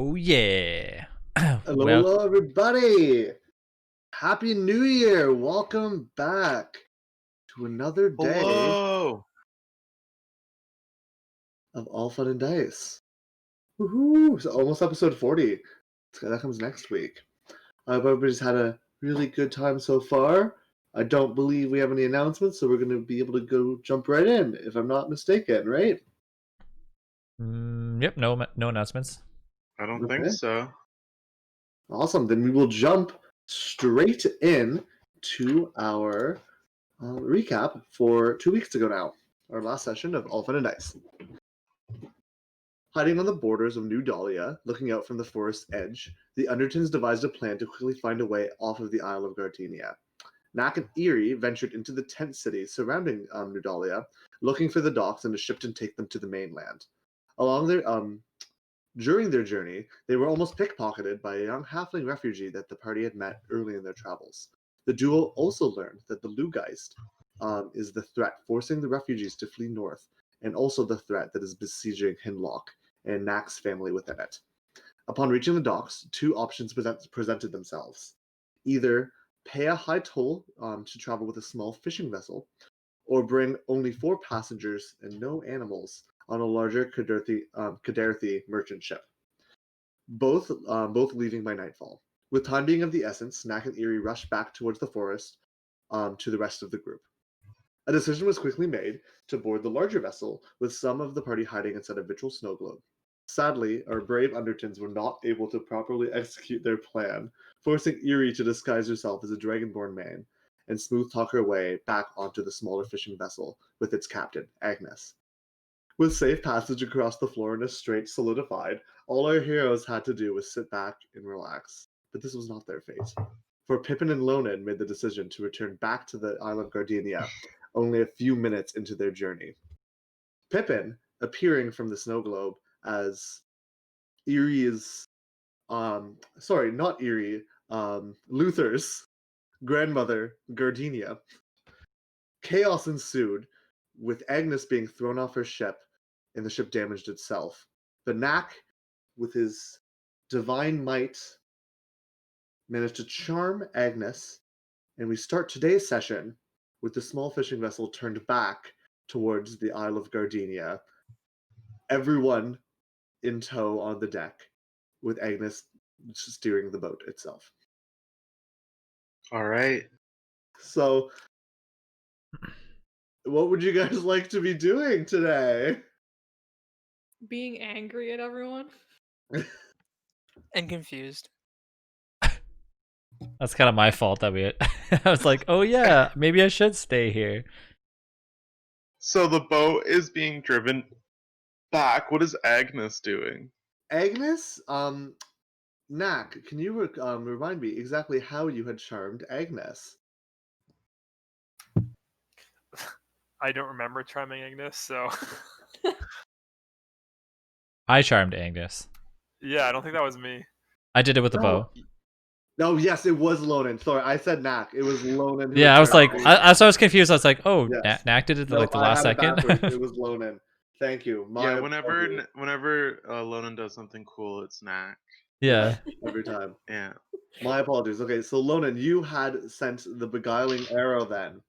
Oh yeah. Hello, Well, hello, everybody. Happy New Year. Welcome back to another day Hello. of AllFunNDice. Woohoo! So almost episode 40. That comes next week. I hope everybody's had a really good time so far. I don't believe we have any announcements, so we're going to be able to jump right in, if I'm not mistaken, right? yep, no announcements. I don't Okay. think so. Awesome. Then we will jump straight in to our recap for 2 weeks ago now. Our last session of AllFunNDice. Hiding on the borders of New Dahlia, looking out from the forest's edge, the Undertons devised a plan to quickly find a way off of the Isle of Gardenia. Knack and Erie ventured into the tent city surrounding New Dahlia, looking for the docks and a ship to take them to the mainland. During their journey, they were almost pickpocketed by a young halfling refugee that the party had met early in their travels. The duo also learned that the Lugeist is the threat forcing the refugees to flee north, and also the threat that is besieging Hinlock and Knack's family within it. Upon reaching the docks, two options presented themselves. Either pay a high toll to travel with a small fishing vessel, or bring only 4 passengers and no animals on a larger Caderthi merchant ship. Both leaving by nightfall. With time being of the essence, Knack and Erie rushed back towards the forest to the rest of the group. A decision was quickly made to board the larger vessel, with some of the party hiding inside a vitriol snow globe. Sadly, our brave Undertons were not able to properly execute their plan, forcing Erie to disguise herself as a dragonborn man and smooth talk her way back onto the smaller fishing vessel with its captain, Agnes. With safe passage across the floor and a strait solidified, all our heroes had to do was sit back and relax. But this was not their fate. For Pippin and Lonan made the decision to return back to the Isle of Gardenia only a few minutes into their journey. Pippin, appearing from the snow globe as Erie's, not Erie, Luther's grandmother, Gardenia. Chaos ensued, with Agnes being thrown off her ship and the ship damaged itself. But Knack, with his divine might, managed to charm Agnes, and we start today's session with the small fishing vessel turned back towards the Isle of Gardenia. Everyone in tow on the deck, with Agnes steering the boat itself. All right. So, what would you guys like to be doing today? Being angry at everyone. And confused. That's kind of my fault that we. I was like, oh yeah, maybe I should stay here. So the boat is being driven back. What is Agnes doing? Agnes, Knack, can you remind me exactly how you had charmed Agnes? I don't remember charming Agnes, so I charmed Agnes. yeah, I don't think that was me. I did it with the bow. No, yes, it was Lonan. Sorry, I said Knack. It was Lonan. Yeah, I was like, I was confused. I was like, oh, Yes. Knack did it No, like the I last had it second. backwards. It was Lonan. Thank you. My Yeah, apologies. whenever Lonan does something cool, it's Knack. Yeah. Every time. Yeah. My apologies. Okay, so Lonan, you had sent the beguiling arrow then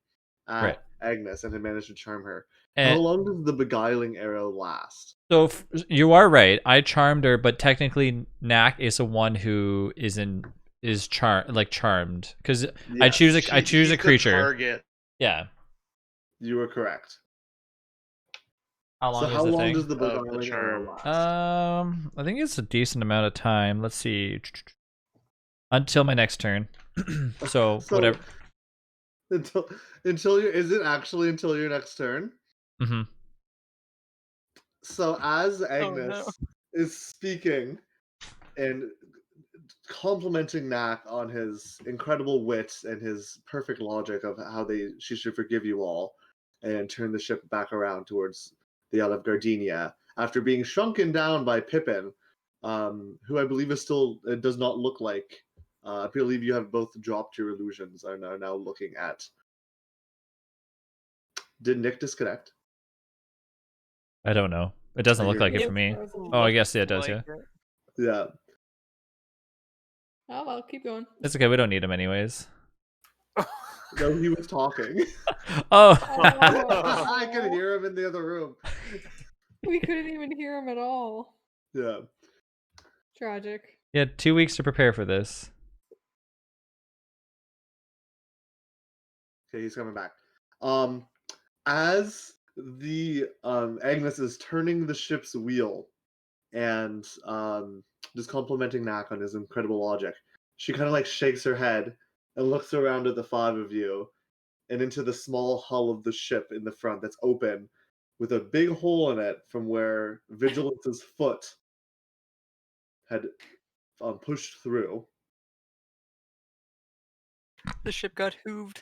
at Right. Agnes and had managed to charm her. How And long does the beguiling arrow last? so you are right. I charmed her, but technically Knack is the one who is charmed because I Yes, choose a He's the creature. target. Yeah. you were correct. How long So is how the long thing? does the the beguiling arrow charm? last? I think it's a decent amount of time. Let's see. Until my next turn. So whatever. Until is it actually until your next turn? Hmm. So as no. Agnes is speaking and complimenting Knack on his incredible wit and his perfect logic of how she should forgive you all and turn the ship back around towards the Isle of Gardenia after being shrunken down by Pippin, who I believe is still does not look like. I believe you have both dropped your illusions and are now looking at. Did Nick disconnect? I don't know. It doesn't look like it Yep. for me. Oh, I guess yeah, it does. Yeah. Yeah. Oh well, keep going. It's okay. We don't need him anyways. No, he was talking. Oh. I could hear him in the other room. We couldn't even hear him at all. Yeah. Tragic. Yeah, 2 weeks to prepare for this. Okay, he's coming back. As the Agnes is turning the ship's wheel and just complimenting Knack on his incredible logic, she kind of like shakes her head and looks around at the five of you and into the small hull of the ship in the front that's open with a big hole in it from where Vigilance's foot had pushed through. The ship got hooved.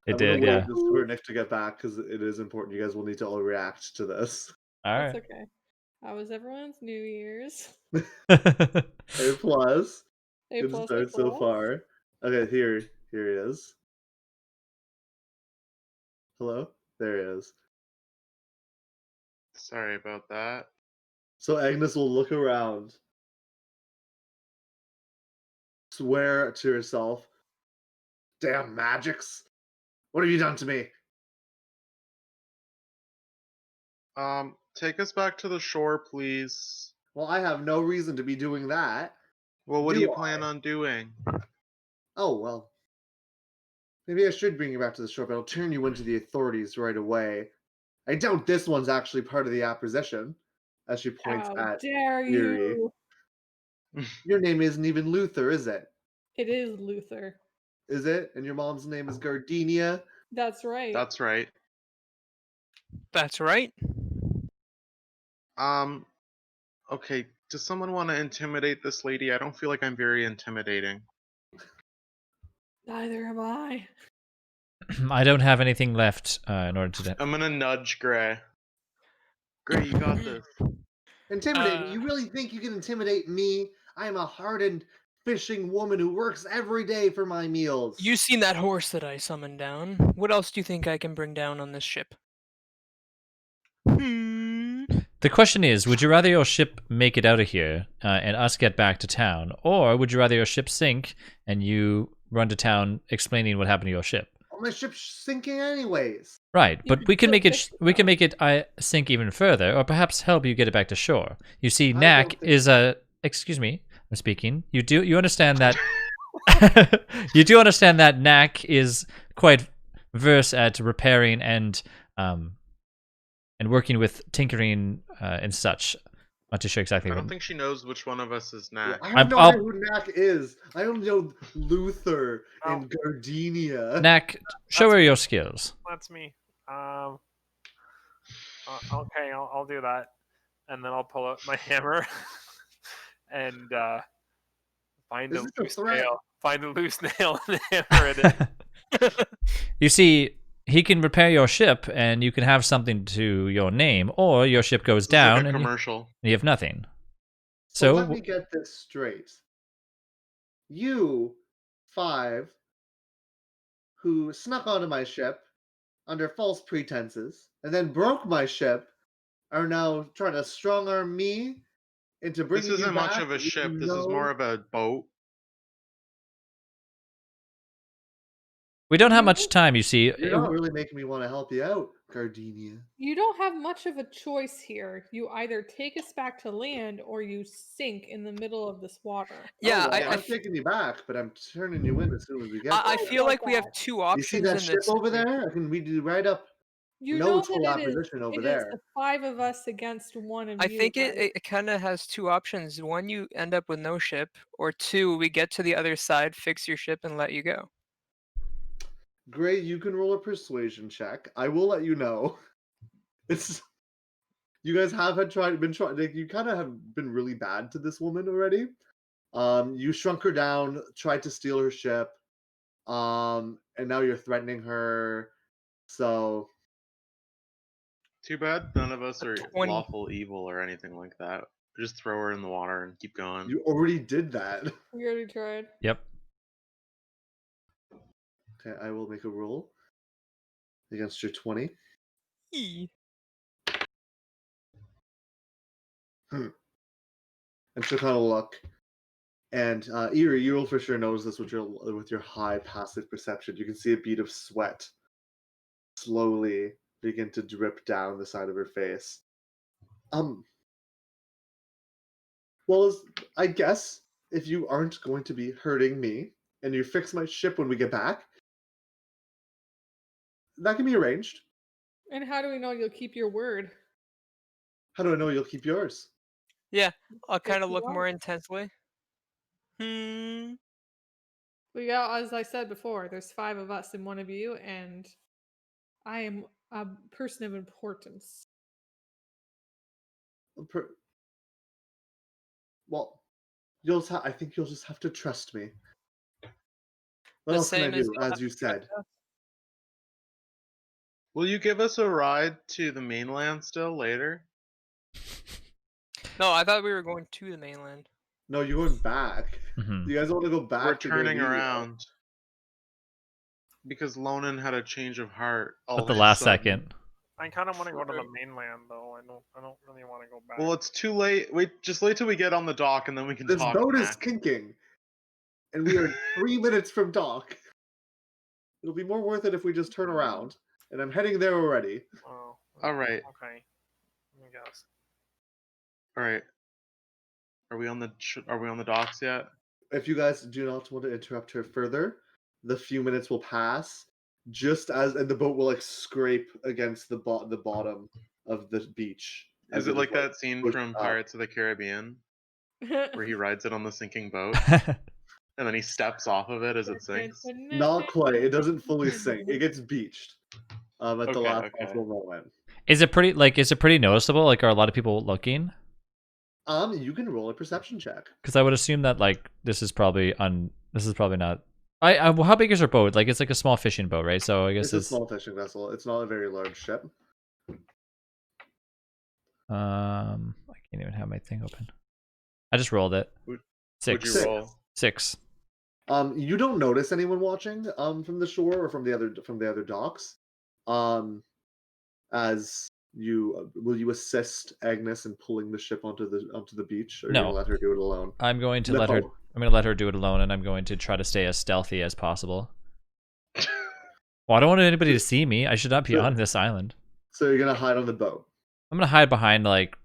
It I'm gonna did, wait yeah. just for Nick to get back because it is important. You guys will need to all react to this. All That's right. okay. How was everyone's New Year's? A plus. A Good plus, start A so plus? far. Okay, here he is. Hello? There he is. Sorry about that. So Agnes will look around, swear to herself, "Damn magics! What have you done to me?" Take us back to the shore, please. Well, I have no reason to be doing that. Well, what do Do you plan on doing? Oh, well. Maybe I should bring you back to the shore, but I'll turn you into the authorities right away. I doubt this one's actually part of the opposition, as she points How at dare Yuri. you? Your name isn't even Luther, is it? It is Luther. Is it? And your mom's name is Gardenia? That's right. That's right. That's right. Okay, does someone want to intimidate this lady? I don't feel like I'm very intimidating. Neither am I. I don't have anything left in order to. I'm gonna nudge Gray. Gray, you got this. Intimidate me? You really think you can intimidate me? I am a hardened fishing woman who works every day for my meals. You seen that horse that I summoned down? What else do you think I can bring down on this ship? The question is, would you rather your ship make it out of here and us get back to town, or would you rather your ship sink and you run to town explaining what happened to your ship? Oh, my ship's sinking anyways. Right, You but could we can still make it. fix it, We can though. make it sink even further, or perhaps help you get it back to shore. You see, I don't Knack think- is a. Excuse me, I'm speaking. You understand that? You do understand that Knack is quite versed at repairing and working with tinkering and such. Not too sure exactly. I what- don't think she knows which one of us is Knack. I have no I'll- idea who Knack is. I only know Luther Oh. and Gardenia. Knack, show her your skills. That's me. Okay, I'll do that, and then I'll pull out my hammer and find Is a this a loose threat? nail. Find a loose nail and hammer it. You see, he can repair your ship, and you can have something to your name, or your ship goes This is like down a and commercial. you have nothing. So So, let me get this straight. You five who snuck onto my ship under false pretenses and then broke my ship are now trying to strong arm me into bringing This you isn't much back of a even ship. This is though- more of a boat. we don't have much time, you see. You're not really making me want to help you out, Gardenia. You don't have much of a choice here. You either take us back to land or you sink in the middle of this water. Yeah, Oh, well, I I'm taking you back, but I'm turning you in as soon as we get I there. feel like we have that. two You options see that in ship this. over there? I can lead you right up. You No know full that it is, opposition over it is there. the five of us against one of I you. think right? it kind of has two options. One, you end up with no ship, or two, we get to the other side, fix your ship, and let you go. Gray, you can roll a persuasion check. I will let you know. It's you guys have been trying. Like, you kind of have been really bad to this woman already. You shrunk her down, tried to steal her ship, and now you're threatening her. So Too bad none of us are 20. lawful evil or anything like that. Just throw her in the water and keep going. you already did that. We already tried. Yep. Okay, I will make a roll against your 20. Eee. And she'll kind of look. And Eerie, you will for sure notice this with your high passive perception. You can see a bead of sweat slowly begin to drip down the side of her face. Well, I guess if you aren't going to be hurting me and you fix my ship when we get back, that can be arranged. And how do we know you'll keep your word? How do I know you'll keep yours? Yeah, I'll If kind of you look more are. intensely. Well, yeah, as I said before, there's 5 of us and 1 of you, and I am a person of importance. Well, I think you'll just have to trust me. What The else can I same as do, you'll have as you to trust said? us. Will you give us a ride to the mainland still later? No, I thought we were going to the mainland. No, you're going back. Mhm. You guys want to go back We're to turning Gravio. around because Lonan had a change of heart all At the of a last sudden. second. I kind of want to go to the mainland though. I don't really want to go back. Well, it's too late. Wait, just wait till we get on the dock and then we can This talk. boat is Mac. kinking, and we are 3 minutes from dock. It'll be more worth it if we just turn around, and I'm heading there already. Oh, All right, okay. I guess. all right. Are we on the docks yet? If you guys do not want to interrupt her further, the few minutes will pass, and the boat will like scrape against the bottom of the beach. Is it like that scene pushed from up. Pirates of the Caribbean where he rides it on the sinking boat and then he steps off of it as it sinks? Not quite. It doesn't fully sink. It gets beached at the last possible moment. Is it pretty noticeable? Like, are a lot of people looking? You can roll a perception check. Because I would assume that like this is probably not. Well, how big is her boat? Like, it's like a small fishing boat, right? So I guess It's a small fishing vessel. It's not a very large ship. I can't even have my thing open. I just rolled it. Would you roll? 6. You don't notice anyone watching from the shore or from the other docks. As you will you assist Agnes in pulling the ship onto the beach, or are you No. gonna let her do it alone? I'm going to No. let her. I'm going to let her do it alone, and I'm going to try to stay as stealthy as possible. Well, I don't want anybody to see me. I should not be So- on this island. So you're gonna hide on the boat. I'm going to hide behind like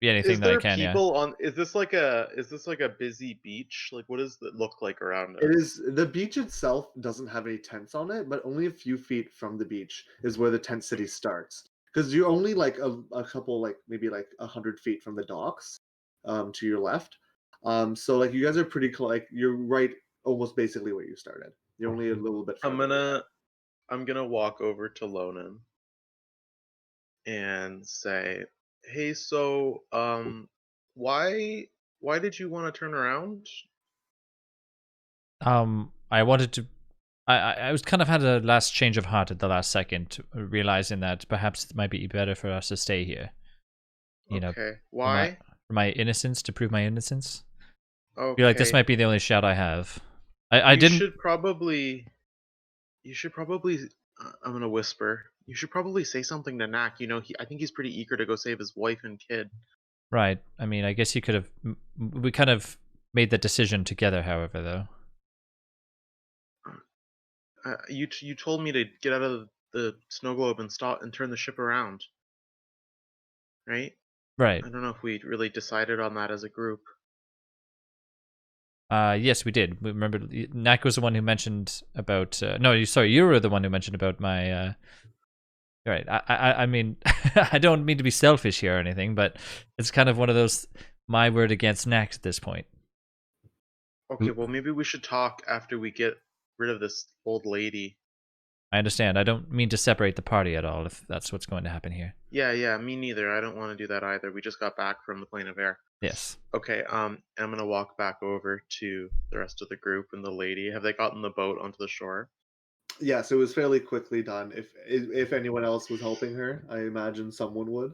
anything Is that I there can. Yeah. people on? Is this like a busy beach? Like, what does it look like around it? It is the beach itself doesn't have any tents on it, but only a few feet from the beach is where the tent city starts. Because you're only like a couple, like maybe like 100 feet from the docks, to your left. So like you guys are pretty close. Like you're right, almost basically where you started. You're only a little bit. I'm further. gonna walk over to Lonan and say, "Hey, so why did you want to turn around?" I wanted to. I was kind of had a last change of heart at the last second, realizing that perhaps it might be better for us to stay here. You know, Okay. Why? for my innocence, to prove my innocence. Okay. I feel like this might be the only shout I have. I You didn't. should probably. I'm gonna whisper. You should probably say something to Nak. You know, I think he's pretty eager to go save his wife and kid. Right. I mean, I guess you could have. We kind of made that decision together, however, though. You told me to get out of the snow globe and stop and turn the ship around. Right? Right. I don't know if we really decided on that as a group. Yes, we did. We remember Nak was the one who mentioned about. No, you were the one who mentioned about my. Right. I mean, I don't mean to be selfish here or anything, but it's kind of one of those my word against Nak at this point. Okay, well maybe we should talk after we get rid of this old lady. I understand. I don't mean to separate the party at all, if that's what's going to happen here. Yeah, me neither. I don't want to do that either. We just got back from the plane of air. Yes. Okay, I'm gonna walk back over to the rest of the group and the lady. Have they gotten the boat onto the shore? Yes, it was fairly quickly done. If anyone else was helping her, I imagine someone would.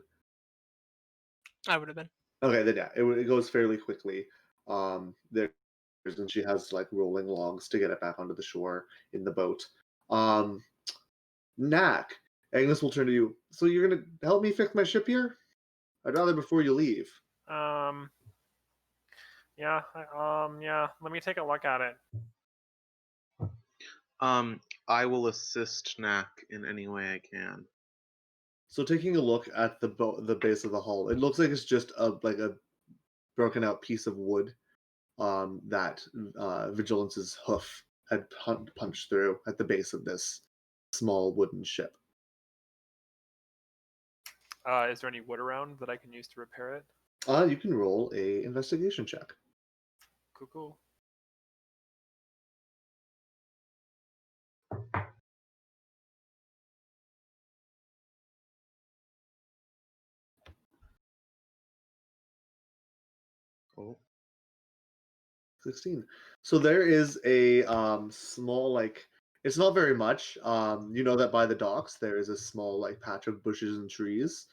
I would have been. Okay, then yeah, it goes fairly quickly. And she has like rolling logs to get it back onto the shore in the boat. Nak, Agnes will turn to you. So you're gonna help me fix my ship here? I'd rather before you leave. Yeah. Yeah. Let me take a look at it. I will assist Knack in any way I can. So taking a look at the base of the hull, it looks like it's just a broken out piece of wood that Vigilance's hoof had punched through at the base of this small wooden ship. Is there any wood around that I can use to repair it? You can roll a investigation check. Cool. Oh. 16. So there is a small, like, it's not very much. You know that by the docks there is a small, like, patch of bushes and trees.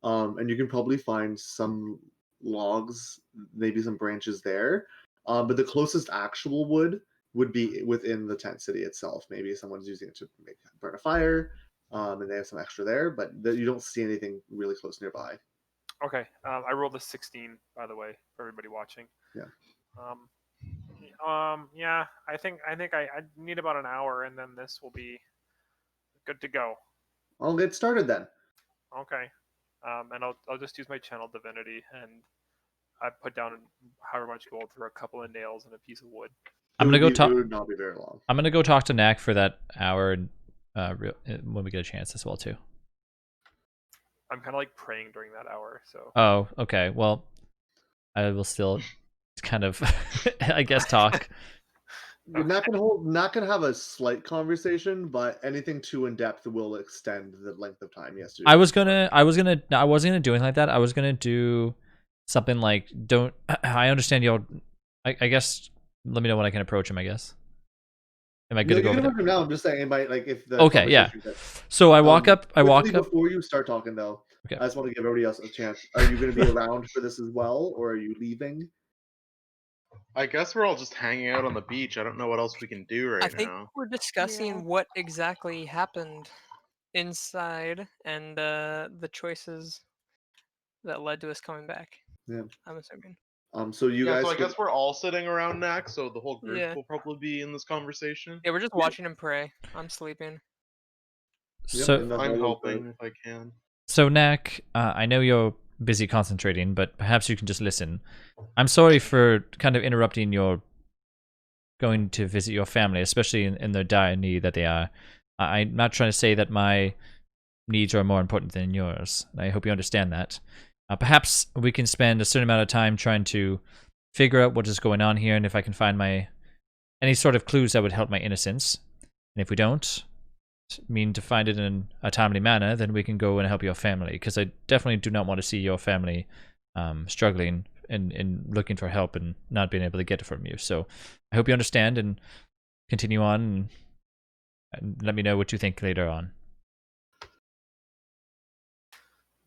And you can probably find some logs, maybe some branches there. But the closest actual wood would be within the tent city itself. Maybe someone's using it to burn a fire, and they have some extra there, but you don't see anything really close nearby. Okay. I rolled a 16, by the way, for everybody watching. Yeah. Yeah. I think I need about an hour, and then this will be good to go. I'll get started then. Okay. And I'll just use my channel divinity, and I put down however much gold for a couple of nails and a piece of wood. I'm gonna go It talk. would not be very long. I'm gonna go talk to Knack for that hour when we get a chance as well too. I'm kind of like praying during that hour, so. Oh, okay. Well, I will still kind of, I guess, talk. You're not gonna have a slight conversation, but anything too in depth will extend the length of time he has to do. I wasn't gonna do anything like that. I was gonna do something like, don't. I understand y'all. I guess. Let me know when I can approach him. I guess. Am I good to go over there? Now, I'm just saying, like if the Okay, yeah. conversation gets- So I walk up. Before you start talking, though, Okay. I just want to give everybody else a chance. Are you going to be around for this as well, or are you leaving? I guess we're all just hanging out on the beach. I don't know what else we can do right I think now. we're discussing Yeah. what exactly happened inside and the choices that led to us coming back. Yeah. I'm assuming. So you Yeah, guys. so I guess we're all sitting around Knack, so the whole group Yeah. will probably be in this conversation. Yeah, we're just watching him pray. I'm sleeping. Yep, So in the I'm hall of helping if I can. So, Knack, I know you're busy concentrating, but perhaps you can just listen. I'm sorry for kind of interrupting your going to visit your family, especially in the dire need that they are. I'm not trying to say that my needs are more important than yours. I hope you understand that. Perhaps we can spend a certain amount of time trying to figure out what is going on here, and if I can find any sort of clues that would help my innocence. And if we don't mean to find it in a timely manner, then we can go and help your family, because I definitely do not want to see your family struggling and looking for help and not being able to get it from you. So I hope you understand and continue on and let me know what you think later on.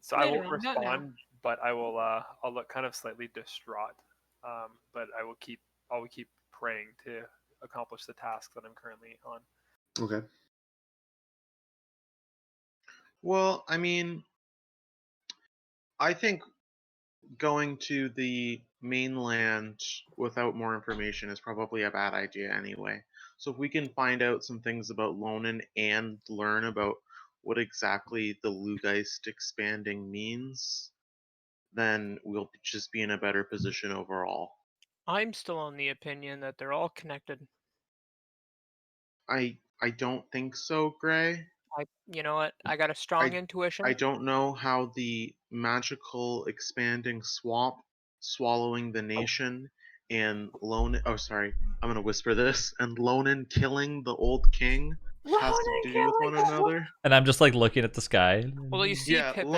So I Later won't on, not now. respond, but I will. I'll look kind of slightly distraught. But I will keep praying to accomplish the task that I'm currently on. Okay. Well, I mean, I think going to the mainland without more information is probably a bad idea anyway. So if we can find out some things about Lonan and learn about what exactly the Lugeist expanding means, then we'll just be in a better position overall. I'm still on the opinion that they're all connected. I don't think so, Gray. You know what? I got a strong intuition. I don't know how the magical expanding swamp swallowing the nation and Lonan. Oh, sorry, I'm gonna whisper this. And Lonan killing the old king has to do with one another. And I'm just like looking at the sky. Well, you see, Yeah, Pippin.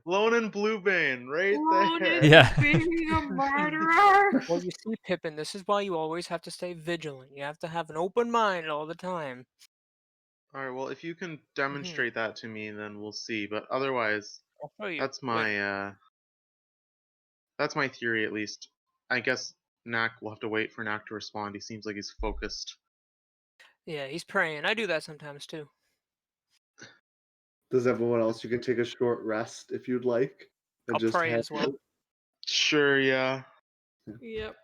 Lonan Bluebane right there. Yeah. Being a murderer. Well, you see, Pippin. This is why you always have to stay vigilant. You have to have an open mind all the time. All right, well, if you can demonstrate that to me, then we'll see. But otherwise, I'll show you. that's Wait. my theory at least. I guess Knack will have to wait for Knack to respond. He seems like he's focused. Yeah, he's praying. I do that sometimes too. Does everyone else? You can take a short rest if you'd like, and I'll just pray head as well. out. Sure, yeah. Yep.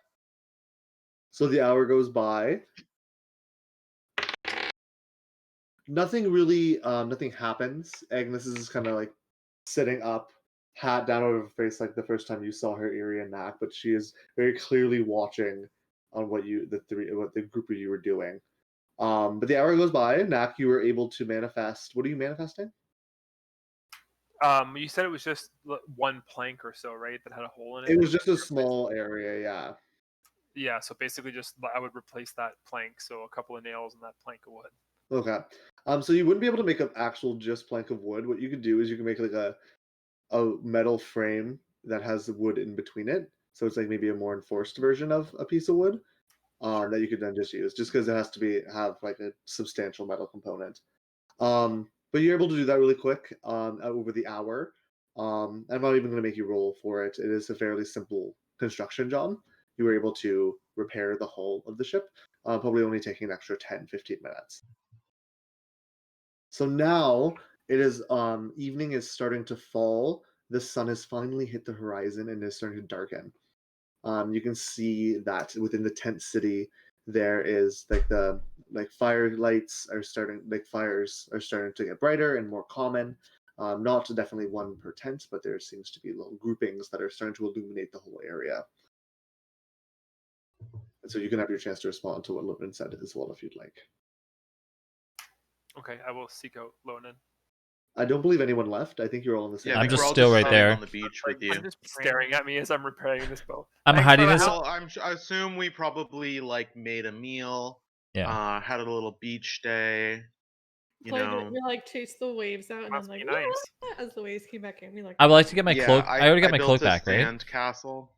So the hour goes by. Nothing really, nothing happens. Agnes is just kind of like sitting up, hat down over her face, like the first time you saw her, Eerie and Knack, but she is very clearly watching on what the group of you were doing. But the hour goes by. Knack, you were able to manifest. What are you manifesting? You said it was just one plank or so, right? That had a hole in it. It was just a small area, yeah. Yeah, so basically, just I would replace that plank, so a couple of nails and that plank of wood. Okay. So you wouldn't be able to make an actual just plank of wood. What you could do is you can make like a metal frame that has the wood in between it. So it's like maybe a more enforced version of a piece of wood that you could then just use, just because it has to have like a substantial metal component. But you're able to do that really quick over the hour. I'm not even going to make you roll for it. It is a fairly simple construction job. You were able to repair the hull of the ship, probably only taking an extra 10-15 minutes. So now it is evening is starting to fall. The sun has finally hit the horizon and is starting to darken. You can see that within the tent city there is fire lights are starting, like fires are starting to get brighter and more common. Not definitely one per tent, but there seems to be little groupings that are starting to illuminate the whole area. And so you can have your chance to respond to what Lonan said as well if you'd like. Okay, I will seek out Lonan. I don't believe anyone left. I think you're all in the same. Yeah, I I'm think just we're all still right sitting there. on the beach with you. I'm just staring at me as I'm repairing this boat. I'm Thanks hiding for the this- help. Well, I assume we probably like made a meal. Yeah. Had a little beach day. You know. We like chased the waves out and Must then be like nice. as the waves came back in, we like. I would like to get my Yeah, cloak. I already got my built cloak a back, right? sand castle.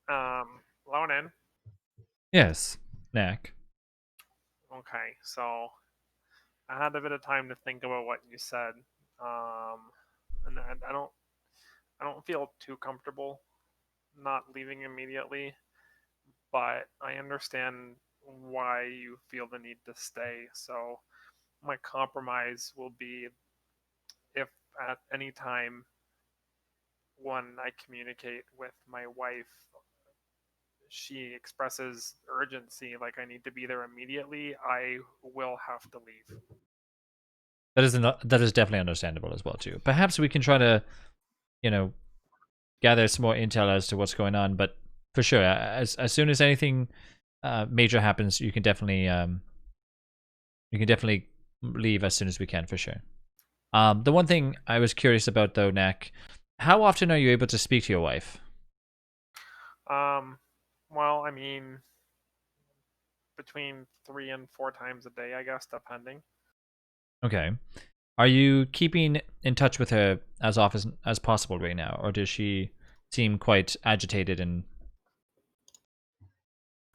Lonan. Yes. Knack. Okay, so I had a bit of time to think about what you said, and I don't feel too comfortable not leaving immediately, but I understand why you feel the need to stay. So my compromise will be if at any time when I communicate with my wife, she expresses urgency, like I need to be there immediately, I will have to leave. That is definitely understandable as well too. Perhaps we can try to, gather some more intel as to what's going on. But for sure, as soon as anything major happens, you can definitely leave as soon as we can for sure. The one thing I was curious about though, Knack, how often are you able to speak to your wife? Well, I mean, between 3 and 4 times a day, I guess, depending. Okay. Are you keeping in touch with her as often as possible right now, or does she seem quite agitated and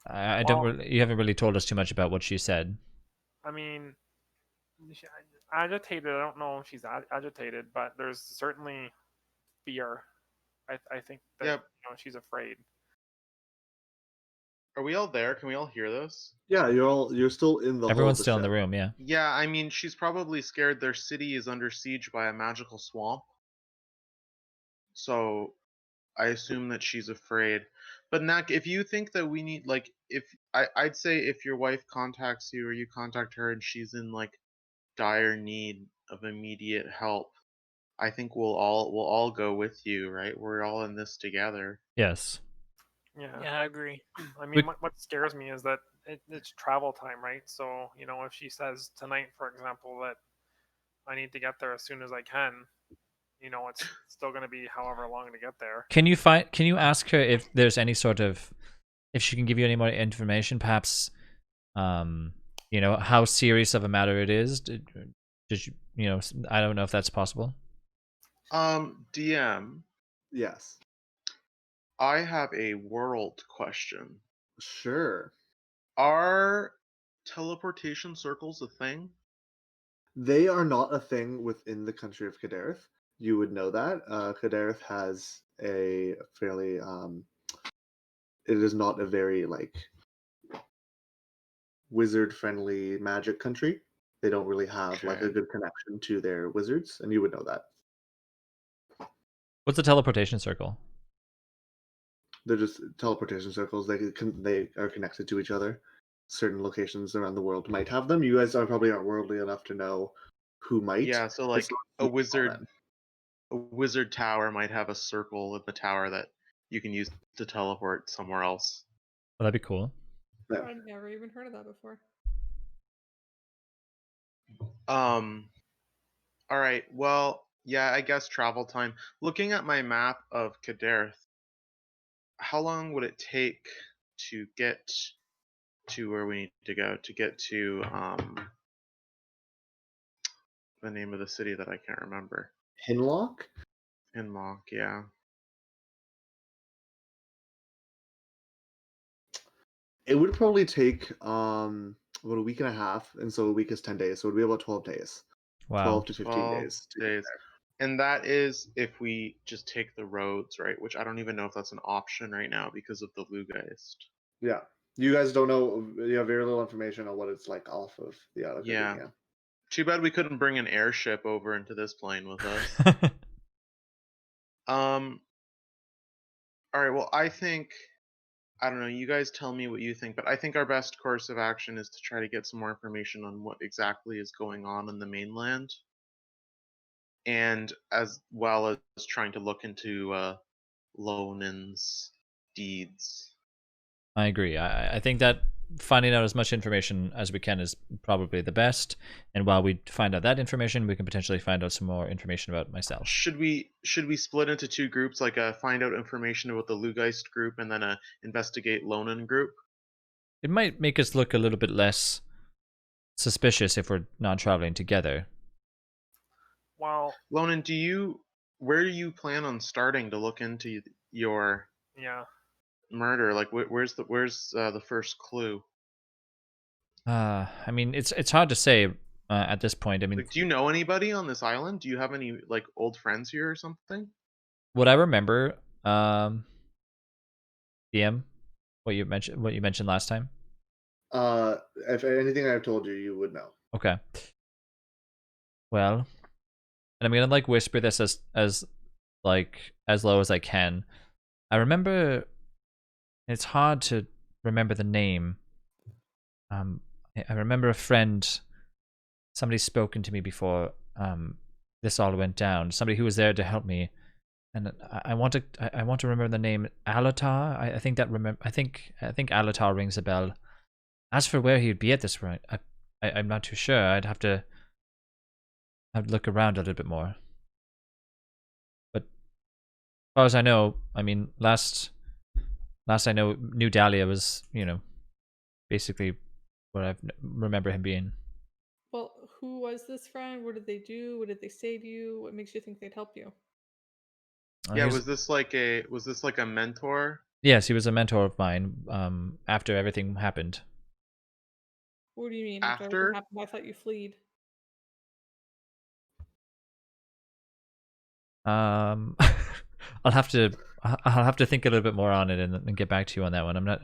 you haven't really told us too much about what she said. I mean, agitated, I don't know if she's agitated, but there's certainly fear. I think that Yep. She's afraid. Are we all there? Can we all hear this? Yeah, you're still in the. Everyone's hull of still in the ship. room, yeah. Yeah, I mean, she's probably scared their city is under siege by a magical swamp. So I assume that she's afraid. But Nak, if you think that we need, like, I'd say if your wife contacts you or you contact her and she's in like dire need of immediate help, I think we'll all go with you, right? We're all in this together. Yes. Yeah, I agree. I mean, what scares me is that it's travel time, right? So, if she says tonight, for example, that I need to get there as soon as I can, it's still going to be however long to get there. Can you ask her if there's any sort of, if she can give you any more information, perhaps, how serious of a matter it is? Did you, I don't know if that's possible. DM. Yes. I have a world question. Sure. Are teleportation circles a thing? They are not a thing within the country of Kadareth. You would know that. Kadareth has a fairly it is not a very wizard friendly magic country. They don't really have a Okay. good connection to their wizards, and you would know that. What's a teleportation circle? They're just teleportation circles. They are connected to each other. Certain locations around the world might have them. You guys probably aren't worldly enough to know who might. Yeah, so It's like not a wizard tower might have a circle of the tower that you can use to teleport somewhere else. Oh, that'd be cool. Yeah. I've never even heard of that before. All right. Well, yeah, I guess travel time. Looking at my map of Kaderth, how long would it take to get to where we need to go? To get to the name of the city that I can't remember. Hinlock? Hinlock, yeah. It would probably take about a week and a half, and so a week is 10 days, so it would be about 12 days. Wow. 12 to 15 12 days. To get days. there. And that is if we just take the roads, right? Which I don't even know if that's an option right now because of the Lugeist. Yeah. You guys don't know, you have very little information on what it's like off of the Isle of Yeah. Gardenia. Too bad we couldn't bring an airship over into this plane with us. All right, well, I think, I don't know, you guys tell me what you think, but I think our best course of action is to try to get some more information on what exactly is going on in the mainland, and as well as trying to look into Lonan's deeds. I agree. I think that finding out as much information as we can is probably the best. And while we find out that information, we can potentially find out some more information about myself. Should we split into two groups, like a find out information about the Lugeist group and then a investigate Lonan group? It might make us look a little bit less suspicious if we're not traveling together. Well, Lonan, where do you plan on starting to look into your yeah. murder? Like, where's the first clue? I mean, it's hard to say at this point. I mean, Like, do you know anybody on this island? Do you have any like old friends here or something? what I remember, DM, what you mentioned last time. If anything I've told you, you would know. Okay. Well, and I'm gonna like whisper this as low as I can. I remember. It's hard to remember the name. I remember a friend. Somebody's spoken to me before. This all went down. Somebody who was there to help me, and I want to remember the name Alatar. I think Alatar rings a bell. As for where he'd be at this point, I'm not too sure. I'd have to look around a little bit more. But as far as I know, I mean, last I know, New Dahlia was, basically what I remember him being. Well, who was this friend? What did they do? What did they say to you? What makes you think they'd help you? Yeah, was this like a mentor? Yes, he was a mentor of mine. After everything happened. What do you mean? After? everything happened, I thought you fled. I'll have to think a little bit more on it and get back to you on that one. I'm not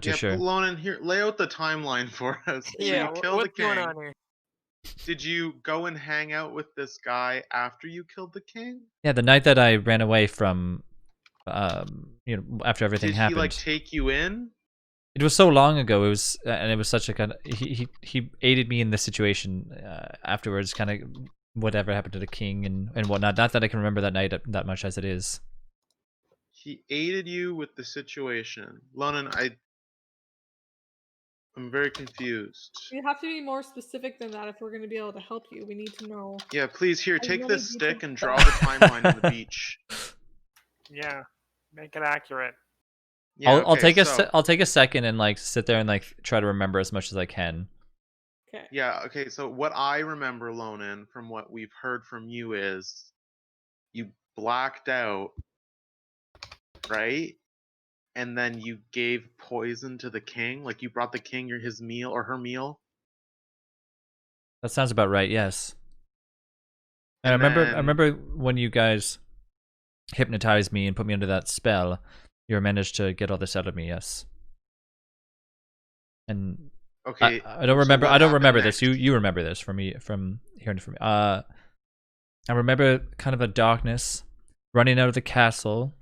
too sure. Lonan, here, lay out the timeline for us. So Yeah, you killed what's the going king. on here? Did you go and hang out with this guy after you killed the king? Yeah, the night that I ran away from, after everything happened. Did he like take you in? It was so long ago. It was, and it was such a kind of he aided me in this situation afterwards. Kind of whatever happened to the king and whatnot. Not that I can remember that night that much as it is. He aided you with the situation, Lonan. I'm very confused. You have to be more specific than that if we're going to be able to help you. We need to know. Yeah, please, here, As take many this stick details and as draw the timeline of the beach. Yeah. Make it accurate. Yeah, I'll take so, take a second and like sit there and like try to remember as much as I can. Okay. Yeah, okay, so what I remember, Lonan, from what we've heard from you is you blacked out, right? And then you gave poison to the king? Like you brought the king his meal or her meal? That sounds about right. Yes. And And I then- remember when you guys hypnotized me and put me under that spell. You managed to get all this out of me. Yes. And Okay. I don't so remember. what I don't happened remember next? this. You remember this from hearing it from me. I remember kind of a darkness running out of the castle,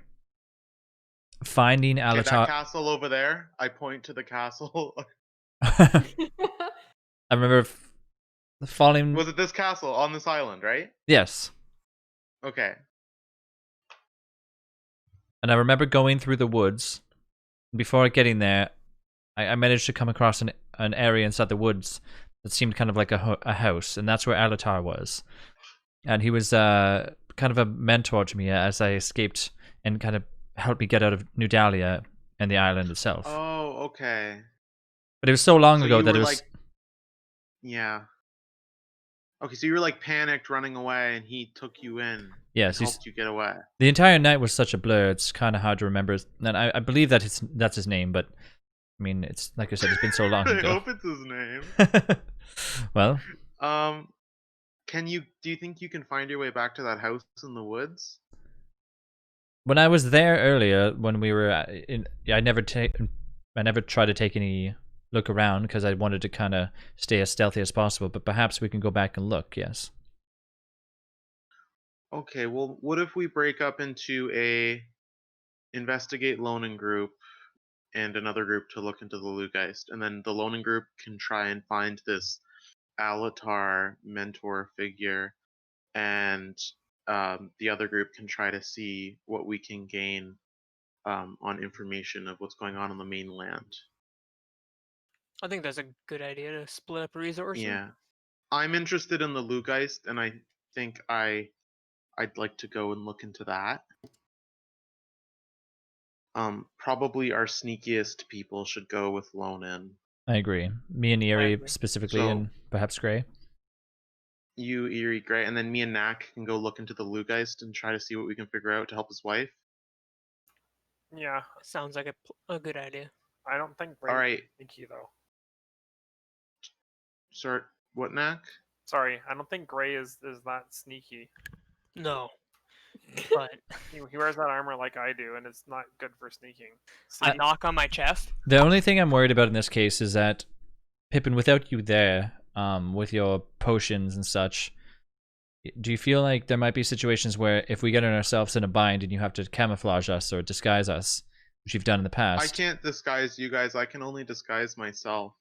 finding Okay, that Alatar. castle over there. I point to the castle. I remember falling. Was it this castle on this island, right? Yes. Okay. And I remember going through the woods. Before getting there, I managed to come across an area inside the woods that seemed kind of like a house, and that's where Alatar was. And he was kind of a mentor to me as I escaped and kind of helped me get out of New Dahlia and the island itself. Oh, okay. But it was so long So ago you that were it was... like, yeah. Okay, so you were like panicked running away, and he took you in. Yes, and helped you get away. the entire night was such a blur. It's kind of hard to remember. And I believe that that's his name, but I mean, it's like I said, it's been so long I ago. hope it's his name. Well, do you think you can find your way back to that house in the woods? when I was there earlier, when we were I never tried to take any look around because I wanted to kind of stay as stealthy as possible. But perhaps we can go back and look. Yes. Okay, well, what if we break up into a investigate loaning group and another group to look into the Lugeist, and then the loaning group can try and find this Alatar mentor figure, and the other group can try to see what we can gain on information of what's going on the mainland. I think that's a good idea to split up resources. Yeah, I'm interested in the Lugeist, and I think I'd like to go and look into that. Probably our sneakiest people should go with Lonin. I agree. Me and Eerie agree. specifically, So- and perhaps Gray. You, Eerie, Gray, and then me and Knack can go look into the Lugeist and try to see what we can figure out to help his wife. Yeah, Sounds like a good idea. I don't think All right. sneaky though. Sorry, what, Knack? Sorry, I don't think Gray is that sneaky. No, but He wears that armor like I do, and it's not good for sneaking. I knock on my chest. The only thing I'm worried about in this case is that Pippin, without you there, with your potions and such, do you feel like there might be situations where if we get ourselves in a bind and you have to camouflage us or disguise us, which you've done in the past? I can't disguise you guys. I can only disguise myself.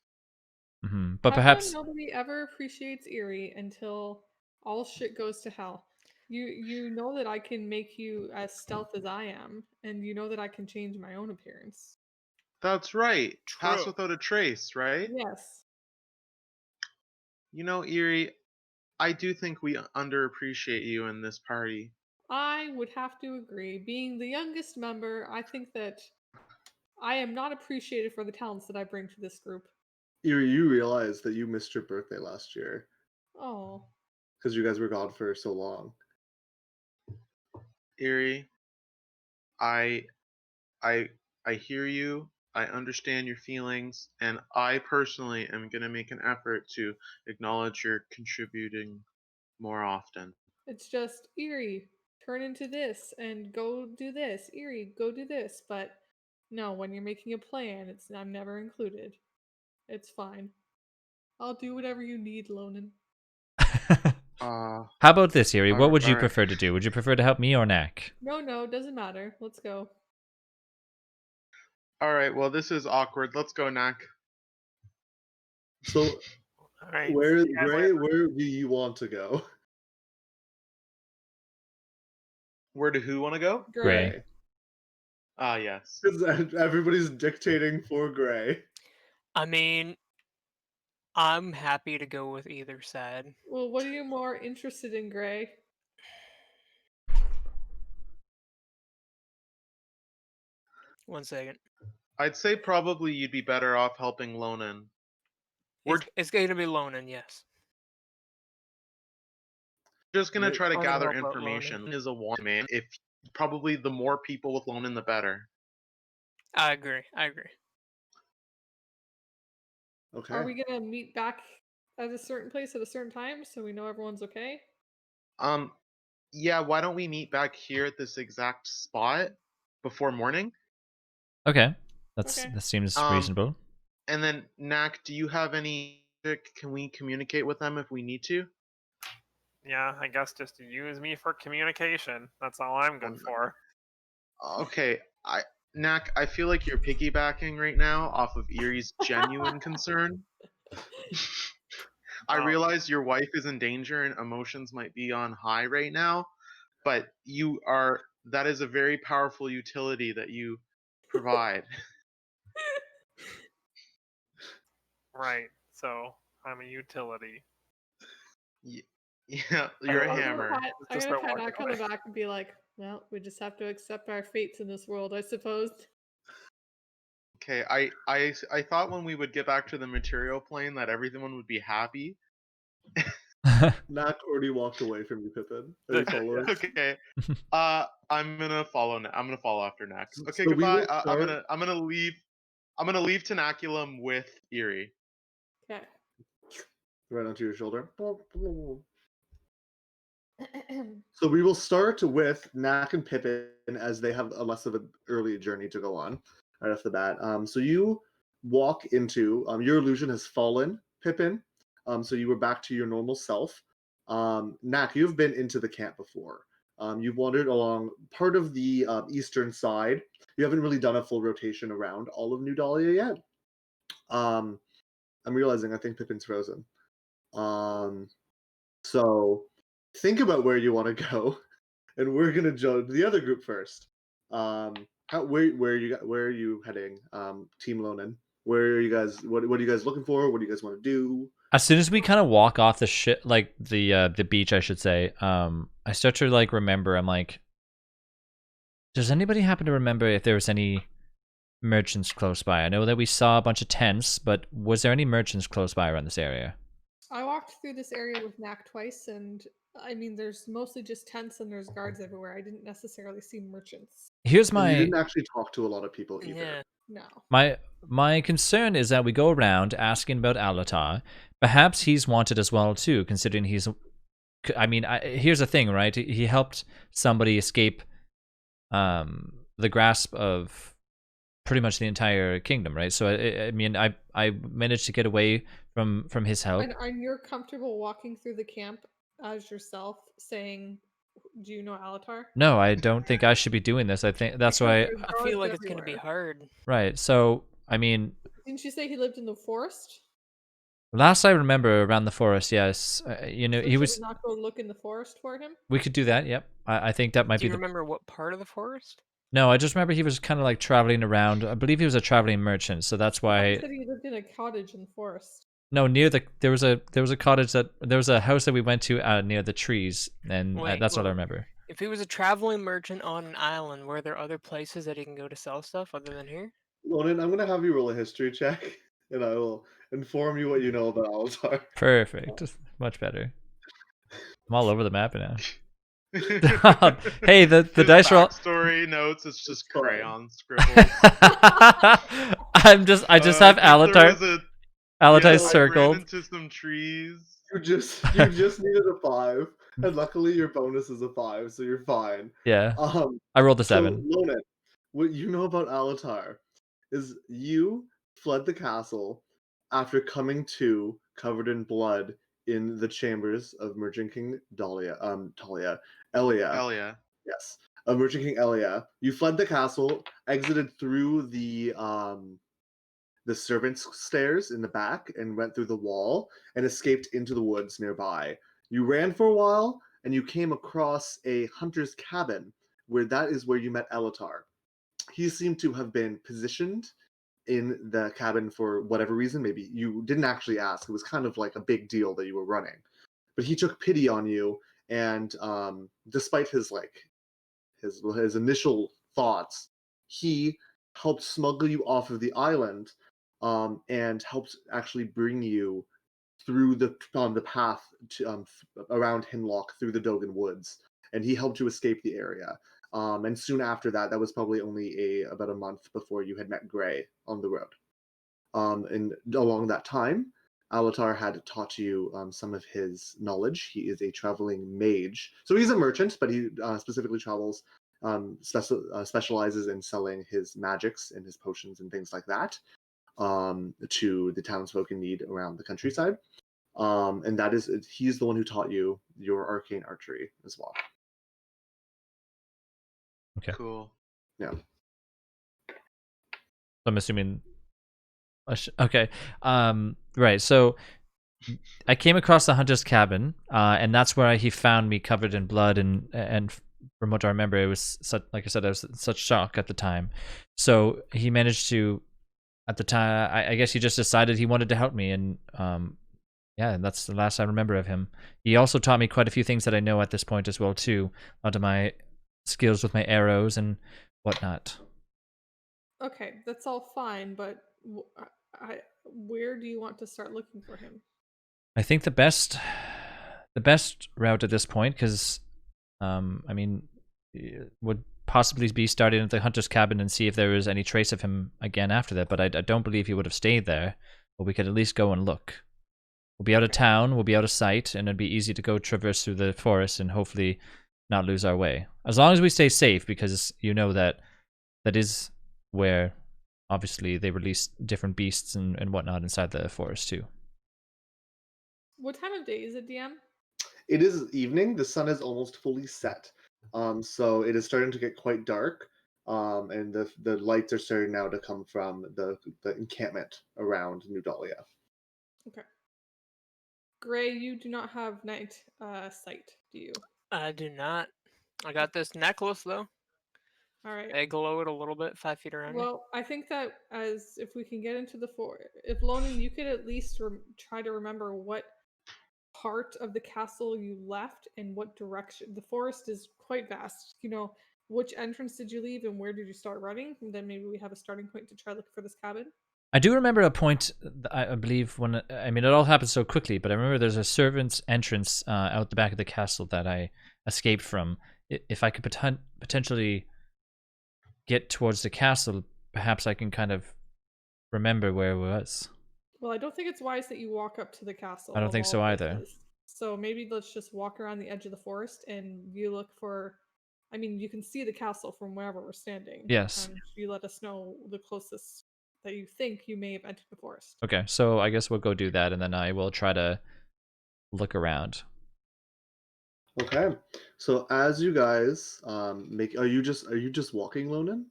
But How perhaps come nobody ever appreciates Eerie until all shit goes to hell. You know that I can make you as stealth as I am, and you know that I can change my own appearance. That's right. Pass True. without a trace, right? Yes. You know, Eerie, I do think we underappreciate you in this party. I would have to agree. Being the youngest member, I think that I am not appreciated for the talents that I bring to this group. You realize that you missed your birthday last year Oh. because you guys were gone for so long. Eerie, I hear you. I understand your feelings, and I personally am going to make an effort to acknowledge your contributing more often. It's just Eerie, turn into this and go do this. Eerie, go do this. But no, when you're making a plan, I'm never included. It's fine. I'll do whatever you need, Lonan. Uh, How about this, Eerie? What would you alright. prefer to do? Would you prefer to help me or Knack? No, doesn't matter. Let's go. all right, well, this is awkward. Let's go, Knack. So All right. where see you guys Gray, later. where do you want to go? Where do who want to go? Gray. Ah, yes. Because everybody's dictating for Gray. I mean, I'm happy to go with either side. Well, what are you more interested in, Gray? One second. I'd say probably you'd be better off helping Lonan. It's going to be Lonan, yes. Just gonna Wait, try to I wanna gather help out information. Is a one man. If probably the more people with Lonan, the better. I agree. Okay. Are we gonna meet back at a certain place at a certain time so we know everyone's okay? Yeah. Why don't we meet back here at this exact spot before morning? Okay, Okay. that seems Um, reasonable. And then, Knack, do you have any? Can we communicate with them if we need to? Yeah, I guess just use me for communication. That's all I'm good for. Okay, Knack, I feel like you're piggybacking right now off of Erie's genuine concern. I Um, realize your wife is in danger and emotions might be on high right now, but that is a very powerful utility that you provide. Right. So I'm a utility. Yeah, you're a I'm hammer. gonna Just pat not walking Knack on the away. back and be like, well, we just have to accept our fates in this world, I suppose. Okay, I thought when we would get back to the material plane that everyone would be happy. Knack already walked away from you, Pippin. Are you following? Okay. I'm gonna follow. I'm gonna follow after Knack. Okay, So we goodbye. will start. I'm gonna leave. I'm gonna leave Tenaculum with Erie. Okay. Right onto your shoulder. So we will start with Knack and Pippin as they have a less of an early journey to go on right off the bat. So you walk into your illusion has fallen, Pippin. So you were back to your normal self. Knack, you've been into the camp before. You've wandered along part of the eastern side. You haven't really done a full rotation around all of New Dahlia yet. I'm realizing I think Pippin's frozen. So think about where you want to go, and we're gonna judge the other group first. Where are you heading, Team Lonan? Where are you guys? What are you guys looking for? What do you guys want to do? As soon as we kind of walk off the shit, like the beach, I should say, I start to like remember. I'm like, does anybody happen to remember if there was any merchants close by? I know that we saw a bunch of tents, but was there any merchants close by around this area? I walked through this area with Knack twice, and I mean, there's mostly just tents and there's guards everywhere. I didn't necessarily see merchants. Here's And you my didn't actually talk to a lot of people either. Yeah. No. my concern is that we go around asking about Alatar. Perhaps he's wanted as well too, considering he's. I mean, here's the thing, right? He helped somebody escape the grasp of pretty much the entire kingdom, right? So I mean, I managed to get away from his help. And you're comfortable walking through the camp as yourself, saying, "Do you know Alatar?" No, I don't think I should be doing this. I think that's why. Because there's I feel guards like it's gonna be everywhere. hard. Right. So I mean, Didn't you say he lived in the forest? last I remember around the forest, yes. You know, So he should was. we not go look in the forest for him? We could do that. Yep. I think that might Do be you the. remember what part of the forest? No, I just remember he was kind of like traveling around. I believe he was a traveling merchant, so that's I why. said he lived in a cottage in the forest. No, near there was a cottage there was a house that we went to near the trees, and Wait, that's what I well, remember. If he was a traveling merchant on an island, were there other places that he can go to sell stuff other than here? Lonan, I'm gonna have you roll a history check, and I will inform you what you know about Alatar. Perfect, much better. I'm all over the map now. Hey, the His dice roll. backstory notes. It's just fine. crayon scribbles. I just have I think there was Alatar. a- Alatar yeah, I ran circled. into some trees. You just needed a 5, and luckily your bonus is a 5, so you're fine. Yeah, I rolled a So 7. Lonan, what you know about Alatar is you fled the castle after coming to covered in blood in the chambers of Merchant King Elia. Hell yeah. Yes, of Merchant King Elia. You fled the castle, exited through the servants' stairs in the back, and went through the wall and escaped into the woods nearby. You ran for a while, and you came across a hunter's cabin, where that is where you met Elatar. He seemed to have been positioned in the cabin for whatever reason. Maybe you didn't actually ask. It was kind of like a big deal that you were running. But he took pity on you, and despite his initial thoughts, he helped smuggle you off of the island, and helped actually bring you through the path to around Hinlock through the Dogan Woods, and he helped you escape the area. And soon after that, that was probably only about a month before you had met Gray on the road. And along that time, Alatar had taught you some of his knowledge. He is a traveling mage, so he's a merchant, but he specifically travels, specializes in selling his magics and his potions and things like that, to the townsfolk in need around the countryside. And that is he's the one who taught you your arcane archery as well. Okay. Cool. Yeah. I'm assuming. Okay. Right. So I came across the hunter's cabin, and that's where he found me covered in blood, and from what I remember, it was such, like I said, I was in such shock at the time. So he managed to, at the time, I guess he just decided he wanted to help me, and yeah, that's the last I remember of him. He also taught me quite a few things that I know at this point as well too, a lot of my skills with my arrows and whatnot. Okay, that's all fine, but where do you want to start looking for him? I think the best route at this point, because I mean, would possibly be starting at the hunter's cabin and see if there was any trace of him again after that. But I don't believe he would have stayed there. But we could at least go and look. We'll be out of town. We'll be out of sight, and it'd be easy to go traverse through the forest and hopefully not lose our way. As long as we stay safe, because you know that is where obviously they release different beasts and whatnot inside the forest too. What time of day is it, DM? It is evening. The sun is almost fully set. So it is starting to get quite dark. And the lights are starting now to come from the encampment around New Dahlia. Okay. Gray, you do not have night sight, do you? I do not. I got this necklace though. All right. I glow it a little bit, 5 feet around me. Well, I think that as if we can get into the if Lonan, you could at least try to remember what part of the castle you left and what direction. The forest is quite vast. You know, which entrance did you leave and where did you start running? And then maybe we have a starting point to try look for this cabin. I do remember a point, I believe, when, I mean, it all happened so quickly, but I remember there's a servant's entrance out the back of the castle that I escaped from. If I could potentially get towards the castle, perhaps I can kind of remember where it was. Well, I don't think it's wise that you walk up to the castle. I don't of think all so either. places. So maybe let's just walk around the edge of the forest and you look for. I mean, you can see the castle from wherever we're standing. Yes. And you let us know the closest that you think you may have entered the forest. Okay, so I guess we'll go do that, and then I will try to look around. Okay. So as you guys are you just walking, Lonan?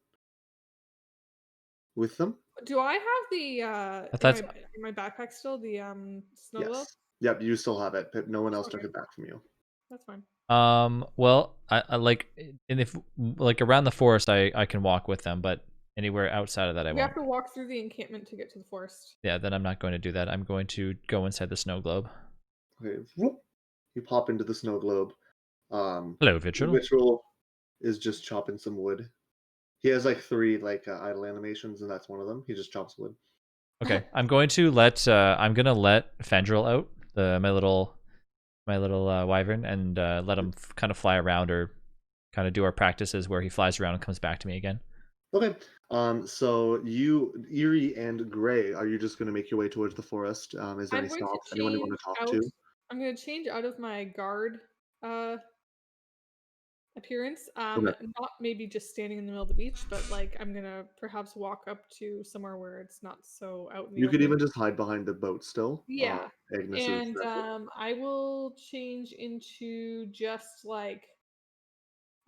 With them? Do I have the in my backpack still the snow globe? Yes. Yep, you still have it, but no one else took Okay. it back from you. That's fine. Well, I like, and if like around the forest, I can walk with them, but anywhere outside of that, I We won't. have to walk through the encampment to get to the forest. Yeah, then I'm not going to do that. I'm going to go inside the snow globe. Okay. Whoop. You pop into the snow globe. Hello, Vigil. Vigil is just chopping some wood. He has like 3 idle animations, and that's one of them. He just chops wood. Okay, I'm going to let Fandril out, my little wyvern, and let him kind of fly around, or kind of do our practices where he flies around and comes back to me again. Okay. So you, Eerie and Gray, are you just going to make your way towards the forest? Is there any stops? Anyone you want to talk to? I'm going to change out of my guard appearance. Okay. Not maybe just standing in the middle of the beach, but like I'm going to perhaps walk up to somewhere where it's not so out in the You could open. even just hide behind the boat still. Yeah. Agnes And is I will change into just like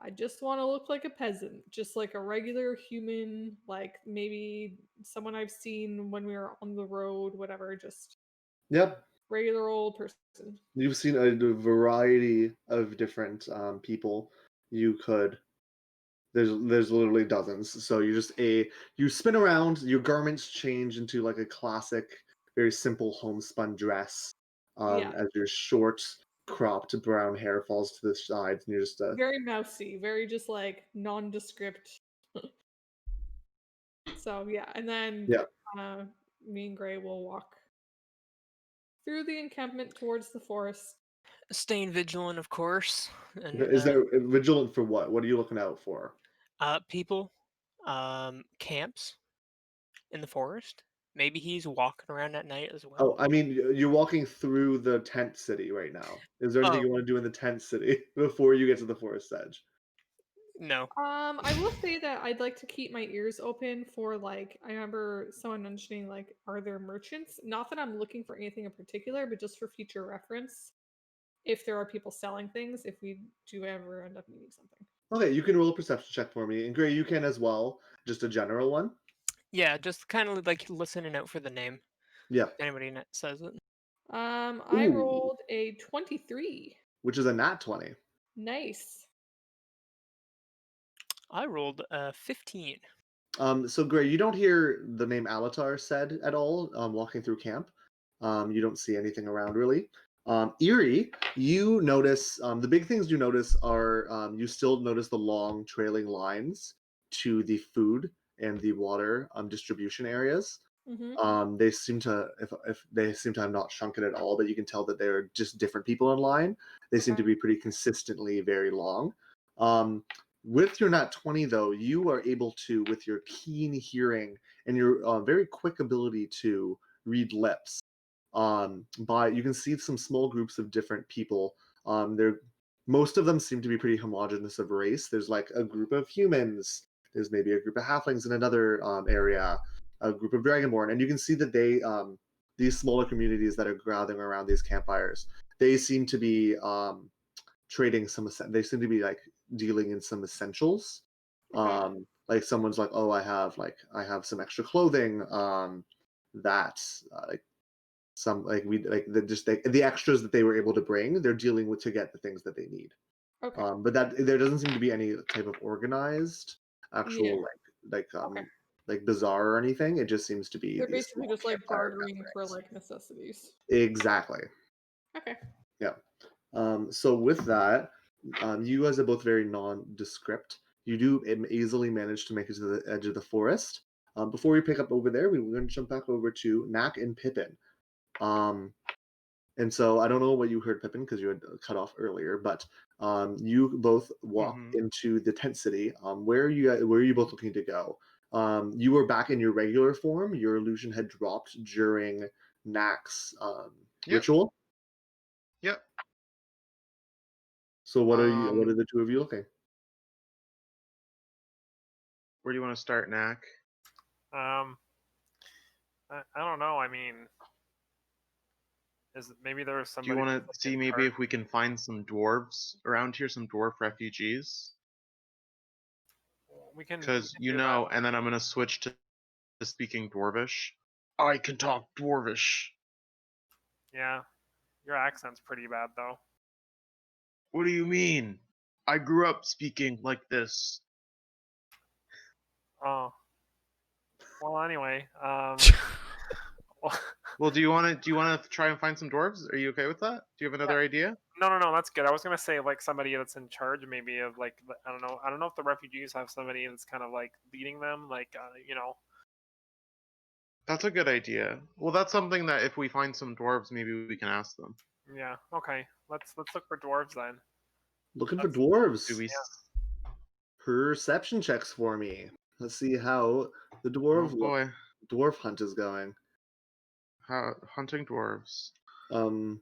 I just want to look like a peasant, just like a regular human, like maybe someone I've seen when we were on the road, whatever, just Yep. regular old person. You've seen a variety of different people. You could. There's literally dozens. So you spin around. Your garments change into like a classic, very simple homespun dress. Yeah. As your short, cropped brown hair falls to the sides, and you're just Very mousy, very just like nondescript. So yeah, and then yeah. me and Gray will walk through the encampment towards the forest. Staying vigilant, of course. And Is there vigilant for what? What are you looking out for? people, camps in the forest. Maybe he's walking around at night as well. Oh, I mean, you're walking through the tent city right now. Is there anything you want to do in the tent city before you get to the forest edge? No. I will say that I'd like to keep my ears open for like I remember someone mentioning like are there merchants? Not that I'm looking for anything in particular, but just for future reference. If there are people selling things, if we do ever end up needing something. Okay, you can roll a perception check for me, and Gray, you can as well. Just a general one. Yeah, just kind of like listening out for the name. Yeah. If anybody says it. I Ooh. rolled a 23. Which is a nat 20. Nice. I rolled 15. So Gray, you don't hear the name Alatar said at all walking through camp. You don't see anything around really. Eerie, you notice the big things you notice are you still notice the long trailing lines to the food and the water distribution areas. Mm-hmm. They seem to if they seem to have not shrunken at all, but you can tell that they're just different people in line. They seem to Okay. be pretty consistently very long. Um, with your nat 20 though, you are able to, with your keen hearing and your very quick ability to read lips, by you can see some small groups of different people. They're most of them seem to be pretty homogenous of race. There's like a group of humans. There's maybe a group of halflings in another area, a group of dragonborn, and you can see that they these smaller communities that are gathering around these campfires, they seem to be trading some. They seem to be like dealing in some essentials. Okay. Like someone's like, oh, I have some extra clothing. That like some like we like the extras that they were able to bring. They're dealing with to get the things that they need. Okay. But that there doesn't seem to be any type of organized Yeah. actual like Okay. like bazaar or anything. It just seems to be They're these basically small just like campfire bartering for gatherings. like necessities. Exactly. Okay. Yeah. So with that, you guys are both very nondescript. You do easily manage to make it to the edge of the forest. Before we pick up over there, we're going to jump back over to Knack and Pippin. And so I don't know what you heard, Pippin, because you had cut off earlier, but you both walk into the tent city. Where are you both looking to go? You were back in your regular form. Your illusion had dropped during Knack's Yep. ritual. Yep. So what are you? What are the two of you looking? Where do you want to start, Knack? I don't know. I mean, maybe there's Do somebody. you want to that's, like, see in maybe charge? if we can find some dwarves around here, some dwarf refugees? We can. Because do that. and then I'm gonna switch to speaking Dwarvish. I can talk Dwarvish. Yeah, your accent's pretty bad though. What do you mean? I grew up speaking like this. Oh. Well, anyway. Well, do you want to try and find some dwarves? Are you okay with that? Do you have another idea? No, that's good. I was gonna say like somebody that's in charge, maybe of like I don't know. I don't know if the refugees have somebody that's kind of like leading them, like you know. That's a good idea. Well, that's something that if we find some dwarves, maybe we can ask them. Yeah. Okay. Let's look for dwarves then. Looking for That's- Do dwarves. we? Perception checks for me. Let's see how the Oh boy, dwarf hunt is going. hunting dwarves. Um,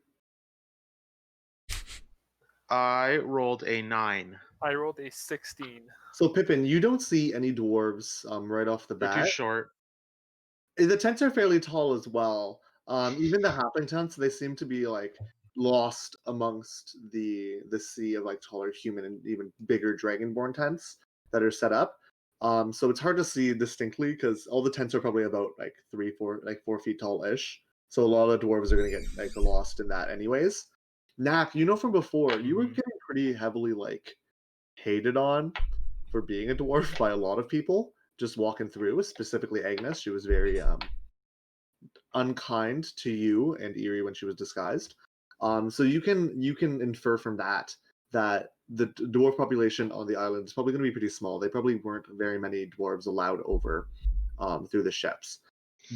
I rolled a 9. I rolled a 16. so Pippin, you don't see any dwarves right off the They're too bat. short. The tents are fairly tall as well. Even the halfling tents, they seem to be like lost amongst the sea of like taller human and even bigger dragonborn tents that are set up. So it's hard to see distinctly because all the tents are probably about like 4 feet tall ish. So a lot of the dwarves are gonna get like lost in that anyways. Knack, you know from before, you were Mhm. getting pretty heavily like hated on for being a dwarf by a lot of people just walking through, specifically Agnes. She was very unkind to you and Eerie when she was disguised. So you can infer from that that the dwarf population on the island is probably going to be pretty small. They probably weren't very many dwarves allowed over through the ships.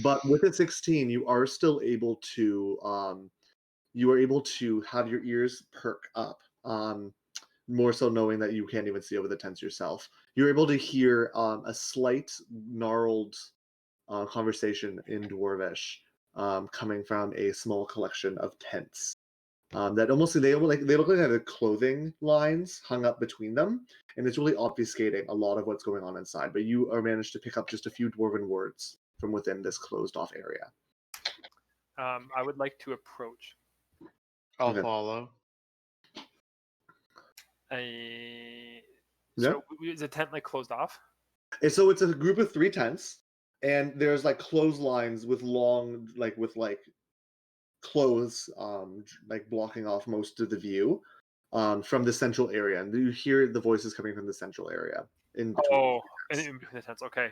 But with a 16, you are still able to have your ears perk up. More so knowing that you can't even see over the tents yourself. You're able to hear a slight gnarled conversation in Dwarvish coming from a small collection of tents That almost they look like the clothing lines hung up between them, and it's really obfuscating a lot of what's going on inside. But you are managed to pick up just a few dwarven words from within this closed off area. I would like to approach. I'll Okay. follow. So is the tent like closed off? And so it's a group of 3 tents, and there's like clotheslines with long, with clothes, like blocking off most of the view, from the central area, and you hear the voices coming from the central area in between. Oh, in between the tents. Okay.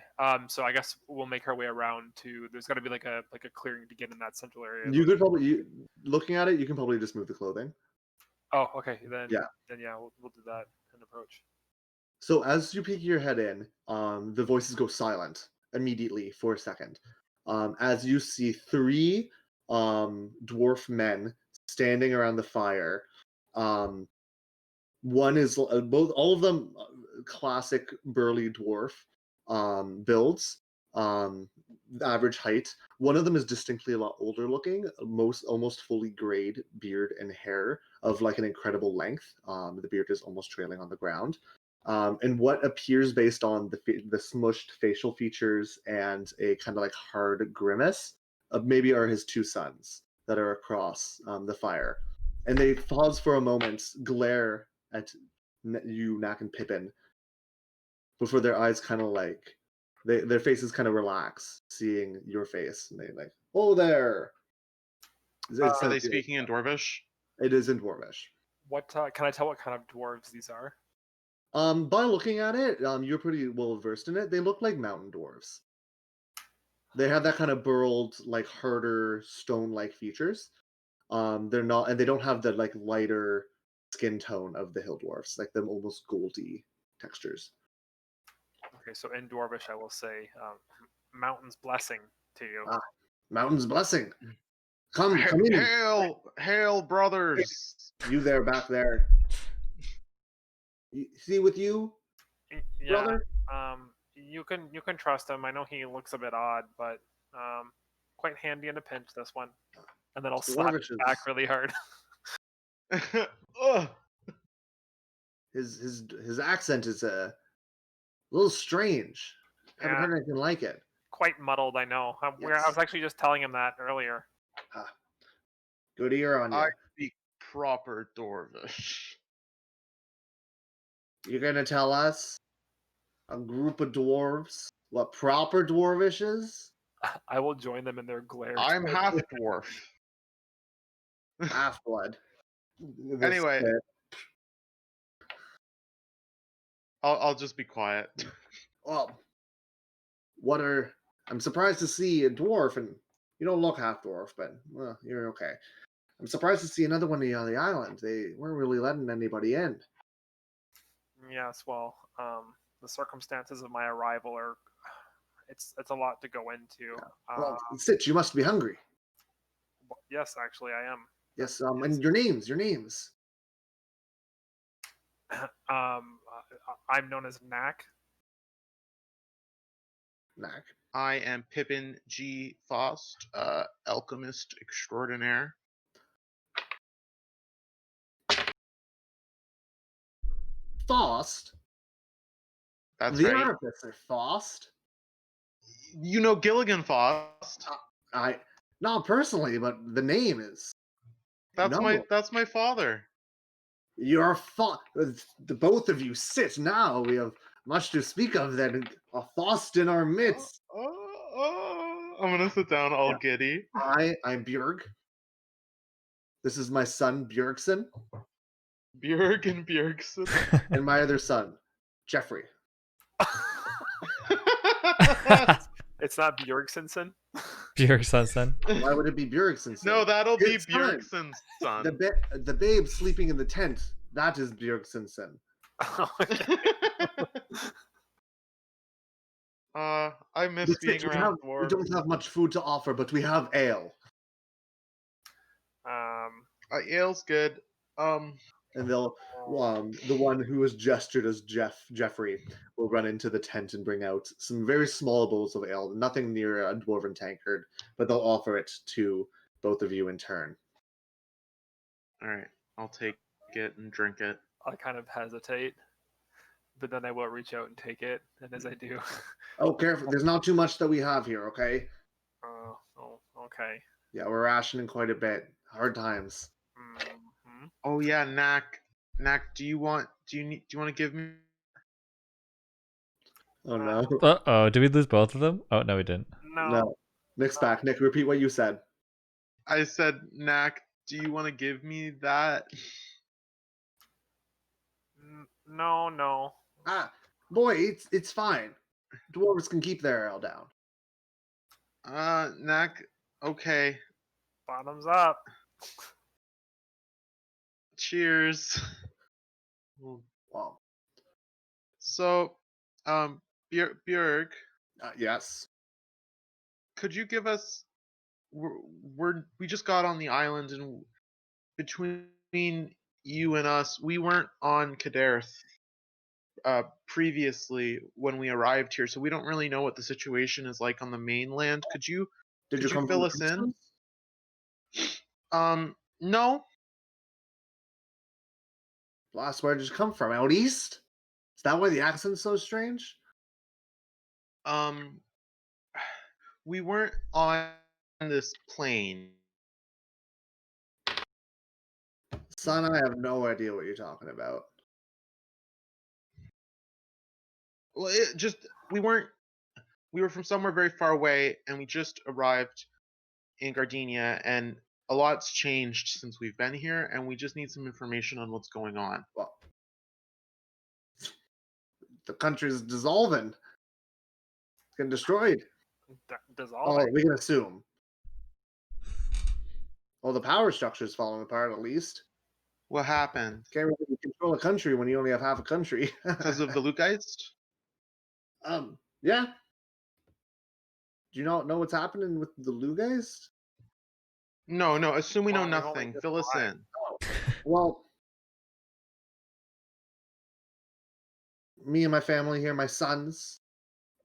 So I guess we'll make our way around to. There's got to be like a clearing to get in that central area. You could probably, looking at it, you can probably just move the clothing. Oh, okay. Then Yeah. we'll do that and approach. So as you peek your head in, the voices go silent immediately for a second. As you see 3 dwarf men standing around the fire. One is all of them classic burly dwarf builds, average height. One of them is distinctly a lot older looking, almost fully grayed beard and hair of like an incredible length. The beard is almost trailing on the ground. And what appears based on the smushed facial features and a kind of like hard grimace maybe are his 2 sons that are across the fire. And they pause for a moment, glare at you, Knack, and Pippin, before their eyes kind of like, their faces kind of relax, seeing your face. And they like, oh there! Are they speaking in Dwarvish? It is in Dwarvish. What can I tell? What kind of dwarves these are? By looking at it, you're pretty well versed in it. They look like mountain dwarves. They have that kind of burled, like harder stone-like features. They're not, and they don't have the like lighter skin tone of the hill dwarfs, like them almost goldy textures. Okay, so in Dwarvish, I will say, "Mountain's blessing to you." Mountain's blessing. Come in. Hail, brothers! You there, back there. See with you, Yeah. brother? You can trust him. I know he looks a bit odd, but quite handy in a pinch. This one, and then I'll slap his back really hard. His accent is a little strange. Haven't heard anything like it. Quite muddled, I know. I was actually just telling him that earlier. Good ear on you. I speak proper Dwarvish. You're gonna tell us, a group of dwarves, what proper Dwarvish is? I will join them in their glare. I'm half dwarf. Half blood. Anyway, I'll just be quiet. Well, I'm surprised to see a dwarf, and you don't look half dwarf, but well, you're okay. I'm surprised to see another one on the island. They weren't really letting anybody in. Yes, well, the circumstances of my arrival are. It's a lot to go into. Well, sit. You must be hungry. Yes, actually, I am. Yes. And your names. I'm known as Knack. Knack. I am Pippin G. Faust, alchemist extraordinaire. Faust. That's the right. Artificer Faust. You know Gilligan Faust. I not personally, but the name is. That's my father. Your the both of you sit now. We have much to speak of. Then a Faust in our midst. I'm gonna sit down all giddy. I'm Björg. This is my son Björgson. Björg and Björgson. And my other son, Jeffrey. It's not Björgsonson. Björgsonson. Why would it be Björgson's? No, that'll be Björgson's son. The babe sleeping in the tent. That is Björgson's son. I miss being around dwarves. We don't have much food to offer, but we have ale. Ale's good. And they'll the one who was gestured as Jeffrey will run into the tent and bring out some very small bowls of ale, nothing near a dwarven tankard, but they'll offer it to both of you in turn. All right, I'll take it and drink it. I kind of hesitate, but then I will reach out and take it. And as I do, Oh, careful. There's not too much that we have here, okay? oh, okay. Yeah, we're rationing quite a bit. Hard times. Hmm. Oh yeah, Knack, do you want to give me? Oh no. Uh-oh, did we lose both of them? Oh, no, we didn't. No, No. Nick's back. Nick, repeat what you said. I said, Knack, do you want to give me that? no. Ah, boy, it's fine. Dwarves can keep their ale down. Knack, okay. Bottoms up. Cheers. Well, So, Björk, yes. could you give us? We just got on the island, and between you and us, we weren't on Kaderth previously when we arrived here, so we don't really know what the situation is like on the mainland. Could you Did you come fill from us in? Princeton? No. Blast, where did you come from? Out east? Is that why the accent's so strange? We weren't on this plane. Son, I have no idea what you're talking about. Well, we weren't. We were from somewhere very far away, and we just arrived in Gardenia, and a lot's changed since we've been here, and we just need some information on what's going on. Well, the country's dissolving. It's getting destroyed. Dissolving. Oh, we can assume. Well, the power structure's falling apart at least. What happened? Can't really control a country when you only have half a country. Because of the Lugeist? Yeah. Do you not know what's happening with the Lugeist? No. Assume we know Well, we've only nothing. just Fill us arrived. in. Well, me and my family here, my sons,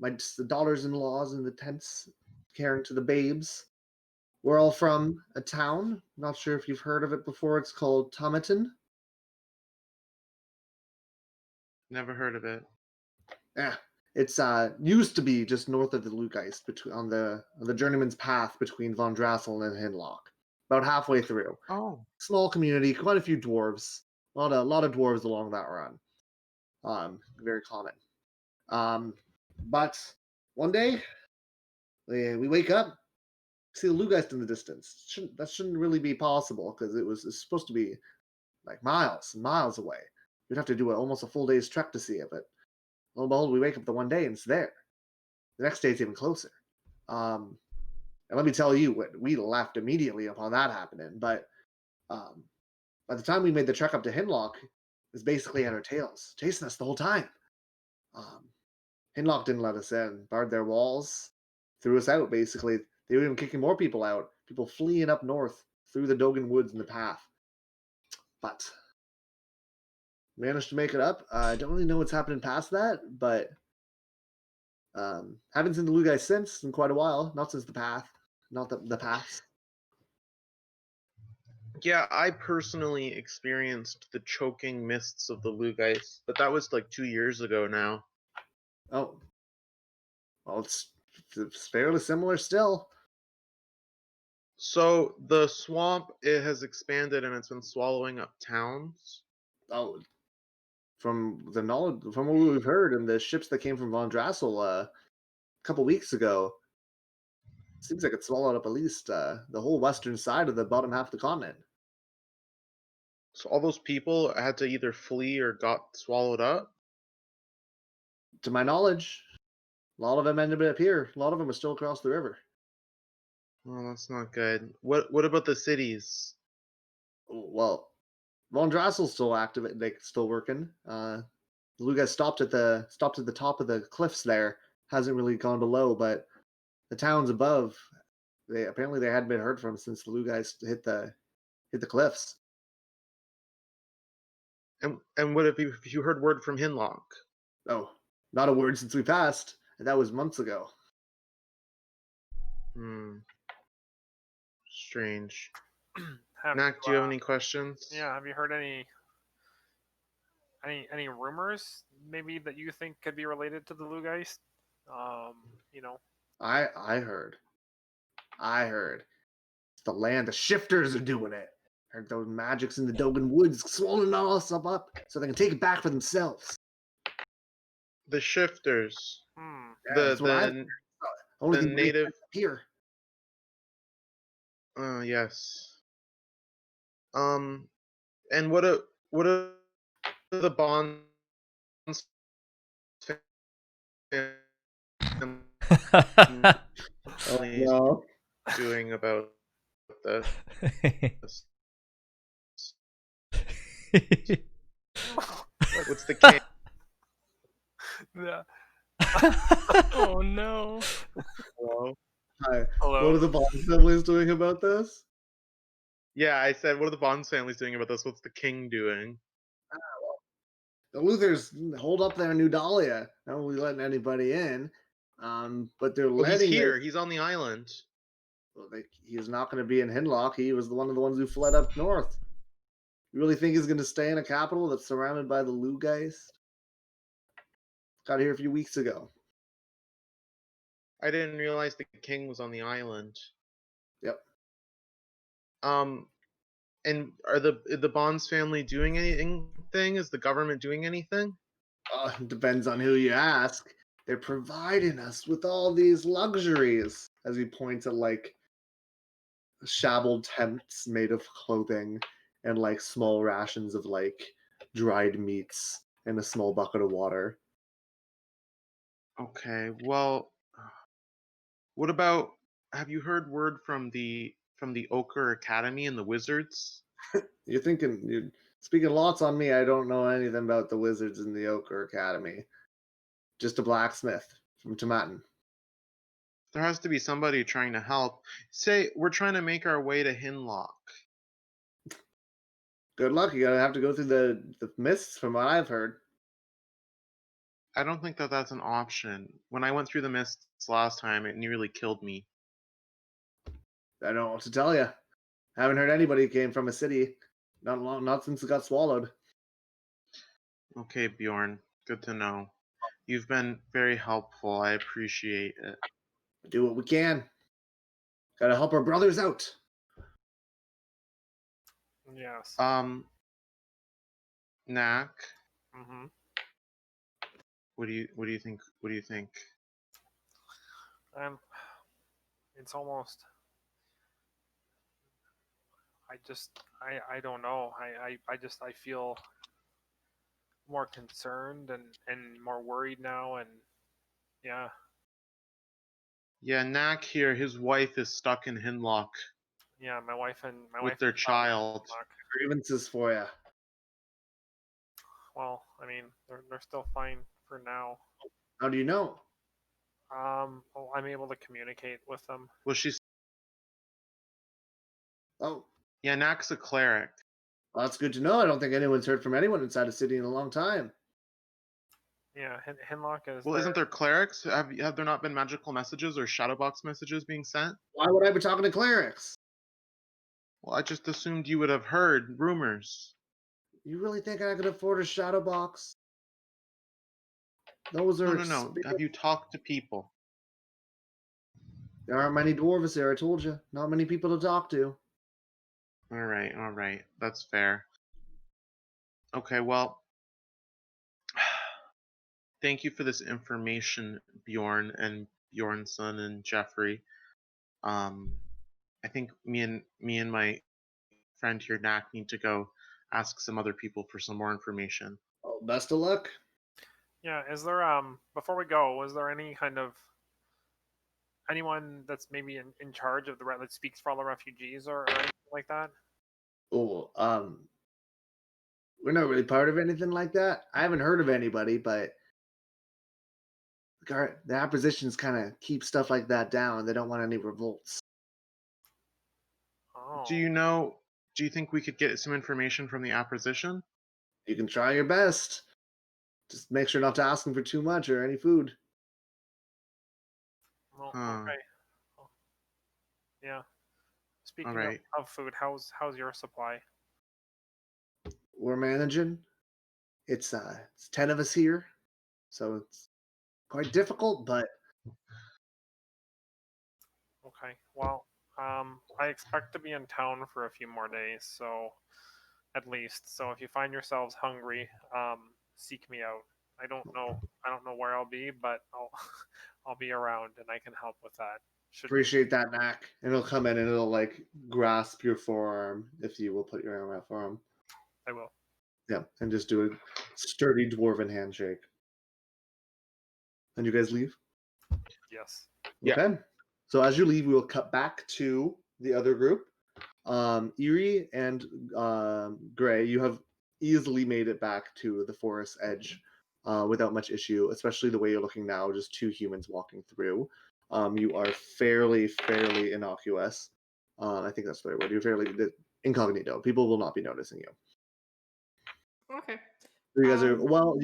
the daughters-in-laws in the tents, caring to the babes. We're all from a town. Not sure if you've heard of it before. It's called Tomatin. Never heard of it. Yeah, it's used to be just north of the Lugeist, on the journeyman's path between Von Drassel and Hinlock. About halfway through. Oh. Small community, quite a few dwarves. A lot of dwarves along that run. Very common. But one day we wake up, see the Lugeist in the distance. That shouldn't really be possible because it's supposed to be like miles and miles away. You'd have to do almost a full day's trek to see it. But lo and behold, we wake up the one day and it's there. The next day it's even closer. And let me tell you, we left immediately upon that happening. But by the time we made the trek up to Hinlock, it was basically at our tails, chasing us the whole time. Hinlock didn't let us in, barred their walls, threw us out, basically. They were even kicking more people out, people fleeing up north through the Dogan Woods and the path. But managed to make it up. I don't really know what's happening past that, but haven't seen the Lugeist since in quite a while. Not since the path, not the paths. Yeah, I personally experienced the choking mists of the Lugeist, but that was like 2 years ago now. Oh, well, it's fairly similar still. So the swamp, it has expanded and it's been swallowing up towns. Oh, from what we've heard, and the ships that came from Von Drassel a couple weeks ago, seems like it swallowed up at least the whole western side of the bottom half of the continent. So all those people had to either flee or got swallowed up. To my knowledge, a lot of them ended up here. A lot of them are still across the river. Oh, that's not good. What about the cities? Well, Von Drassel's still active, like still working. The Lugeist stopped at the top of the cliffs there. Hasn't really gone below, but the towns above, they hadn't been heard from since the Lugeist hit the cliffs. And what if you heard word from Hinlock? Oh, not a word since we passed, and that was months ago. Strange. Mac, do you have any questions? Yeah, have you heard any rumors maybe that you think could be related to the Lugeist? You know. I heard. It's the land. The shifters are doing it. Heard those magics in the Dogan Woods swallowing all stuff up so they can take it back for themselves. The shifters. Hmm. Yeah, that's what I The only the thing great native. here. Yes. And what are the bonds families No. doing about this? What's the king? Yeah. Oh no. Hello? Hi. Hello. What are the Bond families doing about this? Yeah, I said, what are the Bonds families doing about this? What's the king doing? The Luthers hold up their New Dahlia. Not really letting anybody in. But they're Well, he's letting here. us- He's on the island. Well, he's not going to be in Hinlock. He was one of the ones who fled up north. You really think he's going to stay in a capital that's surrounded by the Lugeist? Got here a few weeks ago. I didn't realize the king was on the island. Yep. And are the Bonds family doing anything? Is the government doing anything? Depends on who you ask. They're providing us with all these luxuries, as he points at like shabbled tents made of clothing and like small rations of like dried meats and a small bucket of water. Okay. Well, what about? Have you heard word from the Ochre Academy and the Wizards? You're speaking lots on me. I don't know anything about the wizards in the Ochre Academy. Just a blacksmith from Tomatin. There has to be somebody trying to help. Say we're trying to make our way to Hinlock. Good luck. You're gonna have to go through the mists, from what I've heard. I don't think that that's an option. When I went through the mists last time, it nearly killed me. I don't know what to tell you. Haven't heard anybody came from a city. Not since it got swallowed. Okay, Bjorn. Good to know. You've been very helpful. I appreciate it. Do what we can. Gotta help our brothers out. Yes. Knack, Mm-hmm. what do you think? What do you think? It's almost. I don't know. I feel more concerned and more worried now, and yeah. Yeah, Knack here. His wife is stuck in Hinlock Yeah, my wife with their and daughter are child. stuck. Grievances for you. Well, I mean, they're still fine for now. How do you know? Well, I'm able to communicate with them. Well, she's Oh, yeah. Knack's a cleric. well, that's good to know. I don't think anyone's heard from anyone inside a city in a long time. Yeah, Hinlock is. Well, isn't there clerics? Have there not been magical messages or shadowbox messages being sent? Why would I be talking to clerics? Well, I just assumed you would have heard rumors. You really think I could afford a shadow box? Those are No. Have you talked to people? There aren't many dwarves here, I told you. Not many people to talk to. All right. That's fair. Okay, well, thank you for this information, Bjorn and Bjorn's son and Jeffrey. I think me and my friend here, Knack, need to go ask some other people for some more information. Well, best of luck. Yeah, is there before we go, was there any kind of anyone that's maybe in charge of that speaks for all the refugees or anything like that? Oh, we're not really part of anything like that. I haven't heard of anybody, but the oppositions kind of keep stuff like that down. They don't want any revolts. Oh. Do you think we could get some information from the opposition? You can try your best. Just make sure not to ask them for too much or any food. Well, Huh. okay. Yeah. speaking right. of food, how's your supply? We're managing. It's 10 of us here, so it's quite difficult, but Okay. Well, I expect to be in town for a few more days, so at least. So if you find yourselves hungry, seek me out. I don't know where I'll be, but I'll I'll be around and I can help with that. Should you? appreciate that, Knack. And it'll come in and it'll like grasp your forearm if you will put your arm out for him. I will. Yeah, and just do a sturdy dwarven handshake. And you guys leave? Yes. Yeah. Okay. So as you leave, we will cut back to the other group. Eerie and Gray, you have easily made it back to the forest edge without much issue, especially the way you're looking now, just two humans walking through. You are fairly innocuous. I think that's the right word. You're fairly incognito. People will not be noticing you. Okay. You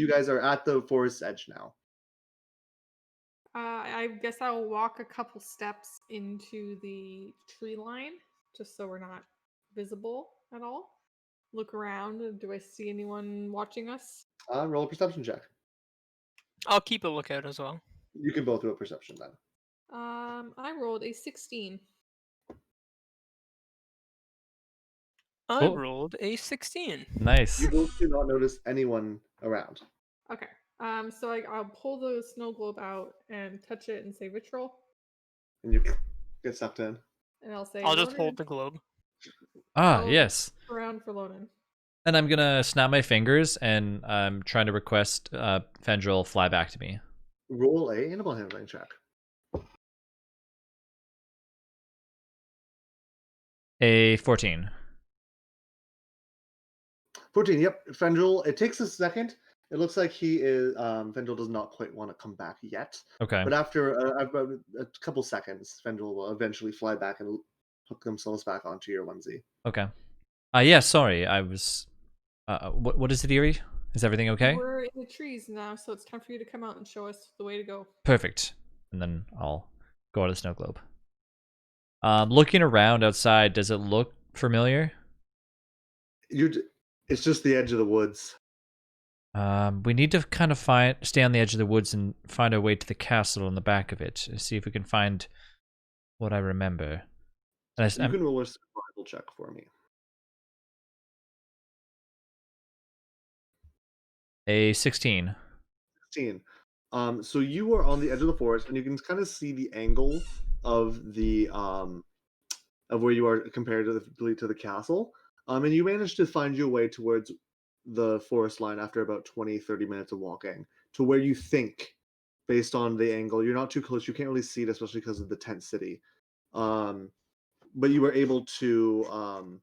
guys are at the forest edge now. I guess I'll walk a couple steps into the tree line, just so we're not visible at all. Look around. Do I see anyone watching us? Roll a perception check. I'll keep a lookout as well. You can both roll perception then. I rolled a 16. I Cool. rolled a 16. Nice. You both do not notice anyone around. Okay. So I'll pull the snow globe out and touch it and say vitriol, And you get sucked in. and I'll say. I'll just "Lonan." hold the globe. Ah, Oh. yes. Around for Lonan. And I'm gonna snap my fingers and I'm trying to request Fendril fly back to me. Roll a animal handling check. A 14. 14, yep. Fendril, it takes a second. It looks like he is. Fendril does not quite want to come back yet. Okay. But after about a couple seconds, Fendril will eventually fly back and hook themselves back onto your onesie. Okay. Yeah, sorry. I was. What is it, Eerie? Is everything okay? We're in the trees now, so it's time for you to come out and show us the way to go. Perfect. And then I'll go to the snow globe. Looking around outside, does it look familiar? It's just the edge of the woods. We need to kind of stay on the edge of the woods and find our way to the castle on the back of it. See if we can find what I remember. And You can roll a survival check for me. A 16. 16. So you are on the edge of the forest, and you can kind of see the angle of the of where you are comparatively to the castle. And you managed to find your way towards the forest line after about 20-30 minutes of walking to where you think, based on the angle, you're not too close. You can't really see it, especially because of the tent city. But you were able to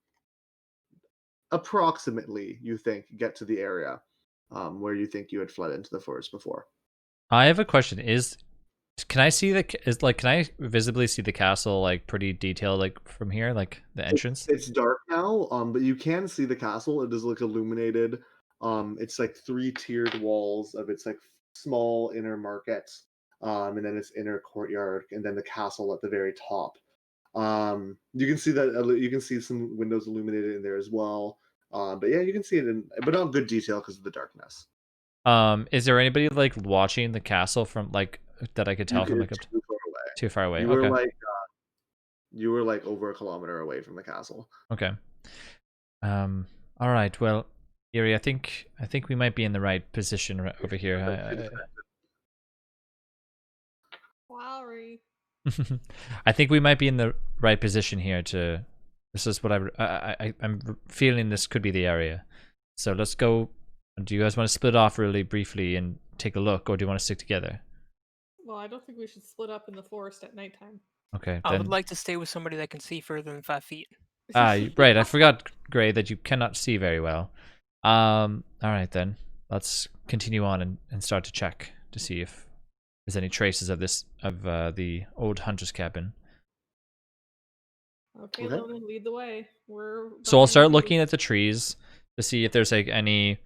approximately, you think, get to the area where you think you had fled into the forest before. I have a question. Can I see can I visibly see the castle like pretty detailed like from here, like the entrance? It's dark now, but you can see the castle. It is like illuminated. It's like 3-tiered walls of its like small inner market, and then its inner courtyard, and then the castle at the very top. You can see that you can see some windows illuminated in there as well. But yeah, you can see it but not good detail because of the darkness. Is there anybody like watching the castle from like that I could tell from like up Too far away. too far away? You were Okay. you were like over a kilometer away from the castle. Okay. All right. Well, Eerie, I think we might be in the right position over here. Flowery. I think we might be in the right position here to. This is what I'm feeling. This could be the area. So let's go. Do you guys want to split off really briefly and take a look, or do you want to stick together? Well, I don't think we should split up in the forest at nighttime. Okay. I Then. would like to stay with somebody that can see further than 5 feet. Right. I forgot, Gray, that you cannot see very well. All right then. Let's continue on and start to check to see if there's any traces of the old hunter's cabin. Okay, Okay. Lonan, lead the way. So I'll start looking at the trees to see if there's like any,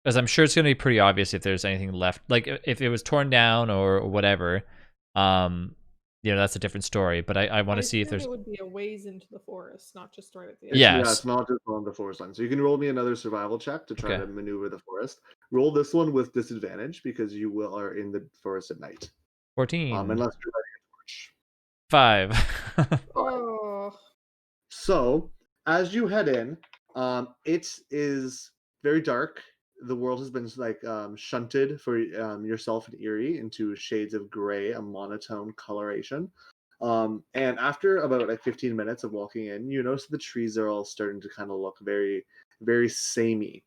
because I'm sure it's going to be pretty obvious if there's anything left. Like if it was torn down or whatever, that's a different story. But I want I to see if assume there's. it would be a ways into the forest, not just right at the edge. Yeah, Yes. it's not just on the forest line. So you can roll me another survival check to try Okay. to maneuver the forest. Roll this one with disadvantage because you are in the forest at night. 14. Unless you're lighting a torch. 5. Oh, So as you head in, it is very dark. The world has been like shunted for yourself and Erie into shades of gray, a monotone coloration. And after about like 15 minutes of walking in, you notice the trees are all starting to kind of look very, very samey.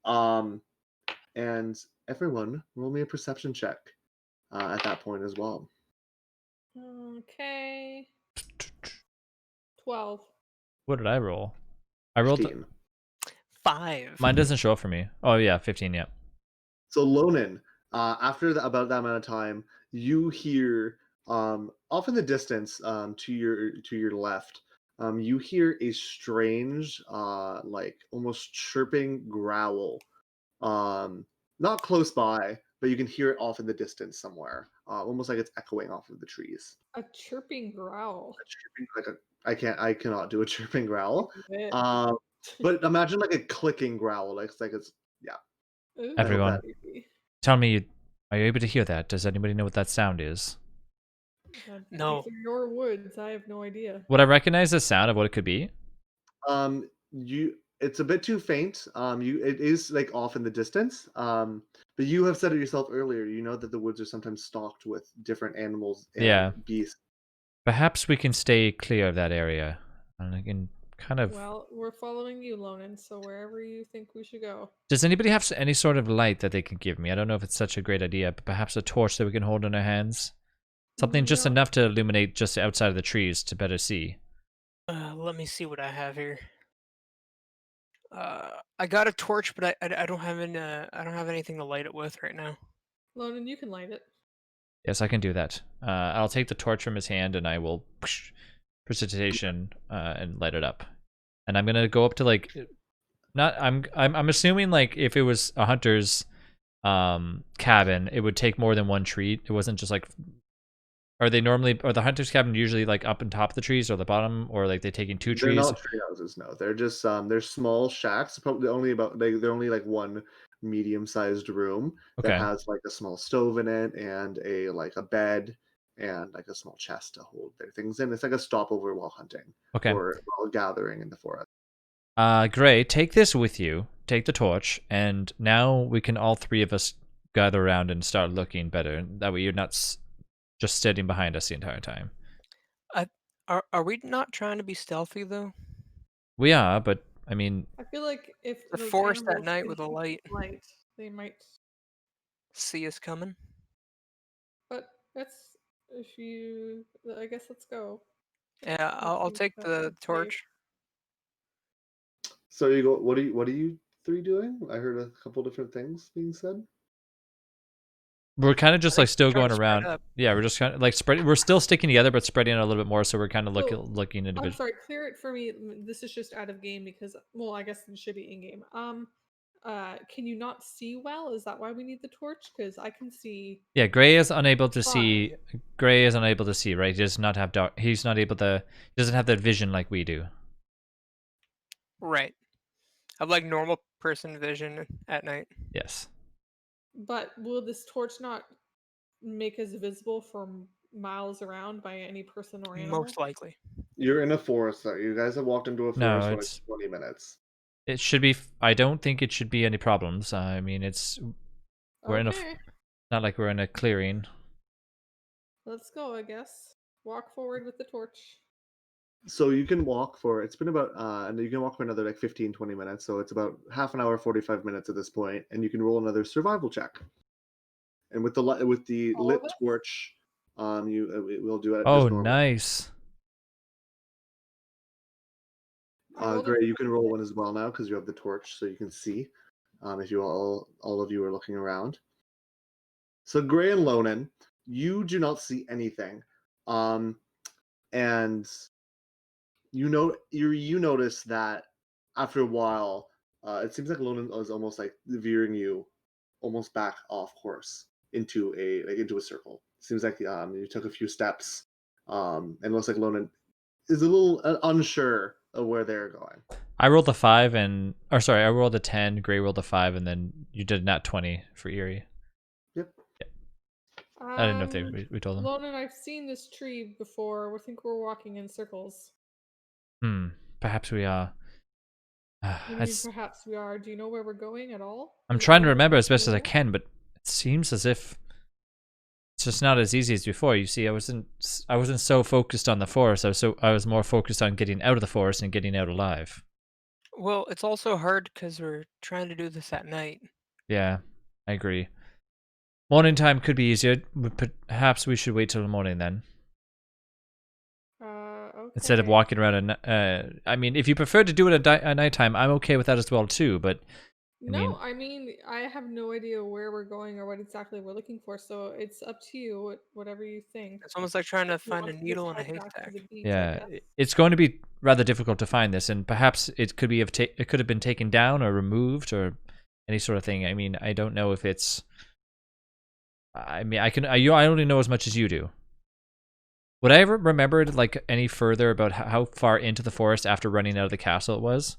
And everyone, roll me a perception check at that point as well. okay. 12. What did I roll? I rolled. 15. 5. Mine doesn't show up for me. Oh yeah, 15. Yeah. So Lonan, after about that amount of time, you hear off in the distance to your left, you hear a strange, like almost chirping growl. Not close by, but you can hear it off in the distance somewhere, almost like it's echoing off of the trees. A chirping growl. A chirping, I cannot do a chirping growl. Bit. But imagine like a clicking growl, like it's yeah. Ooh, Everyone. creepy. Tell me, are you able to hear that? Does anybody know what that sound is? No. These are your woods. I have no idea. Would I recognize the sound of what it could be? It's a bit too faint. It is like off in the distance. But you have said it yourself earlier. You know that the woods are sometimes stocked with different animals and Yeah. beasts. Perhaps we can stay clear of that area, and I can kind of. Well, we're following you, Lonan, so wherever you think we should go. Does anybody have any sort of light that they can give me? I don't know if it's such a great idea, but perhaps a torch that we can hold in our hands. Something just No. enough to illuminate just outside of the trees to better see. Let me see what I have here. I got a torch, but I don't have I don't have anything to light it with right now. Lonan, you can light it. Yes, I can do that. I'll take the torch from his hand and I will precipitation and light it up. And I'm gonna go up to like, not I'm assuming like if it was a hunter's cabin, it would take more than one tree. It wasn't just like. Are the hunter's cabin usually like up on top of the trees or the bottom, or like they taking two They're trees? not tree houses, no. They're just they're small shacks. Probably only about they're only like one medium-sized room that Okay. has like a small stove in it and a bed and like a small chest to hold their things in. It's like a stopover while hunting Okay. or while gathering in the forest. Gray, take this with you. Take the torch, and now we can all three of us gather around and start looking better. That way, you're not just sitting behind us the entire time. Are we not trying to be stealthy though? We are, but I mean, I feel like if The those forest at animals night can with a see light. light, they might. See us coming? But that's if you. I guess let's go. Yeah, I'll think take that's the safe. torch. So you go. What are you three doing? I heard a couple different things being said. we're kind of just think like still we're trying going to spread around. up. Yeah, we're just kind of like spreading. We're still sticking together, but spreading out a little bit more. So we're kind of So, looking I'm individually. sorry. Clear it for me. This is just out of game because, well, I guess it should be in game. Can you not see well? Is that why we need the torch? Because I can see. Yeah, Gray is unable to Fine. see. Gray is unable to see. Right? He does not have dark. He's not able to. He doesn't have that vision like we do. Right. I have like normal person vision at night. Yes. But will this torch not make us visible from miles around by any person or animal? Most likely. You're in a forest. Though. You guys have walked into a No, forest for it's- like 20 minutes. It should be. I don't think it should be any problems. I mean, we're in a. Okay, Not like we're in a clearing. let's go. I guess walk forward with the torch. So you can walk for it's been about and you can walk for another like 15 20 minutes, so it's about half an hour 45 minutes at this point, and you can roll another survival check. And with the All lit of it? torch, we'll do it Oh, just normal. nice. I rolled a Gray, you can roll one as well now because you have the torch, so you can see if you all of you are looking around. So Gray and Lonan, you do not see anything, and you notice that after a while, it seems like Lonan is almost like veering you almost back off course into a circle. Seems like you took a few steps And it looks like Lonan is a little unsure of where they're going. I rolled a 5 I rolled a 10, Gray rolled a 5, and then you did not 20 for Erie. Yep. I didn't know if we told them. Lonan, I've seen this tree before. I think we're walking in circles. Perhaps we are. I mean, perhaps we are. Do you know where we're going at all? I'm trying to remember as best as I can, but it seems as if it's just not as easy as before. You see, I wasn't so focused on the forest. I was more focused on getting out of the forest and getting out alive. Well, it's also hard because we're trying to do this at night. Yeah, I agree. Morning time could be easier, but perhaps we should wait till the morning then. Okay. Instead of walking around. I mean, if you prefer to do it at nighttime, I'm okay with that as well too. But I mean, I have no idea where we're going or what exactly we're looking for, so it's up to you. Whatever you think. It's almost like trying to You find a want to needle just in a head back to haystack. the beach, I yeah, guess. it's going to be rather difficult to find this, and perhaps it could be it could have been taken down or removed or any sort of thing. I mean, I don't know if it's. I mean, I only know as much as you do. Would I ever remembered like any further about how far into the forest after running out of the castle it was?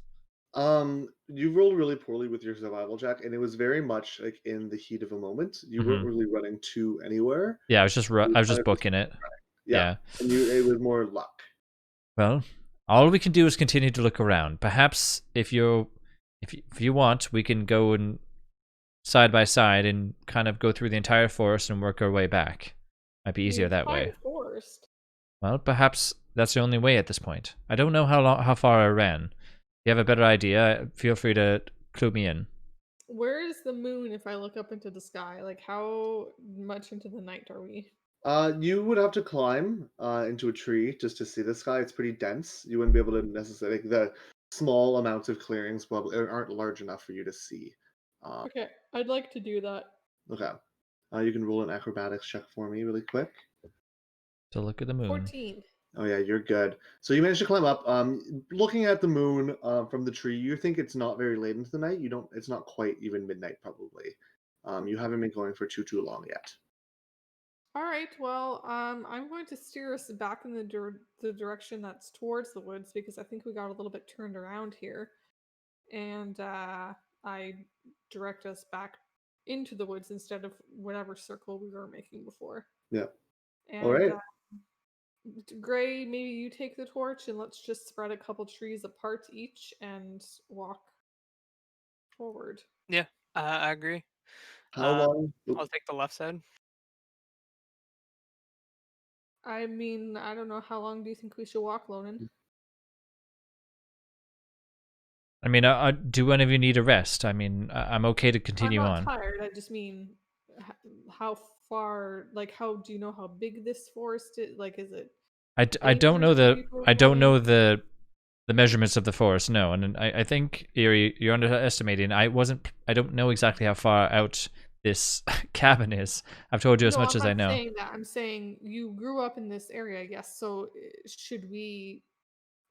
You rolled really poorly with your survival check, and it was very much like in the heat of a moment. You weren't really running to anywhere. Yeah, I was just booking it. Yeah. And it was more luck. Well, all we can do is continue to look around. Perhaps if you want, we can go and side by side and kind of go through the entire forest and work our way back. Might be easier that way. Forest. Well, perhaps that's the only way at this point. I don't know how far I ran. If you have a better idea, feel free to clue me in. Where is the moon if I look up into the sky? Like, how much into the night are we? You would have to climb into a tree just to see the sky. It's pretty dense. You wouldn't be able to necessarily the small amounts of clearings probably aren't large enough for you to see. Okay, I'd like to do that. Okay. You can roll an acrobatics check for me really quick. To look at the moon. 14. Oh yeah, you're good. So you managed to climb up. Looking at the moon from the tree, you think it's not very late into the night. It's not quite even midnight probably. You haven't been going for too long yet. All right. Well, I'm going to steer us back in the direction that's towards the woods because I think we got a little bit turned around here, and I direct us back into the woods instead of whatever circle we were making before. Yeah. And, All right. Gray, maybe you take the torch and let's just spread a couple trees apart each and walk forward. Yeah, I agree. How long? I'll take the left side. I mean, I don't know. How long do you think we should walk, Lonan? I mean, do any of you need a rest? I mean, I'm okay to continue I'm not on. tired. I just mean, how far? Like, how do you know how big this forest is? Like, is it? I don't know dangerous the measurements of the forest. No, and I think you're underestimating. I don't know exactly how far out this cabin is. I've told you as much as I know. I'm not saying that. I'm saying you grew up in this area, I guess. So should we?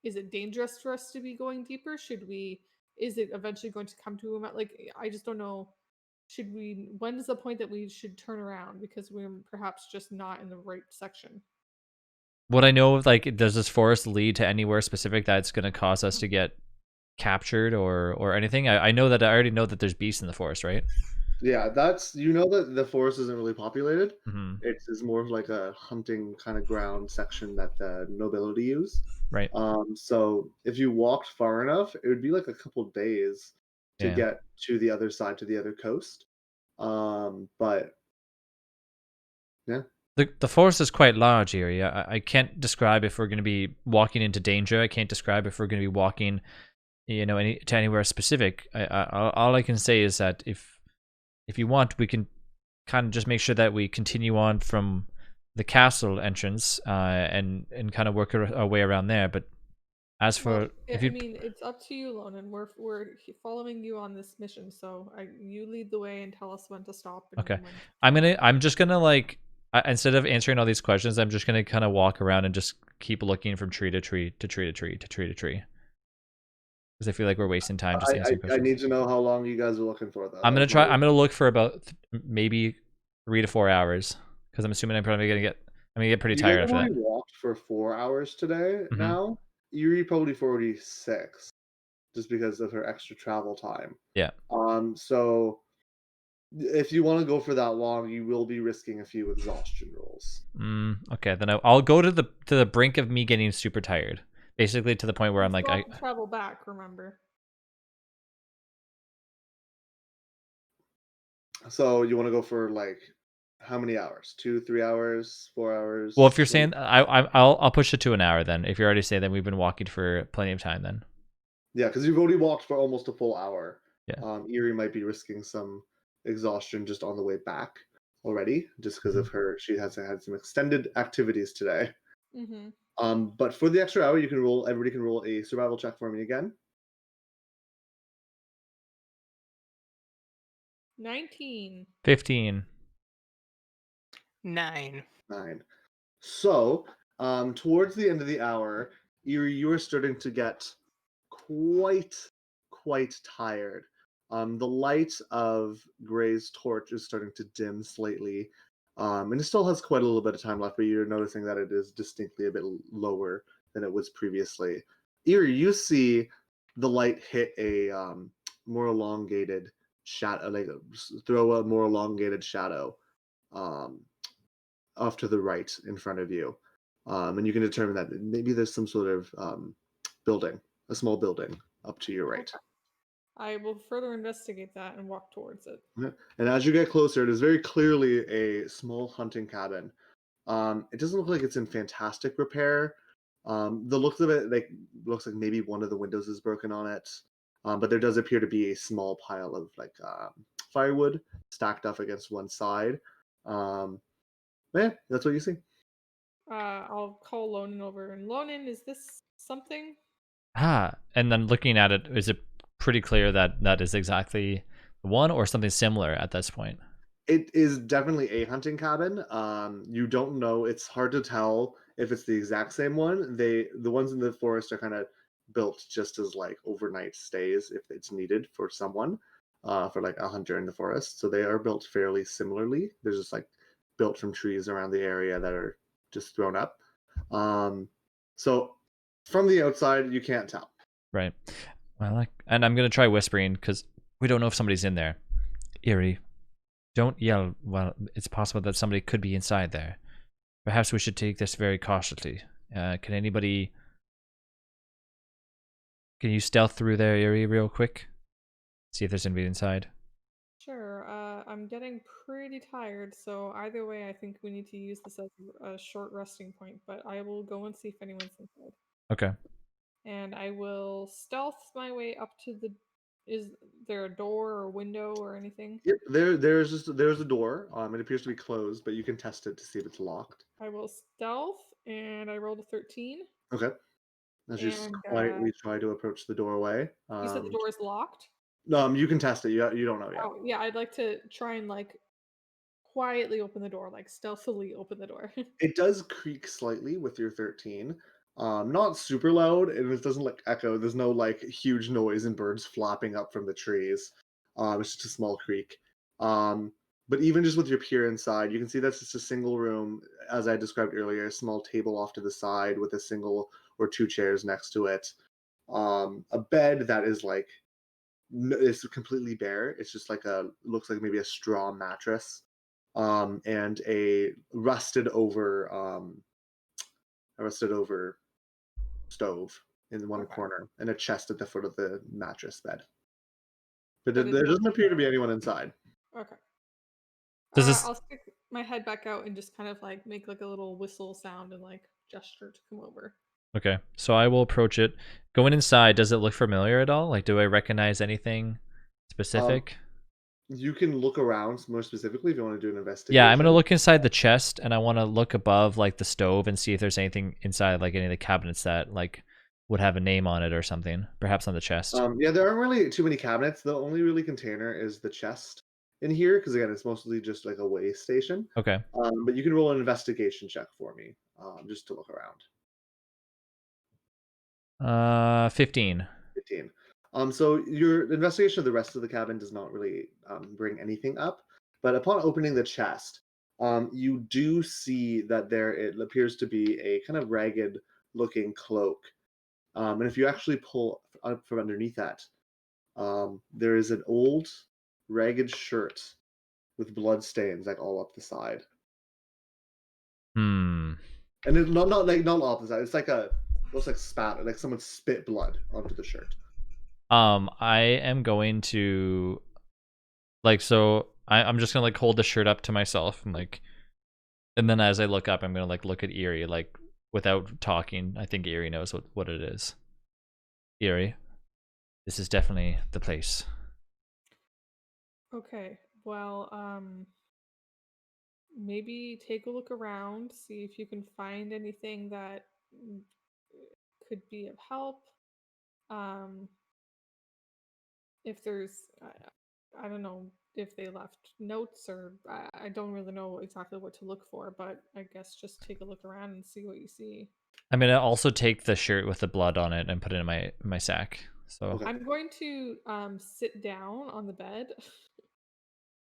Is it dangerous for us to be going deeper? Should we? Is it eventually going to come to him? Like, I just don't know. Should we? When is the point that we should turn around because we're perhaps just not in the right section? Would I know if, like, does this forest lead to anywhere specific that's going to cause us to get captured or anything? I already know that there's beasts in the forest, right? Yeah, that the forest isn't really populated. Mm-hmm. It's more of like a hunting kind of ground section that the nobility use. Right. So if you walked far enough, it would be like a couple days to get to the other side, to the other coast. But yeah. The forest is quite large area. I can't describe if we're going to be walking into danger. I can't describe if we're going to be walking, to anywhere specific. All I can say is that if you want, we can kind of just make sure that we continue on from the castle entrance and kind of work our way around there. But as for it's up to you, Lonan. We're following you on this mission, so you lead the way and tell us when to stop. Okay, I'm just gonna like. Instead of answering all these questions, I'm just gonna kind of walk around and just keep looking from tree to tree to tree to tree to tree to tree, because I feel like we're wasting time just answering questions. I need to know how long you guys are looking for, though. I'm gonna look for about maybe 3 to 4 hours, because I'm assuming I'm probably gonna get I mean, you get pretty You guys tired have after that. already walked for 4 hours today Mhm. now. Yuri probably 46, just because of her extra travel time. Yeah. So if you want to go for that long, you will be risking a few exhaustion rolls. Okay, then I'll go to the brink of me getting super tired. Basically to the point where You I'm like, still have to travel back, remember? So you want to go for like how many hours? 2, 3 hours, 4 hours? well, if you're What do you- saying I'll push it to an hour then. If you already say that we've been walking for plenty of time, then Yeah, because you've already walked for almost a full hour. Yeah. Erie might be risking some exhaustion just on the way back already, just because of her. She has had some extended activities today. Mm-hmm. But for the extra hour, you can roll. Everybody can roll a survival check for me again. 19. 15. 9. 9. So, towards the end of the hour, you are starting to get quite tired. The light of Gray's torch is starting to dim slightly, and it still has quite a little bit of time left, but you're noticing that it is distinctly a bit lower than it was previously. Eerie, you see the light hit a more elongated shadow, like throw a more elongated shadow um, off to the right in front of you. And you can determine that maybe there's some sort of building, a small building up to your right. Okay. I will further investigate that and walk towards it. And as you get closer, it is very clearly a small hunting cabin. It doesn't look like it's in fantastic repair. The looks of it looks like maybe one of the windows is broken on it. But there does appear to be a small pile of firewood stacked up against one side. Yeah, that's what you see. I'll call Lonan over. And Lonan, is this something? And then looking at it, is it pretty clear that that is exactly the one or something similar at this point? It is definitely a hunting cabin. You don't know. It's hard to tell if it's the exact same one. The ones in the forest are kind of built just as like overnight stays if it's needed for someone, for like a hunter in the forest. So they are built fairly similarly. They're just like built from trees around the area that are just thrown up. So from the outside, you can't tell. Right. Well, and I'm gonna try whispering because we don't know if somebody's in there. Eerie, don't yell. Well, it's possible that somebody could be inside there. Perhaps we should take this very cautiously. Can anybody? Can you stealth through there, Eerie, real quick? See if there's anybody inside. Sure. I'm getting pretty tired, so either way, I think we need to use this as a short resting point. But I will go and see if anyone's inside. Okay. And I will stealth my way up to the. Is there a door or window or anything? Yep, there's a door. It appears to be closed, but you can test it to see if it's locked. I will stealth, and I rolled a 13. Okay. As you And quietly try to approach the doorway. you said the door is locked? You can test it. You don't know yet. Oh, yeah, I'd like to try and like quietly open the door, like stealthily open the door. It does creak slightly with your 13. Not super loud, and it doesn't like echo. There's no like huge noise and birds flapping up from the trees. It's just a small creak. But even just with your peer inside, you can see that's just a single room, as I described earlier, a small table off to the side with a single or two chairs next to it. A bed that is like it's completely bare. It's just like looks like maybe a straw mattress, and a rusted over stove in one Okay. corner, and a chest at the foot of the mattress bed. But But there it's doesn't appear to be anyone inside. okay. Does this? I'll stick my head back out and just kind of like make like a little whistle sound and like gesture to come over. Okay, so I will approach it. Going inside, does it look familiar at all? Like, do I recognize anything specific? You can look around more specifically if you want to do an investigation. Yeah, I'm gonna look inside the chest, and I want to look above like the stove and see if there's anything inside, like any of the cabinets that like would have a name on it or something. Perhaps on the chest. Yeah, there aren't really too many cabinets. The only really container is the chest in here, because again, it's mostly just like a way station. Okay. But you can roll an investigation check for me, just to look around. 15. 15. So your investigation of the rest of the cabin does not really bring anything up. But upon opening the chest, You do see that there it appears to be a kind of ragged looking cloak. And if you actually pull up from underneath that, there is an old ragged shirt with blood stains like all up the side. Hmm. And it's not all up the side. It's like looks like spat, like someone spit blood onto the shirt. I am going to I'm just gonna like hold the shirt up to myself and like, and then as I look up, I'm gonna like look at Eerie like without talking. I think Eerie knows what it is. Eerie, this is definitely the place. Okay. Well, maybe take a look around, see if you can find anything that could be of help. Um, if there's, I don't know if they left notes or I don't really know exactly what to look for, but I guess just take a look around and see what you see. I'm gonna also take the shirt with the blood on it and put it in my sack. So Okay. I'm going to sit down on the bed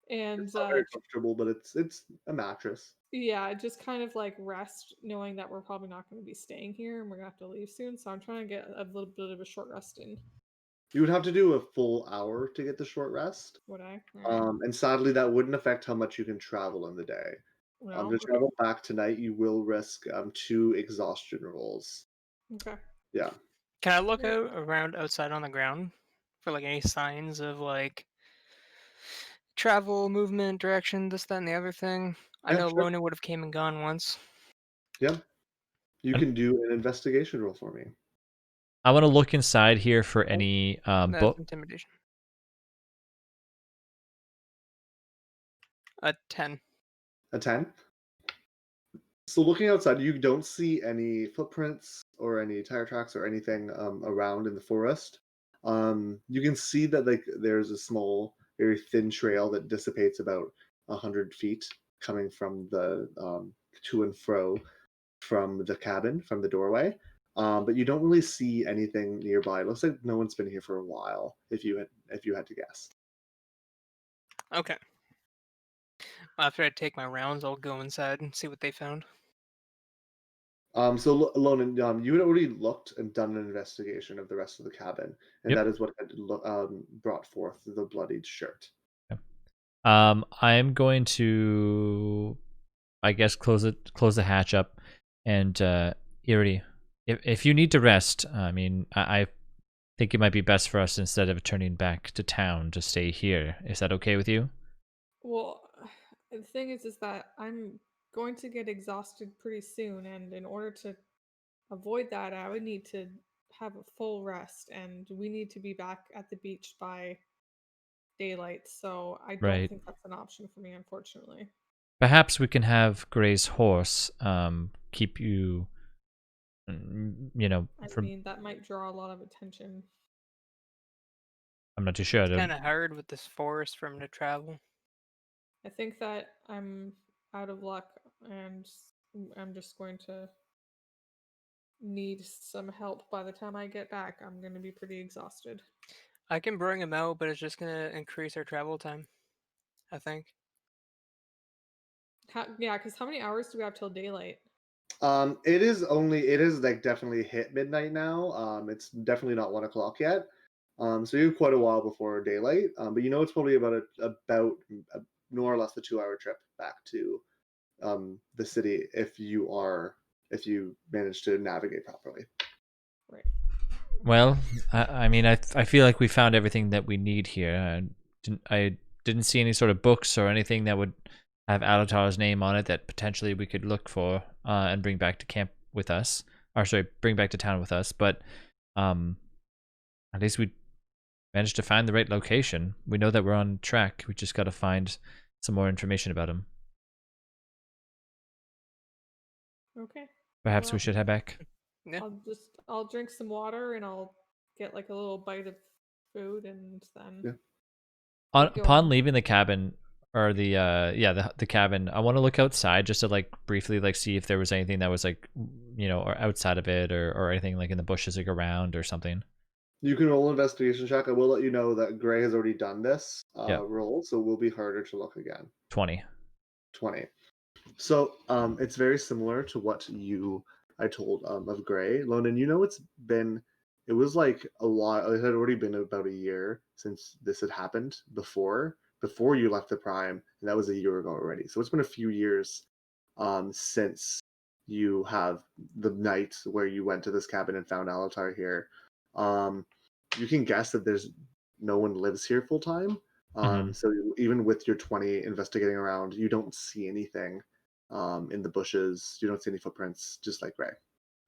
and It's not very comfortable, but it's a mattress. yeah, just kind of like rest, knowing that we're probably not going to be staying here and we're gonna have to leave soon. So I'm trying to get a little bit of a short rest in. You would have to do a full hour to get the short rest. Would I? All right. And sadly, that wouldn't affect how much you can travel in the day. Well, To travel back tonight, you will risk 2 exhaustion rolls. okay. Yeah. Can I look Yeah. out around outside on the ground for like any signs of like travel, movement, direction, this, that, and the other thing? I Yeah, know sure. Lona would have came and gone once. Yeah. You And- can do an investigation roll for me. I want to look inside here for any That's book. intimidation. A 10. A 10? So looking outside, you don't see any footprints or any tire tracks or anything around in the forest. You can see that like there's a small, very thin trail that dissipates about 100 feet, coming from the to and fro from the cabin, from the doorway. But you don't really see anything nearby. It looks like no one's been here for a while. If you had to guess. Okay. After I take my rounds, I'll go inside and see what they found. So Lonan, you had already looked and done an investigation of the rest of the cabin, and Yep. that is what had brought forth the bloodied shirt. I'm going to, I guess, close the hatch up, and Eerie, if you need to rest, I mean, I think it might be best for us, instead of turning back to town, to stay here. Is that okay with you? Well, the thing is that I'm going to get exhausted pretty soon, and in order to avoid that, I would need to have a full rest, and we need to be back at the beach by daylight. So I don't Right. think that's an option for me, unfortunately. Perhaps we can have Gray's horse keep you, I from. mean, that might draw a lot of attention. I'm not too sure. It's kind of hard with this forest for him to travel. I think that I'm out of luck, and I'm just going to need some help by the time I get back. I'm going to be pretty exhausted. I can bring him out, but it's just gonna increase our travel time, I think. Yeah, because how many hours do we have till daylight? It is like definitely hit midnight now. It's definitely not 1 o'clock yet. So you have quite a while before daylight. But you know it's probably about more or less a 2-hour trip back to the city if you manage to navigate properly. Right. Well, I mean, I feel like we found everything that we need here. I didn't see any sort of books or anything that would have Alatar's name on it that potentially we could look for and bring back to camp with us. Or sorry, bring back to town with us. But at least we managed to find the right location. We know that we're on track. We just got to find some more information about him. Okay. Perhaps we Well, should head back. Yeah. I'll drink some water and I'll get like a little bite of food and then Yeah. go Upon on. leaving the cabin, or the cabin, I want to look outside just to like briefly like see if there was anything that was like, or outside of it, or anything like in the bushes like around or something. You can roll an investigation check. I will let you know that Gray has already done this Yeah. roll, so it will be harder to look again. 20. 20. So it's very similar to what I told of Gray. Lonan, it was like a while. It had already been about a year since this had happened before you left the Prime, and that was a year ago already. So it's been a few years since you have the night where you went to this cabin and found Alatar here. You can guess that there's no one lives here full time. So even with your 20 investigating around, you don't see anything in the bushes. You don't see any footprints, just like Gray.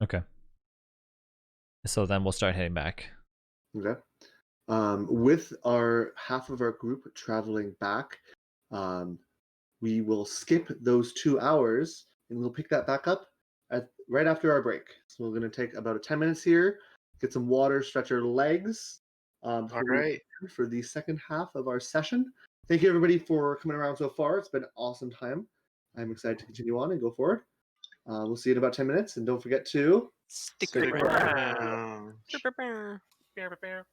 Okay. So then we'll start heading back. Okay. With our half of our group traveling back, we will skip those 2 hours and we'll pick that back up right after our break. So we're going to take about 10 minutes here, get some water, stretch our legs. All right. For the second half of our session. Thank you everybody for coming around so far. It's been an awesome time. I'm excited to continue on and go forward. We'll see you in about 10 minutes, and don't forget to Stick Stick around. around. Bear.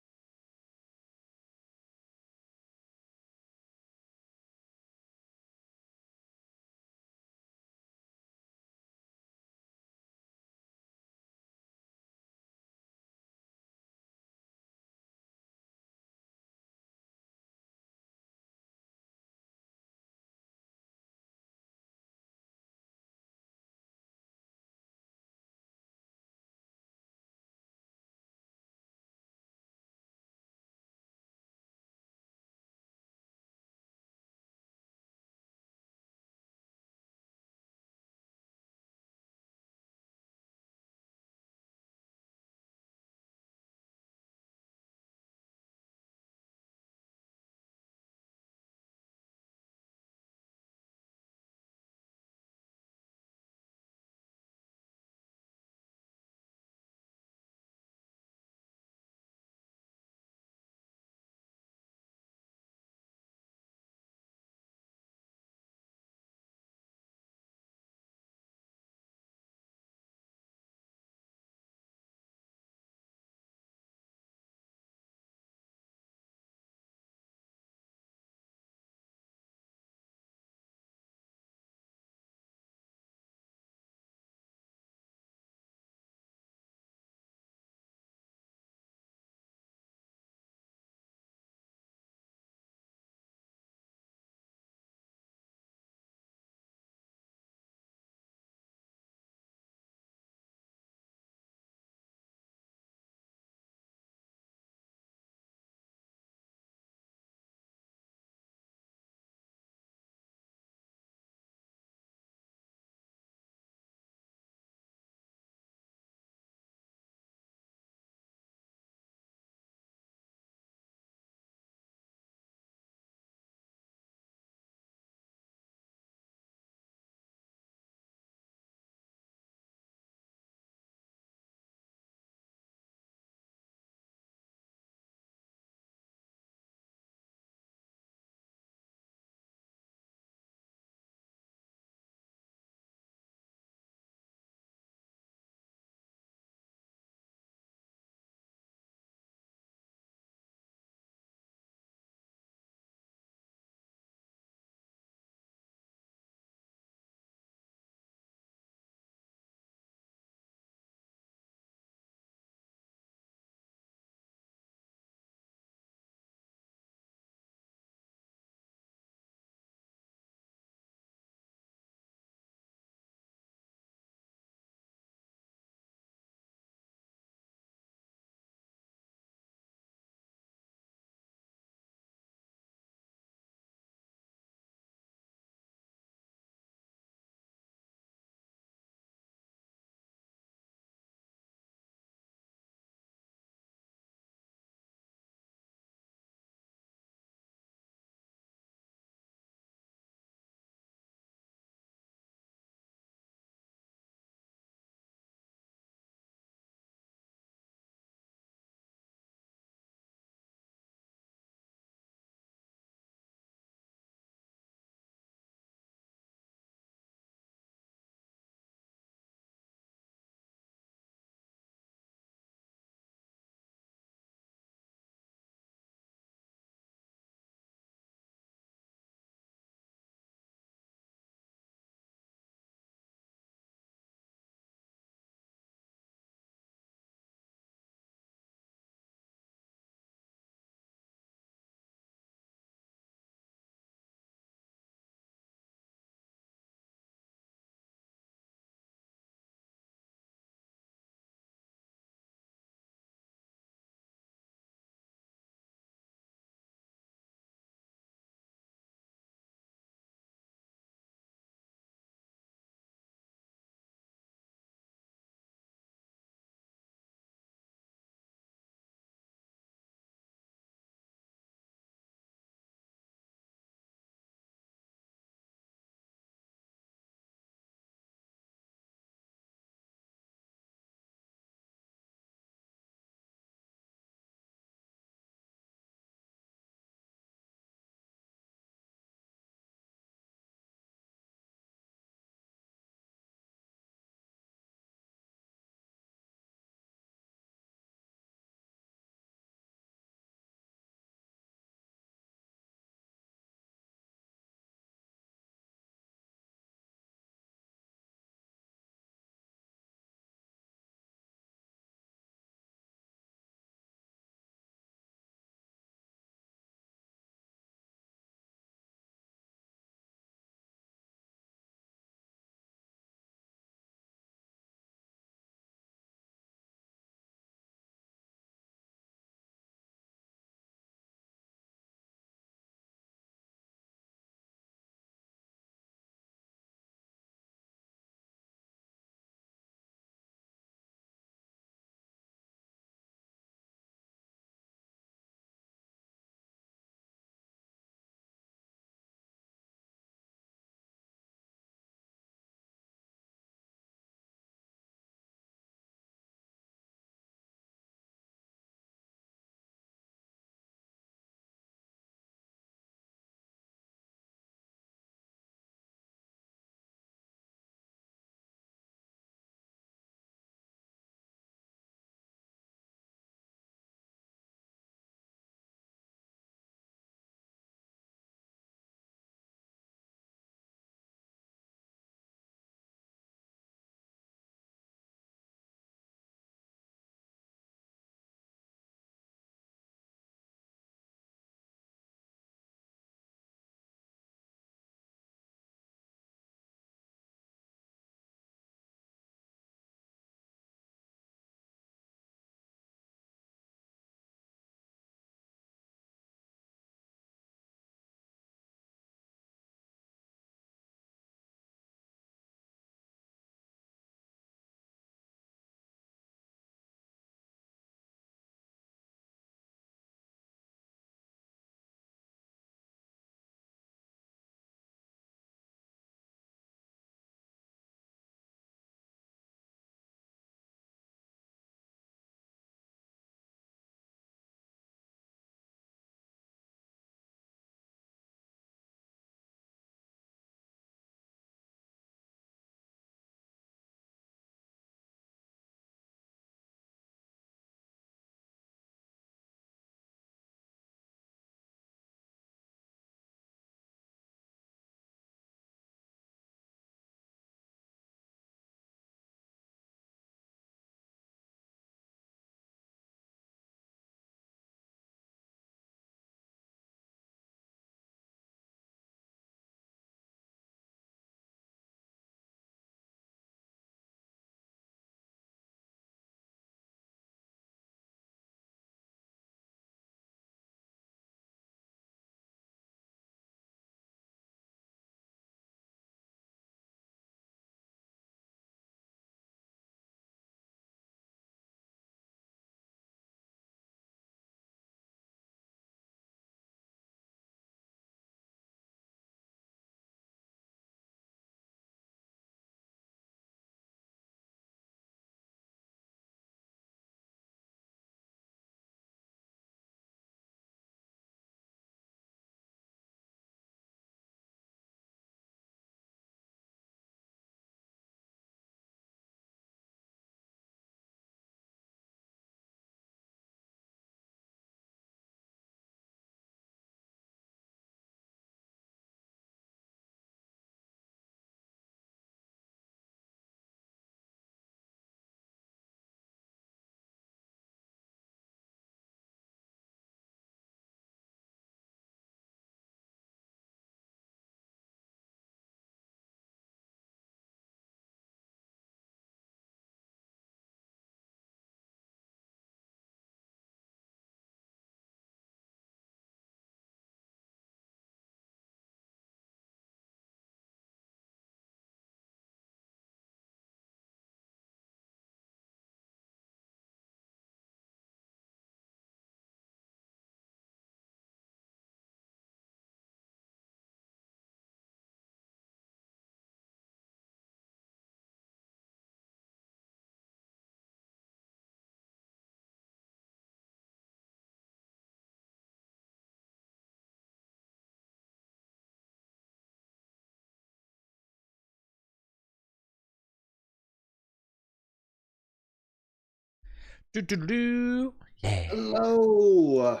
Do. Yeah. Hello.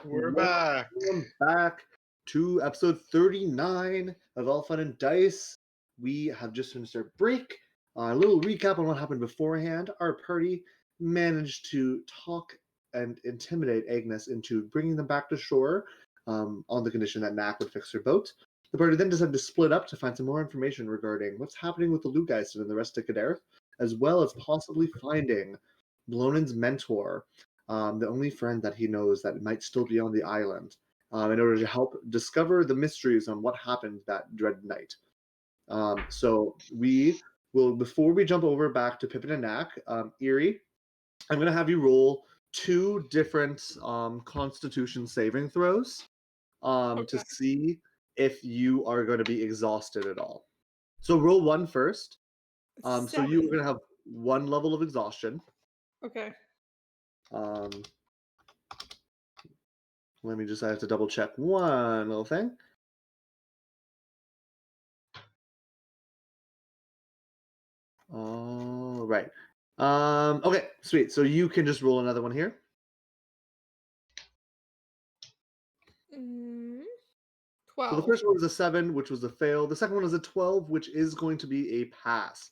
We're back. Welcome back to episode 39 of All Fun and Dice. We have just finished our break. A little recap on what happened beforehand. Our party managed to talk and intimidate Agnes into bringing them back to shore on the condition that Knack would fix her boat. The party then decided to split up to find some more information regarding what's happening with the Lugeist and the rest of Kaderth, as well as possibly finding Blonen's mentor, the only friend that he knows that might still be on the island, in order to help discover the mysteries on what happened that dread night. So we will, before we jump over back to Pippin and Knack, Eerie, I'm going to have you roll 2 different Constitution saving throws to see if you are going to be exhausted at all. So roll 1 first. So you are 7. going to have 1 level of exhaustion. Okay. Let me just, I have to double check one little thing. All right. Okay, sweet. So you can just roll another one here. 12. So the first one was a 7, which was a fail. The second one is a 12, which is going to be a pass.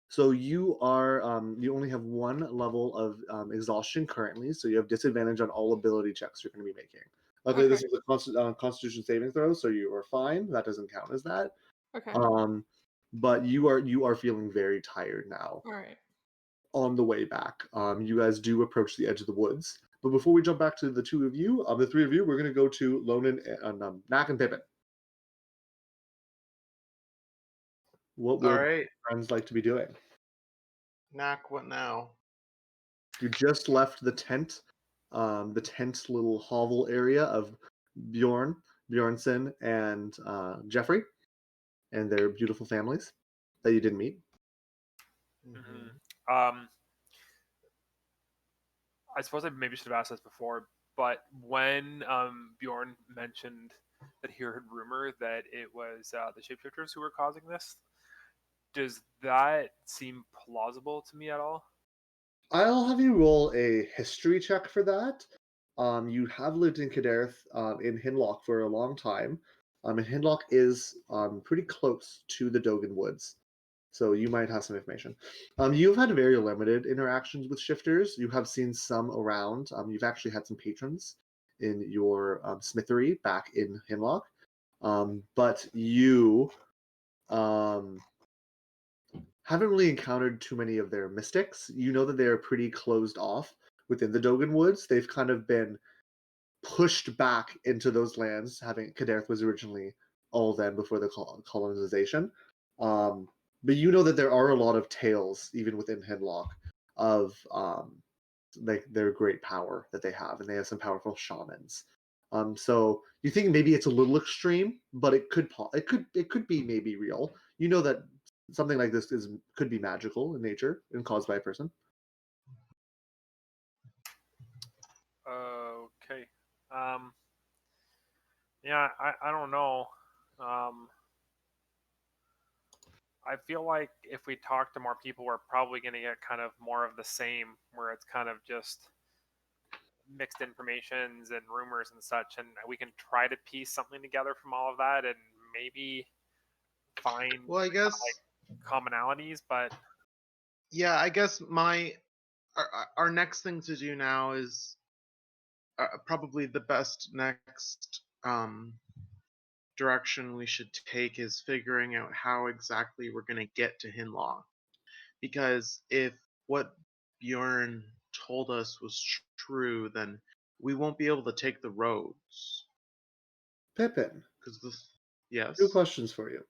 So you are, you only have 1 level of exhaustion currently, so you have disadvantage on all ability checks you're going to be making. Luckily, this is a Constitution saving throw, so you are fine. That doesn't count as that. Okay. But you are feeling very tired now. All right. On the way back, you guys do approach the edge of the woods. But before we jump back to the 2 of you, the 3 of you, we're going to go to Lonan and Knack and Pippin. What would All right, friends like to be doing? Knack, what now? You just left the tent little hovel area of Bjornson, and Jeffrey, and their beautiful families that you didn't meet. I suppose I maybe should have asked this before, but when Bjorn mentioned that he heard rumor that it was the shapeshifters who were causing this, does that seem plausible to me at all? I'll have you roll a history check for that. You have lived in Kaderth, in Hinlock for a long time. And Hinlock is pretty close to the Dogan Woods, so you might have some information. You've had very limited interactions with shifters. You have seen some around. You've actually had some patrons in your smithery back in Hinlock, but you haven't really encountered too many of their mystics. You know that they are pretty closed off within the Dogan Woods. They've kind of been pushed back into those lands, having Kaderth was originally all them before the colonization. But you know that there are a lot of tales, even within Hinlock, of like their great power that they have, and they have some powerful shamans. So you think maybe it's a little extreme, but it could be maybe real. You know that something like this could be magical in nature and caused by a person. Okay. Yeah, I don't know. I feel like if we talk to more people, we're probably going to get kind of more of the same, where it's kind of just mixed informations and rumors and such, and we can try to piece something together from all of that and maybe find Well, I guess commonalities. But yeah, I guess our next thing to do now is probably the best next direction we should take is figuring out how exactly we're going to get to Hinlaw. Because if what Bjorn told us was true, then we won't be able to take the roads. Pippin, Because this, yes. 2 questions for you.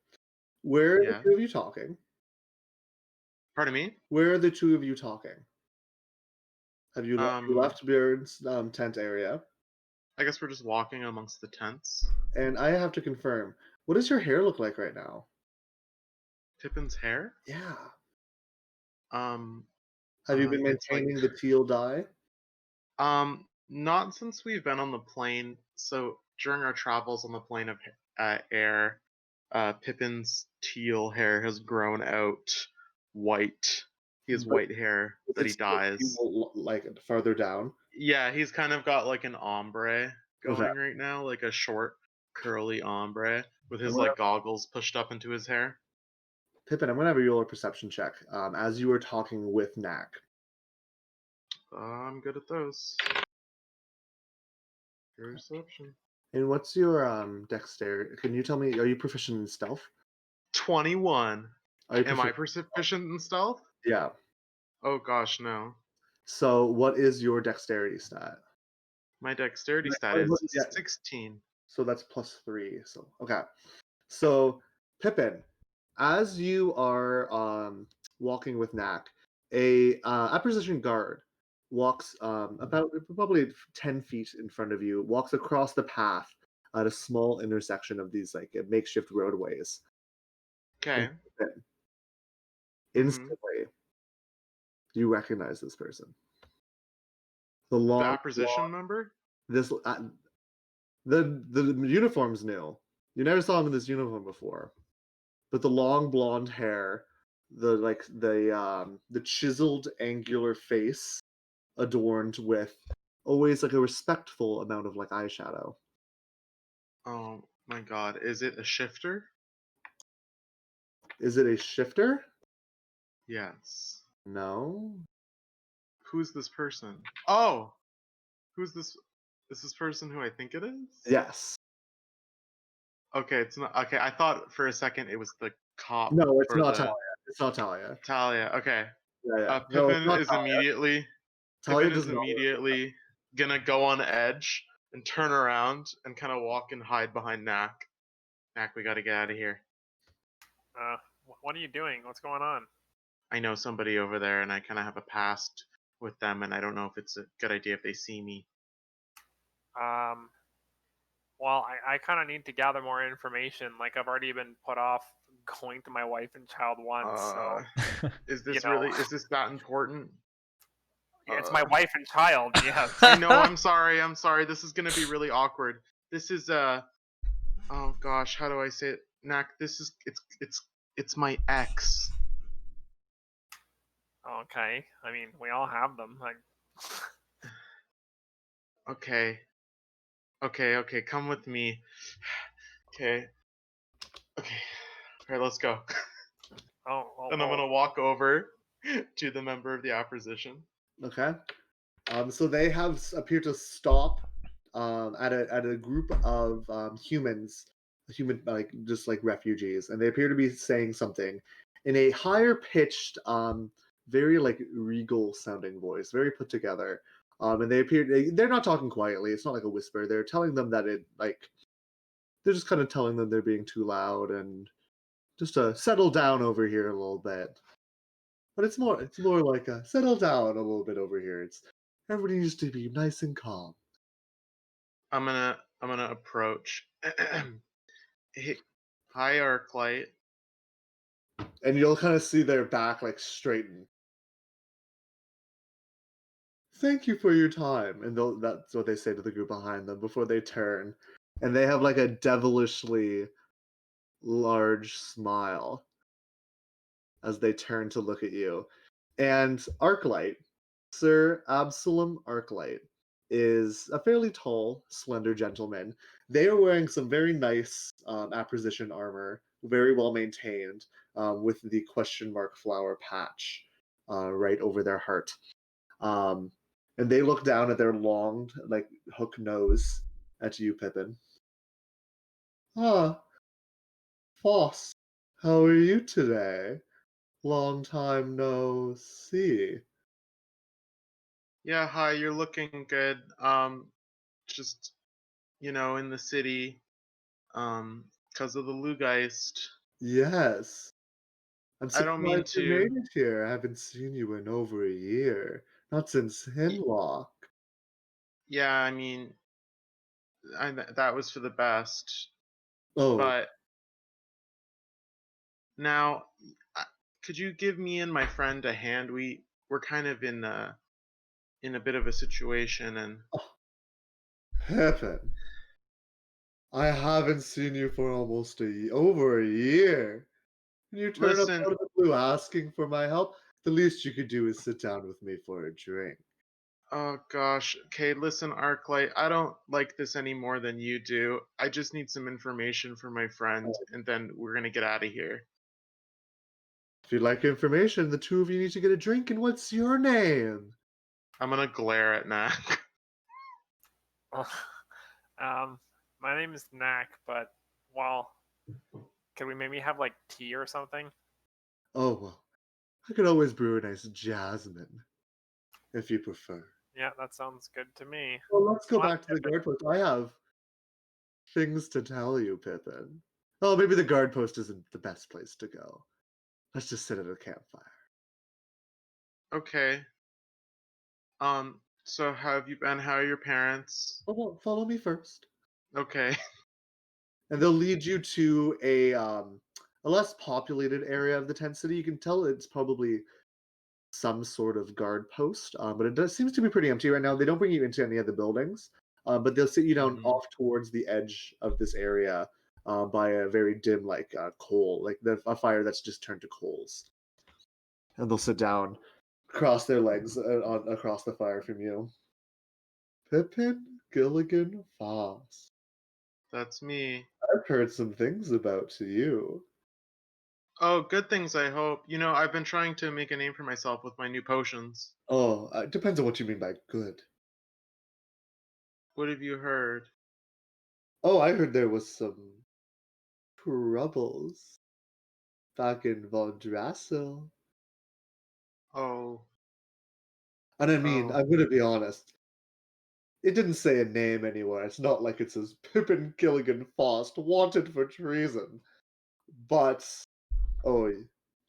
Where are the 2 of you talking? Pardon me? Where are the 2 of you talking? Have you left Bjorn's tent area? I guess we're just walking amongst the tents. And I have to confirm, what does your hair look like right now? Pippin's hair? Yeah. Have you been maintaining the teal dye? Not since we've been on the plane. So during our travels on the plane of air, Pippin's teal hair has grown out white He has But white hair that he it's dyes. like farther down. Yeah, he's kind of got like an ombre Okay. going right now, like a short, curly ombre with his I'm gonna- like goggles pushed up into his hair. Pippin, I'm gonna have you roll a perception check as you were talking with Knack. I'm good at those. Perception. And what's your dexterity? Can you tell me? Are you proficient in stealth? 21. Are you Am I proficient? proficient in stealth? Yeah. Oh gosh, no. So what is your dexterity stat? My dexterity Like, stat is yeah. 16. So that's +3. So okay. So Pippin, as you are walking with Knack, a acquisition guard walks about probably 10 feet in front of you, walks across the path at a small intersection of these like makeshift roadways. Okay. And Pippin, Mhm. instantly, you recognize this person. The The long, acquisition member? this the uniform's new. You never saw him in this uniform before, but the long blonde hair, the chiseled angular face, adorned with always like a respectful amount of like eyeshadow. Oh my god, is it a shifter? Is it a shifter? Yes. No. Who's this person? Oh! Who's this? Is this person who I think it is? Yes. Okay, it's not. Okay, I thought for a second it was the cop. No, it's for not the Talia. It's not Talia. Talia. Okay. Yeah, yeah. No, it's Pippin not is Talia. immediately. Talia Pippin does is not. immediately gonna go on edge and turn around and kind of walk and hide behind Knack. Knack, we gotta get out of here. What are you doing? What's going on? I know somebody over there, and I kind of have a past with them, and I don't know if it's a good idea if they see me. Well, I kind of need to gather more information. Like, I've already been put off going to my wife and child once, so Is this you know. is this that important? It's my wife and child. Yes. I know. I'm sorry. This is gonna be really awkward. This is oh gosh, how do I say it? Knack, this is it's my ex. Okay. I mean, we all have them. Like, Okay. Okay, come with me. Okay. Okay. Alright, let's go. And I'm gonna walk over to the member of the opposition. Okay. So they have appeared to stop at a group of humans, human like just like refugees, and they appear to be saying something in a higher pitched, very like regal sounding voice, very put together. And they're not talking quietly. It's not like a whisper. They're telling them that they're just kind of telling them they're being too loud and just to settle down over here a little bit. But it's more like a settle down a little bit over here. It's everybody needs to be nice and calm. I'm gonna approach. Hey, hi, Arclight. And you'll kind of see their back like straighten. Thank you for your time. And that's what they say to the group behind them before they turn. And they have like a devilishly large smile as they turn to look at you. And Arclight, Sir Absalom Arclight, is a fairly tall, slender gentleman. They are wearing some very nice acquisition armor, very well maintained, with the question mark flower patch right over their heart. And they look down at their long, like, hook nose at you, Pippin. Ah, Foss, how are you today? Long time no see. Yeah, hi. You're looking good. Just in the city, because of the Lugeist. Yes. I'm I don't mean surprised you to. made it here. I haven't seen you in over a year. Not since Hinlock. Yeah, I mean, that was for the best. Oh, But now, could you give me and my friend a hand? We're kind of in a bit of a situation, and Pippin. I haven't seen you for almost over a year. And you turn up listen, out of the blue asking for my help. The least you could do is sit down with me for a drink. Oh gosh. Okay, listen, Arclight, I don't like this any more than you do. I just need some information from my friend, and then we're gonna get out of here. If you'd like information, the two of you need to get a drink, and what's your name? I'm gonna glare at Knack. My name is Knack, but well, could we maybe have like tea or something? Oh, well, I could always brew a nice jasmine, if you prefer. Yeah, that sounds good to me. Well, let's go Come on, back to the Pippin. guard post. I have things to tell you, Pippin. Oh, maybe the guard post isn't the best place to go. Let's just sit at a campfire. Okay. So how have you been? How are your parents? Oh, well, follow me first. Okay. And they'll lead you to a less populated area of the tent city. You can tell it's probably some sort of guard post, but it seems to be pretty empty right now. They don't bring you into any of the buildings, but they'll sit you down Mhm. off towards the edge of this area by a very dim, like coal, like a fire that's just turned to coals. And they'll sit down, cross their legs across the fire from you. Pippin Gilligan Foss. That's me. I've heard some things about you. Oh, good things, I hope. You know, I've been trying to make a name for myself with my new potions. Oh, it depends on what you mean by good. What have you heard? Oh, I heard there was some troubles back in Von Drassel. Oh, And I mean, oh. I'm gonna be honest. It didn't say a name anywhere. It's not like it says Pippin Gilligan Faust, wanted for treason. But, oh,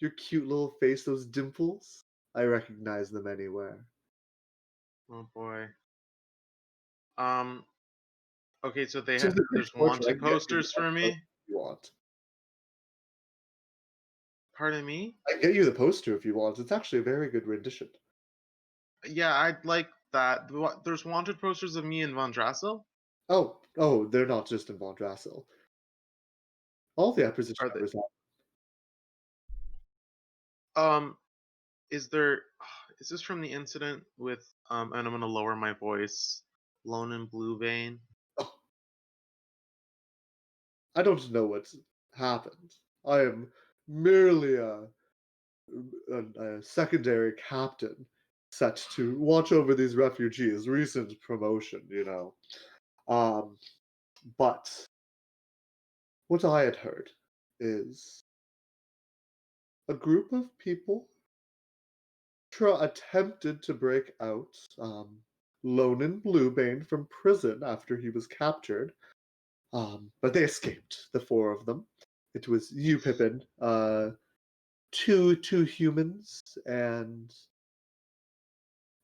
your cute little face, those dimples, I recognize them anywhere. Oh boy. Okay, so So there's I wanted can get you the posters for poster me? if you want. Pardon me? I can get you the poster if you want. It's actually a very good rendition. Yeah, I'd like that. There's wanted posters of me and Von Drassel? Oh, they're not just in Von Drassel. All the opposition Are they? members have. Is there is this from the incident with and I'm gonna lower my voice. Lone and Blue Vein? Oh, I don't know what's happened. I am merely a secondary captain set to watch over these refugees. Recent promotion, you know. But what I had heard is a group of people attempted to break out Lonan Bluebane from prison after he was captured. But they escaped, the four of them. It was you, Pippin, two humans, and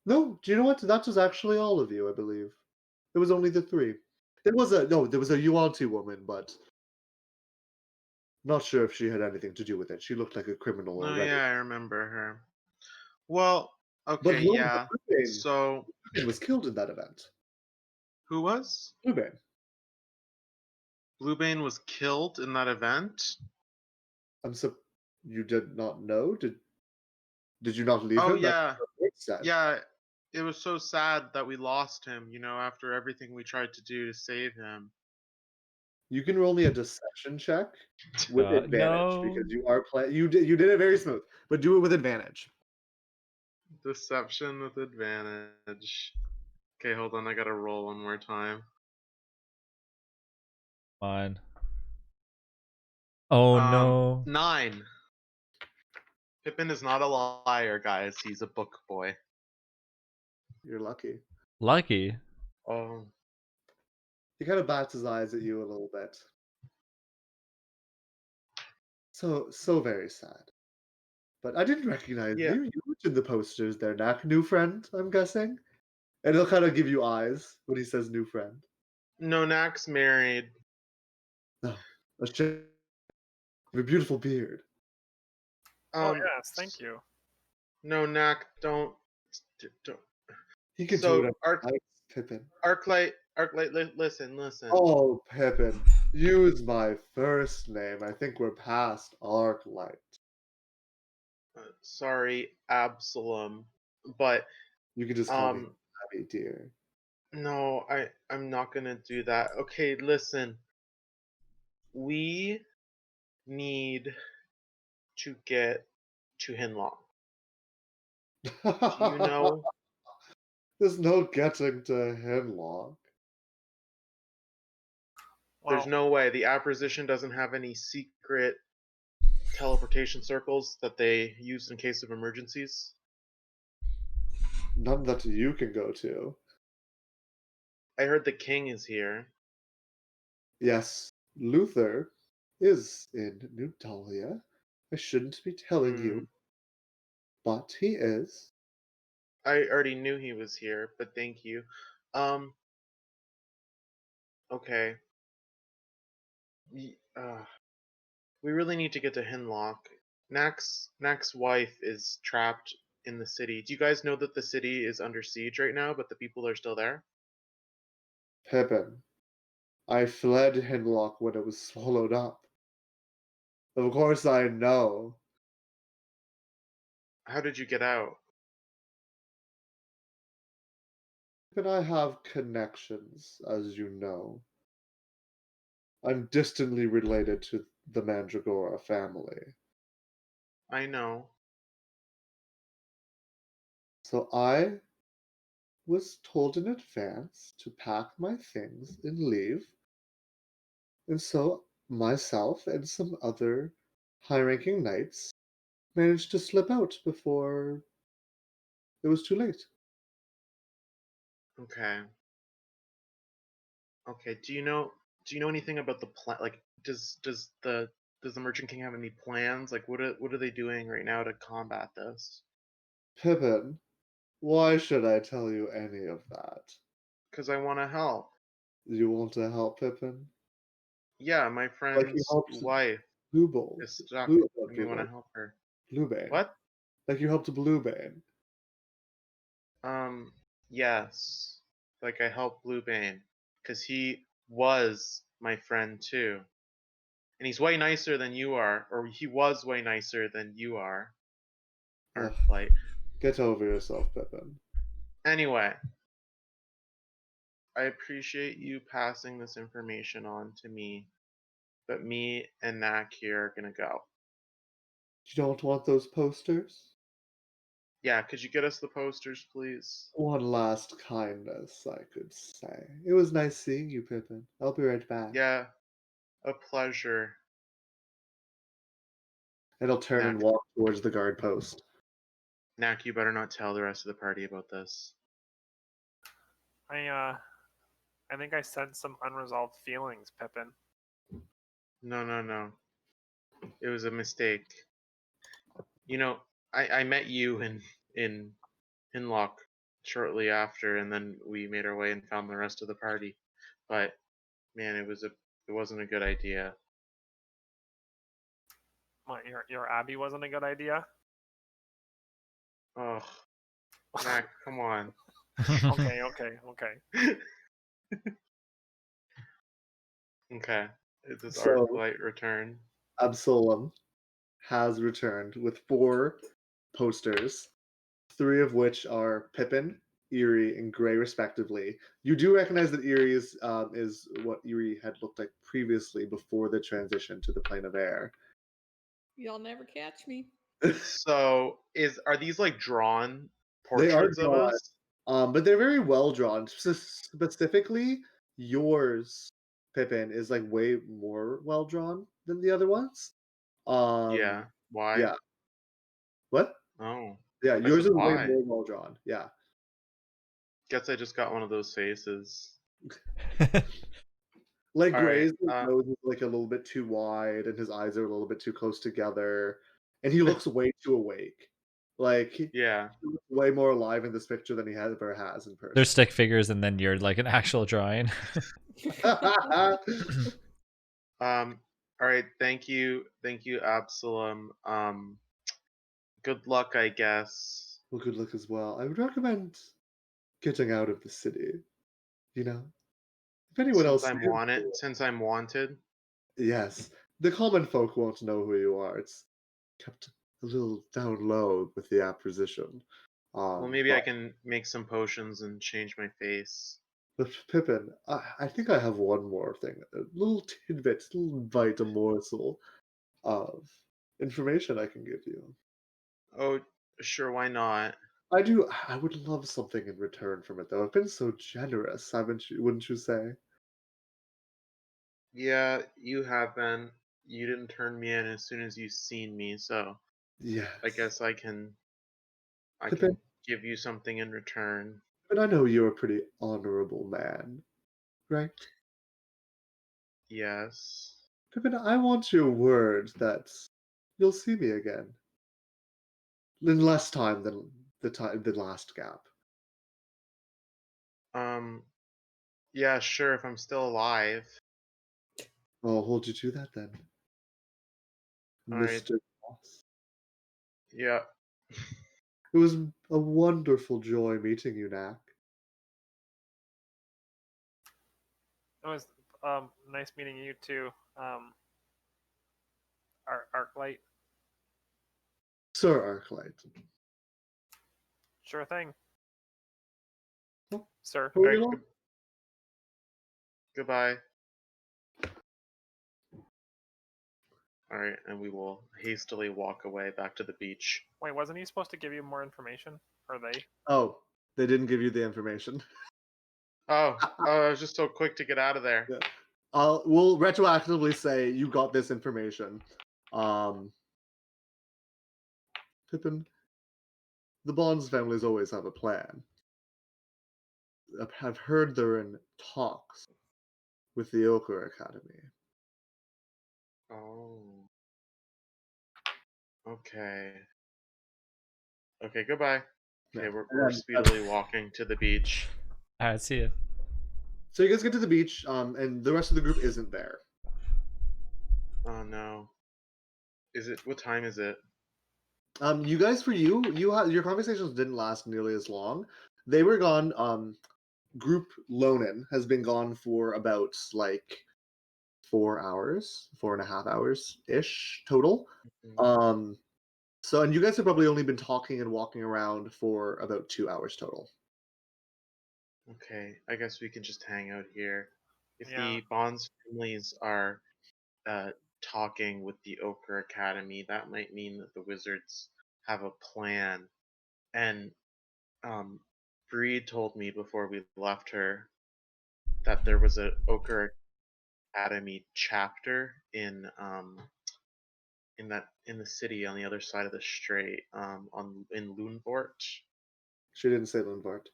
no, do you know what? That was actually all of you, I believe. It was only the three. There was a Yuan-Ti woman, but not sure if she had anything to do with it. She looked like a criminal Oh already. yeah, I remember her. Well, But okay, Lonan yeah. Bluebane So was killed in that event. who was? Bluebane. Bluebane was killed in that event? You did not know? Did you not leave Oh him? That's yeah. what Rick said. Yeah. It was so sad that we lost him, you know, after everything we tried to do to save him. You can roll me a deception check with advantage No. because you are playing. You did it very smooth, but do it with advantage. Deception with advantage. Okay, hold on, I gotta roll one more time. Fine. Oh no. 9. Pippin is not a liar, guys. He's a book boy. You're lucky. Lucky. Oh. He kind of bats his eyes at you a little bit. So very sad. But I didn't recognize Yeah. you. You looked in the posters there, Knack. New friend, I'm guessing. And he'll kind of give you eyes when he says new friend. No, Knack's married. No, a shame. You have a beautiful beard. Oh yes, thank you. No, Knack, don't. He can do So, whatever he likes, Pippin. Arclight, listen. Oh, Pippin, use my first name. I think we're past Arclight. Sorry, Absalom, but You can just call me um, Abby, dear. no, I'm not gonna do that. Okay, listen, we need to get to Hinlock. Do you know? There's no getting to Hinlock. There's Well, no way. The Apposition doesn't have any secret teleportation circles that they use in case of emergencies. None that you can go to. I heard the king is here. Yes, Luther is in New Dahlia. I shouldn't be telling Hmm. you, but he is. I already knew he was here, but thank you. Um, okay. We really need to get to Hinlock. Knack's wife is trapped in the city. Do you guys know that the city is under siege right now, but the people are still there? Pippin. I fled Hinlock when it was swallowed up. Of course I know. How did you get out? But I have connections, as you know. I'm distantly related to the Mandragora family. I know. So I was told in advance to pack my things and leave. And so myself and some other high ranking knights managed to slip out before it was too late. Okay. Okay. Do you know anything about the plan? Like, does the Merchant King have any plans? Like, what are they doing right now to combat this? Pippin, why should I tell you any of that? Because I want to help. You want to help Pippin? Yeah, my Like you friend's helped wife Bluebell. is stuck, Blue, and we want to Bluebell. help her. Bluebane. What? Like you helped Bluebane. Yes. Like I helped Bluebane, because he was my friend too. And he's way nicer than you are, or he was way nicer than you are. Ugh, Earthlight. get over yourself, Pippin. Anyway, I appreciate you passing this information on to me, but me and Knack here are gonna go. You don't want those posters? Yeah, could you get us the posters, please? One last kindness, I could say. It was nice seeing you, Pippin. I'll be right back. Yeah, a pleasure. And I'll turn and Knack, walk towards the guard post. Knack, you better not tell the rest of the party about this. I think I sense some unresolved feelings, Pippin. No. It was a mistake. You know, I met you in Hinlock shortly after, and then we made our way and found the rest of the party. But man, it wasn't a good idea. What, your Abby wasn't a good idea? Oh, Knack, come on. Okay. Okay, does So, Arclight return? Absalom has returned with 4 posters, 3 of which are Pippin, Eerie, and Gray, respectively. You do recognize that Eerie is what Eerie had looked like previously before the transition to the plane of air. Y'all never catch me. So, are these like drawn They are portraits of drawn, us? but they're very well drawn. Specifically, yours, Pippin, is like way more well drawn than the other ones. Yeah. Why? Yeah. What? Oh, Yeah, I yours said is way why. more well drawn. Yeah. Guess I just got one of those faces. Like All right. Gray's nose is like a little bit too wide, and his eyes are a little bit too close together, and he looks way too awake. Like he Yeah. looks way more alive in this picture than he ever has in They're person. stick figures, and then you're like an actual drawing. All right. Thank you, Absalom. Good luck, I guess. Well, good luck as well. I would recommend getting out of the city. You know, if anyone else Since I'm wanted. yes, the common folk won't know who you are. It's kept a little down low with the acquisition. Well, maybe I But, can make some potions and change my face. but Pippin, I think I have one more thing, a little tidbit, a little bite, a morsel of information I can give you. Oh, sure, why not? I would love something in return from it, though. I've been so generous, haven't you? Wouldn't you say? Yeah, you have been. You didn't turn me in as soon as you seen me, so I Yes. guess I Pippin, can give you something in return. but I know you're a pretty honorable man, right? Yes. Pippin, I want your word that you'll see me again in less time than the last gap. Um, yeah, sure, if I'm still alive. I'll hold you to that then, All right. Mr. Boss. Yeah. It was a wonderful joy meeting you, Knack. It was nice meeting you too, Arclight. Sir Arclight. Sure thing, Oh, sir. All hurry right, along. goodbye. All right, and we will hastily walk away back to the beach. Wait, wasn't he supposed to give you more information? Or they? Oh, they didn't give you the information. Oh, I was just so quick to get out of there. Yeah. We'll retroactively say you got this information. Pippin, the Bonds families always have a plan. I've heard they're in talks with the Ochre Academy. Oh. Okay. Okay, goodbye. Okay, Yeah. we're speedily walking to the beach. All right, see you. So you guys get to the beach, and the rest of the group isn't there. Oh no. What time is it? You guys, for your conversations didn't last nearly as long. They were gone. Group Lonan has been gone for about like 4 hours, 4.5 hours ish total. Mhm. So, and you guys have probably only been talking and walking around for about 2 hours total. Okay, I guess we can just hang out here. If Yeah. the Bonds families are talking with the Ochre Academy, that might mean that the wizards have a plan. And Bree told me before we left her that there was a Ochre Academy chapter in the city on the other side of the strait, in Loonvort. She didn't say Lindvart.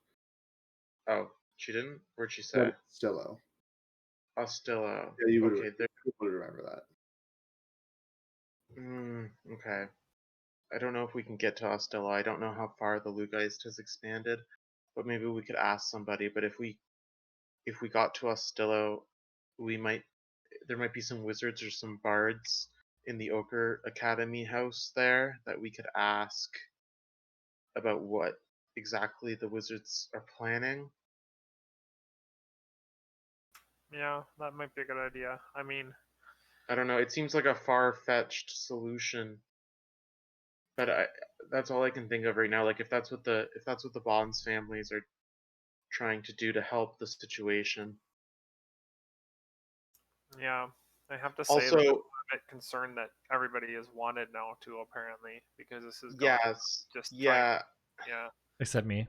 Oh, she didn't? Where'd she No, say? Stello. Ostillo. Yeah, you would Okay, there. remember that. Okay. I don't know if we can get to Ostillo. I don't know how far the Lugeist has expanded, but maybe we could ask somebody. But if we got to Ostillo, there might be some wizards or some bards in the Ochre Academy house there that we could ask about what exactly the wizards are planning. Yeah, that might be a good idea. I mean, I don't know. It seems like a far-fetched solution, but that's all I can think of right now. Like if that's what the Bonds families are trying to do to help the situation. yeah, I have to say Also, that I'm a bit concerned that everybody is wanted now too, apparently, because this is going yes, just yeah, yeah. Except me.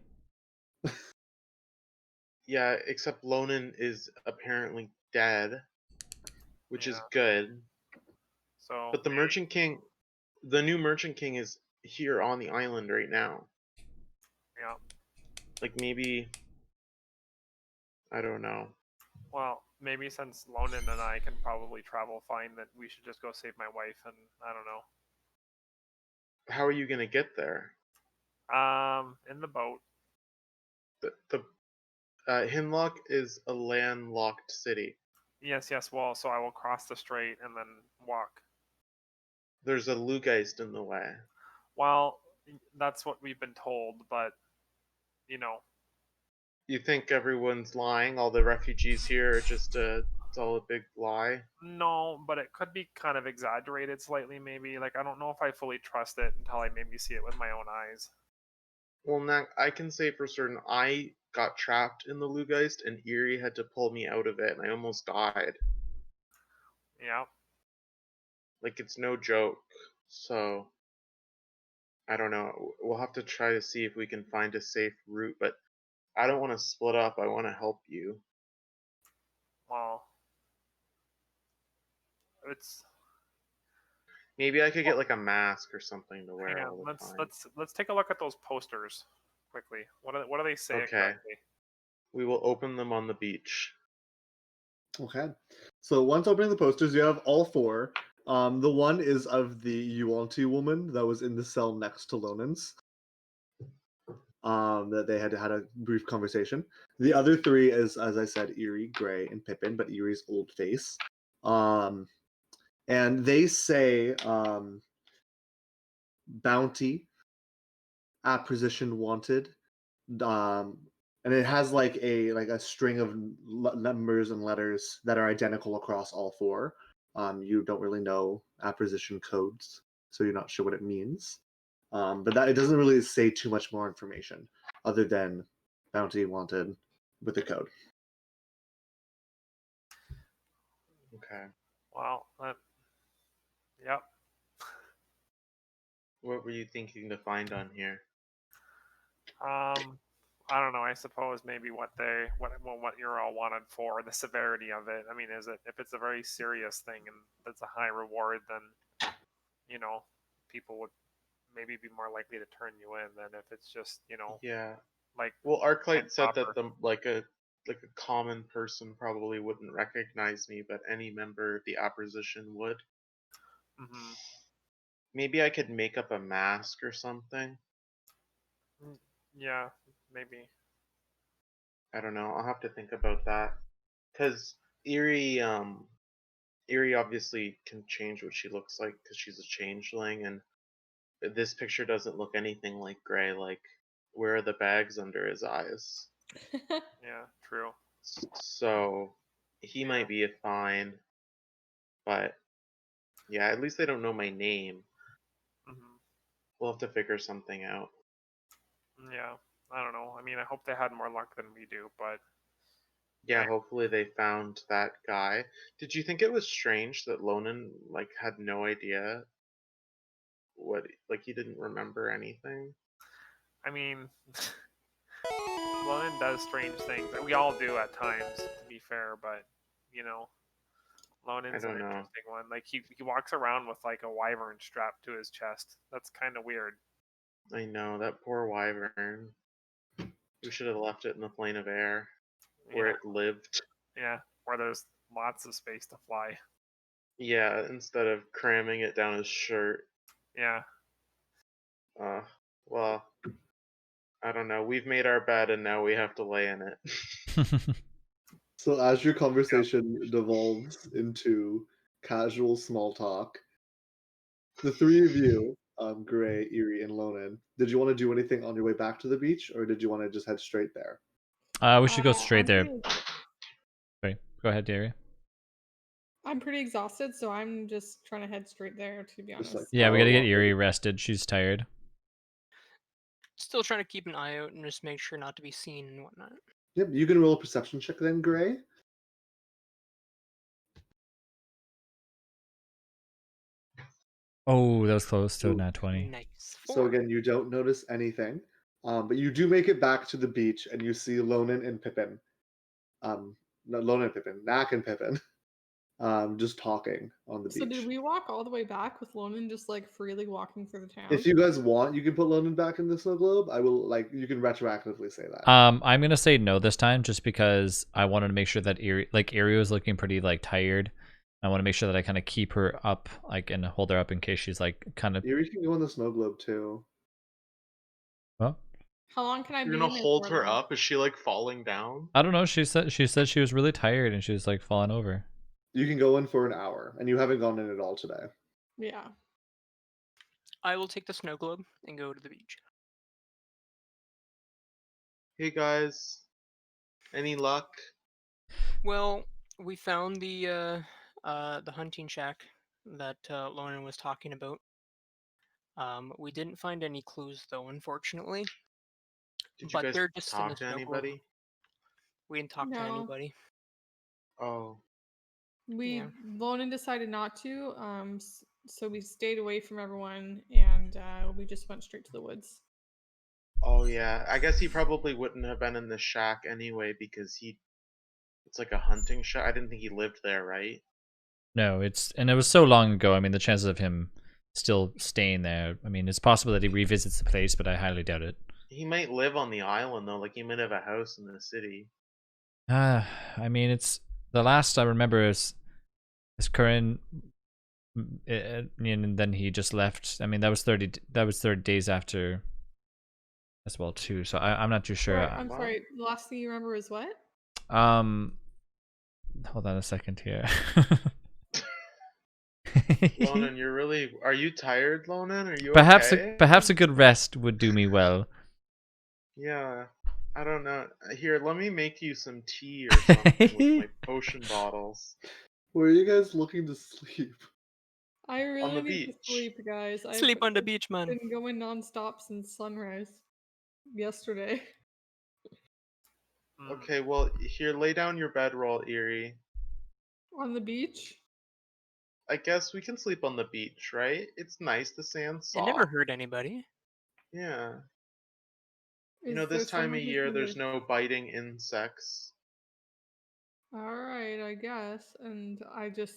yeah. Except Lonan is apparently dead, which is Yeah. good. So But the Merchant King, the new Merchant King, is here on the island right now. yeah. Like maybe, I don't know. Well, maybe since Lonan and I can probably travel fine, that we should just go save my wife, and I don't know. How are you gonna get there? In the boat. The Hinlock is a landlocked city. Yes, yes. Well, so I will cross the strait and then walk. There's a Lugeist in the way. Well, that's what we've been told, but you know, You think everyone's lying? All the refugees here are just It's all a big lie. No, but it could be kind of exaggerated slightly, maybe. Like, I don't know if I fully trust it until I maybe see it with my own eyes. Well, I can say for certain I got trapped in the Lugeist, and Eerie had to pull me out of it, and I almost died. Yeah. Like, it's no joke. So, I don't know. We'll have to try to see if we can find a safe route, but I don't want to split up. I want to help you. Well, it's Maybe I could get like a mask or something to wear hang on. all the time. Let's take a look at those posters quickly. What do they say Okay. exactly? We will open them on the beach. Okay. So once opening the posters, you have all four. The one is of the Yuan-Ti woman that was in the cell next to Lonan's. That they had had a brief conversation. The other three is, as I said, Eerie, Gray, and Pippin, but Eerie's old face. And they say bounty, acquisition wanted, and it has like a string of numbers and letters that are identical across all four. You don't really know acquisition codes, so you're not sure what it means. But that it doesn't really say too much more information other than bounty wanted with a code. Okay. Well, yep. What were you thinking to find on here? I don't know. I suppose maybe what you're all wanted for, the severity of it. I mean, is it if it's a very serious thing and it's a high reward, then people would maybe be more likely to turn you in than if it's just Yeah. like Well, Arclight said that proper. like a common person probably wouldn't recognize me, but any member of the opposition would. Mm-hmm. Maybe I could make up a mask or something. Yeah, maybe. I don't know. I'll have to think about that. Cause Eerie obviously can change what she looks like because she's a changeling, and this picture doesn't look anything like Gray. Like, where are the bags under his eyes? Yeah, true. So he might be a fine, but yeah, at least they don't know my name. Mm-hmm. We'll have to figure something out. Yeah, I don't know. I mean, I hope they had more luck than we do, but Yeah, hopefully they found that guy. Did you think it was strange that Lonan like had no idea what, like, he didn't remember anything? I mean, Lonan does strange things. We all do at times, to be fair, but I Lonan's an don't know. interesting one. Like he walks around with like a wyvern strapped to his chest. That's kind of weird. I know, that poor wyvern. We should have left it in the plane of air where Yeah, it lived. yeah, where there's lots of space to fly. Yeah, instead of cramming it down his shirt. Yeah, Well, I don't know. We've made our bed and now we have to lay in it. So as your conversation devolves into casual small talk, the three of you, Gray, Eerie, and Lonan, did you want to do anything on your way back to the beach, or did you want to just head straight there? We should go straight I'm there. pretty- Sorry, go ahead, Dairy. I'm pretty exhausted, so I'm just trying to head straight there, to be Just honest. like Yeah, we power gotta get walk Erie over. rested. She's tired. Still trying to keep an eye out and just make sure not to be seen and whatnot. Yep, you can roll a perception check then, Gray. Oh, that was close to Ooh. nat 20. Nice. So 4. again, you don't notice anything, but you do make it back to the beach, and you see Lonan and Pippin. Not Lonan and Pippin, Knack and Pippin, just talking on the So beach. did we walk all the way back with Lonan just like freely walking through the town? If you guys want, you can put Lonan back in the snow globe. I will you can retroactively say that. I'm gonna say no this time, just because I wanted to make sure that Erie was looking pretty like tired. I want to make sure that I kind of keep her up, like, and hold her up in case she's like kind of. Eerie can go in the snow globe too. Well, How long can I You're be gonna in there hold for, her though? up? Is she like falling down? I don't know. She said she was really tired and she was like falling over. You can go in for an hour, and you haven't gone in at all today. Yeah. I will take the snow globe and go to the beach. Hey guys, any luck? Well, We found the hunting shack that Lonan was talking about. We didn't find any clues though, unfortunately. Did you But guys they're just in the talk to snow globe. anybody? We didn't talk to No. anybody. Oh, We Yeah. Lonan decided not to, so we stayed away from everyone, and we just went straight to the woods. oh yeah. I guess he probably wouldn't have been in the shack anyway because it's like a hunting shack. I didn't think he lived there, right? No, and it was so long ago. I mean, the chances of him still staying there. I mean, it's possible that he revisits the place, but I highly doubt it. He might live on the island though, like he might have a house in the city. I mean, it's the last I remember is Curran, and then he just left. I mean, that was 30 days after as well too. So I'm not too sure. Sorry, I'm sorry. The last thing you remember is what? Um, hold on a second here. Lonan, are you tired, Lonan? Are you perhaps okay? perhaps a good rest would do me well. Yeah. I don't know. Here, let me make you some tea or something with my potion bottles. Where are you guys looking to sleep? I really the need to beach. sleep, guys. Sleep on the beach, man. Been going nonstop since sunrise yesterday. Mm. Okay, well, here, lay down your bedroll, Eerie. On the beach? I guess we can sleep on the beach, right? It's nice, the sand's It soft. never hurt anybody. Yeah. Is This there time someone of who's year, gonna- there's no biting insects. Alright, I guess. And I just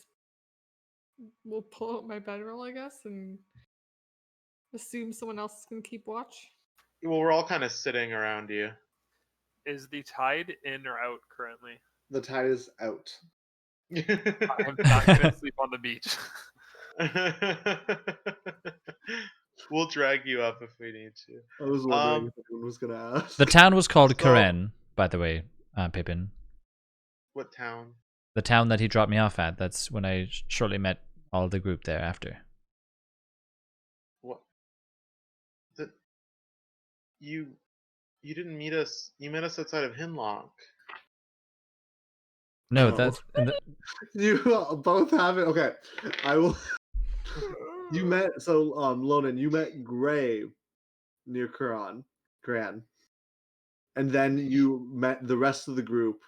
will pull out my bedroll, I guess, and assume someone else is gonna keep watch. Well, we're all kind of sitting around you. Is the tide in or out currently? The tide is out. I'm not gonna sleep on the beach. We'll drag you up if we need to. I was wondering if anyone was gonna ask. The town was called So- Karen, by the way, Pippin. What town? The town that he dropped me off at. That's when I shortly met all the group there after. What? You didn't meet us. You met us outside of Hinlock. No, No. that's You both have it. Okay, I will. You met Lonan. You met Gray near Gran, and then you met the rest of the group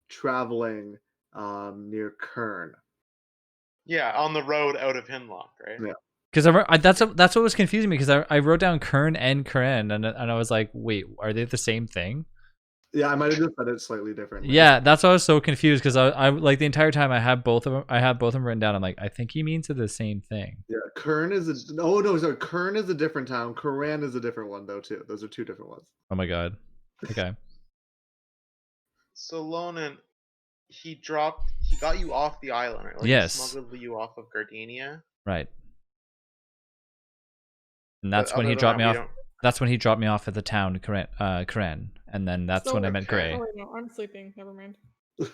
traveling near Kern. Yeah, on the road out of Hinlock, right? Yeah. because that's what was confusing me because I wrote down Kern and Karen and I was like, wait, are they the same thing? Yeah, I might have just said it slightly differently. Yeah, that's why I was so confused because I like the entire time I had both of them. I had both of them written down. I'm like, I think he means the same thing. Yeah, Kern is sorry, Kern is a different town. Koran is a different one though too. Those are two different ones. Oh my god. Okay. So Lonan, he got you off the island, right? Like, Yes. He smuggled you off of Gardenia. Right. And that's But when he other than dropped me that, off. we don't- That's when he dropped me off at the town, Karen, and then that's So- when I met Okay. Gray. Oh, wait, no, I'm sleeping. Never mind. You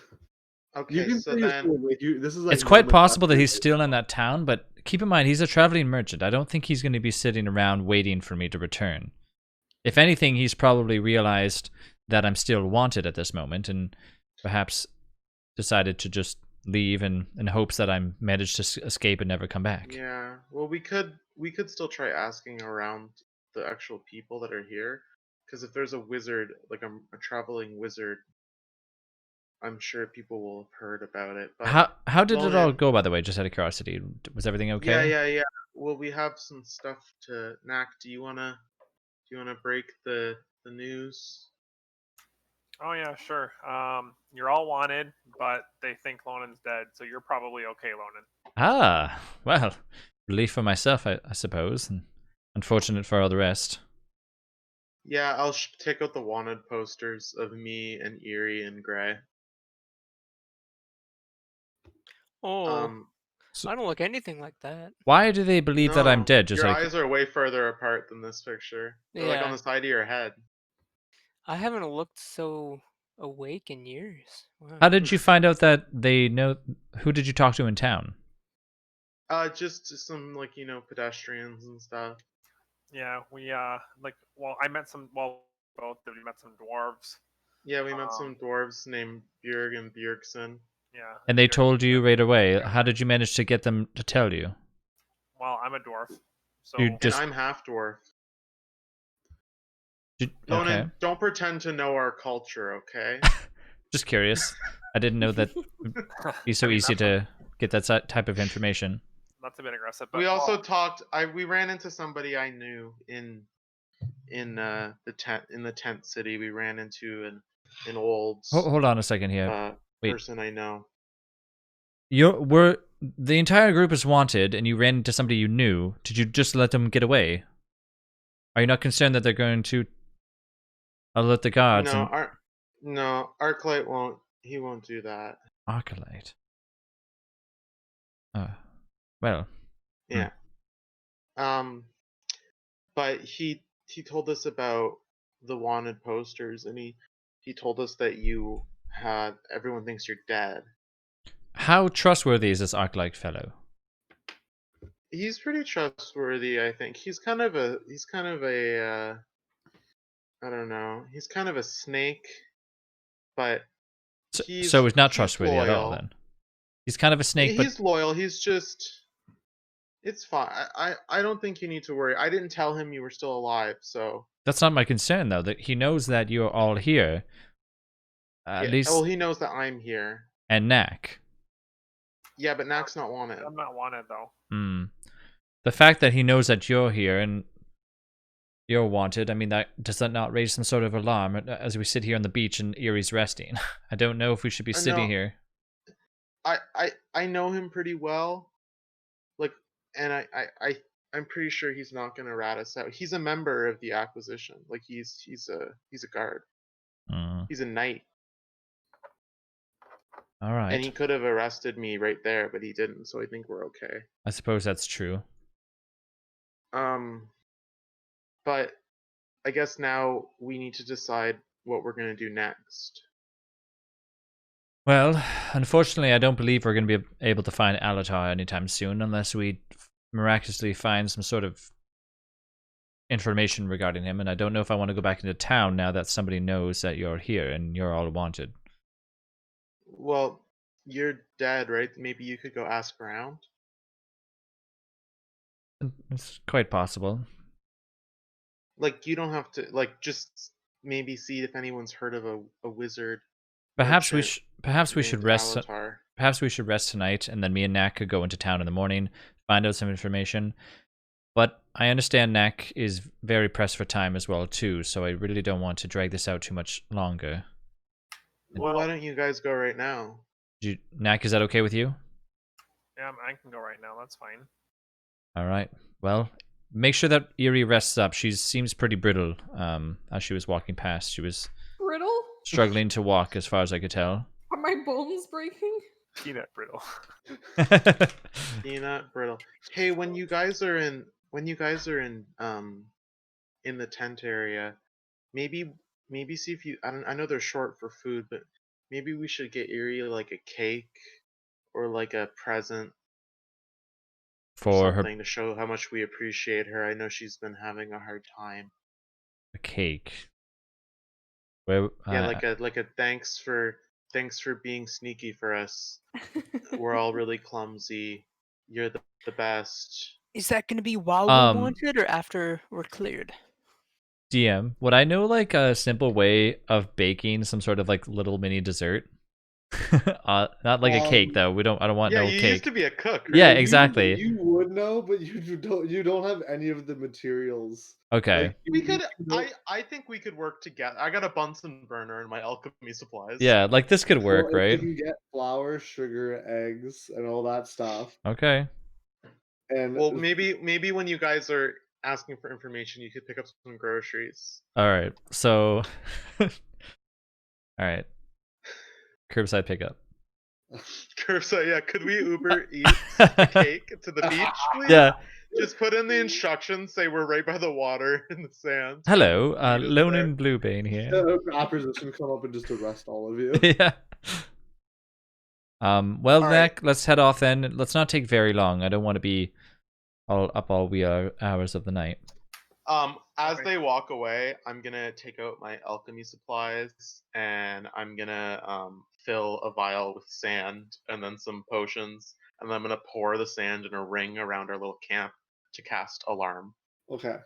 Okay, can so say you're then still awake. This is like It's quite moments possible that after he's you- still in that town, but keep in mind he's a traveling merchant. I don't think he's going to be sitting around waiting for me to return. If anything, he's probably realized that I'm still wanted at this moment, and perhaps decided to just leave in hopes that I'm managed to escape and never come back. Yeah. Well, we could still try asking around the actual people that are here, because if there's a wizard, like a traveling wizard, I'm sure people will have heard about it. But How did it all Lonan- go, by the way? Just out of curiosity, was everything okay? Yeah. Well, we have some stuff to Knack. Do you wanna break the news? Oh yeah, sure. You're all wanted, but they think Lonan's dead, so you're probably okay, Lonan. Ah, well, relief for myself, I suppose, and unfortunate for all the rest. Yeah, I'll take out the wanted posters of me and Eerie and Gray. Oh, So- I don't look anything like that. Why do they believe that I'm No, dead? Just your like eyes are way further apart than this picture. They're like on Yeah. the side of your head. I haven't looked so awake in years. Wow. how did you find out that they know? Who did you talk to in town? Just some pedestrians and stuff. Yeah, we I met some both we met some dwarves. Yeah, we met some dwarves named Björg and Bjergsen. Yeah. And they you're- told you you're- right away. How did you manage to get them to tell you? Well, I'm a dwarf, so You And just I'm half dwarf. okay. Don't pretend to know our culture, okay? Just curious. I didn't know that would be so I mean, easy that's not- to get that type of information. Not to be aggressive, but We also well, talked. We ran into somebody I knew in the tent city. We ran into an old Hold on a second here. Wait. person I know. The entire group is wanted, and you ran into somebody you knew. Did you just let them get away? Are you not concerned that they're going to alert the guards? No, Arclight won't. He won't do that. Arclight. Well. Yeah. But he told us about the wanted posters, and he told us that everyone thinks you're dead. How trustworthy is this Arclight fellow? He's pretty trustworthy, I think. He's kind of a I don't know. He's kind of a snake, but So he's not he's trustworthy at all loyal. then. He's kind of a snake, He's but loyal. He's just. It's fine. I don't think you need to worry. I didn't tell him you were still alive, so. that's not my concern though. That he knows that you're all here. At least. Well, he knows that I'm here. And Knack. Yeah, but Knack's not wanted. I'm not wanted though. The fact that he knows that you're here and you're wanted, I mean, does that not raise some sort of alarm as we sit here on the beach and Erie's resting? I don't know if we should be sitting here. I know him pretty well, and I'm pretty sure he's not gonna rat us out. He's a member of the Acquisition. Like he's a guard. He's a knight. All right. And he could have arrested me right there, but he didn't, so I think we're okay. I suppose that's true. But I guess now we need to decide what we're gonna do next. Well, unfortunately, I don't believe we're going to be able to find Alatar anytime soon unless we miraculously find some sort of information regarding him. And I don't know if I want to go back into town now that somebody knows that you're here and you're all wanted. Well, you're dead, right? Maybe you could go ask around. It's quite possible. Like, you don't have to, like, just maybe see if anyone's heard of a wizard. Perhaps we should rest. Alatar. Perhaps we should rest tonight, and then me and Knack could go into town in the morning, find out some information. But I understand Knack is very pressed for time as well too, so I really don't want to drag this out too much longer. Well, why don't you guys go right now? Knack, is that okay with you? Yeah, I can go right now. That's fine. All right. Well, make sure that Erie rests up. She seems pretty brittle. As she was walking past, she was Brittle? struggling to walk, as far as I could tell. Are my bones breaking? Peanut brittle. Peanut brittle. Hey, when you guys are in the tent area, maybe see if you. I know they're short for food, but maybe we should get Erie like a cake or like a present For her, something to show how much we appreciate her. I know she's been having a hard time. a cake. Where? Yeah, like a thanks for being sneaky for us. We're all really clumsy. You're the best. Is that going to be while we're wanted or after we're cleared? DM, would I know like a simple way of baking some sort of like little mini dessert? Not like a cake though. I don't want no you cake. used to be a cook. Right? Yeah, exactly. You would know, but you don't have any of the materials. Okay. Like, We could. you don't- I think we could work together. I got a Bunsen burner in my alchemy supplies. Yeah, like this could work, well, right? You can get flour, sugar, eggs, and all that stuff. Okay. And Well, maybe when you guys are asking for information, you could pick up some groceries. All right. So, all right. Curbside pickup. Curbside, yeah. Could we Uber Eats a cake to the beach, please? Yeah. Just put in the instructions. Say we're right by the water in the sand. Hello, Meet us Lone there. and Bluebane here. the opposition come up and just arrest all of you. Yeah. Well, All Nick, let's head off then. Let's not take very long. I don't want to be all wee hours of the night. As Okay. they walk away, I'm gonna take out my alchemy supplies and I'm gonna fill a vial with sand and then some potions, and then I'm gonna pour the sand in a ring around our little camp to cast alarm. Okay.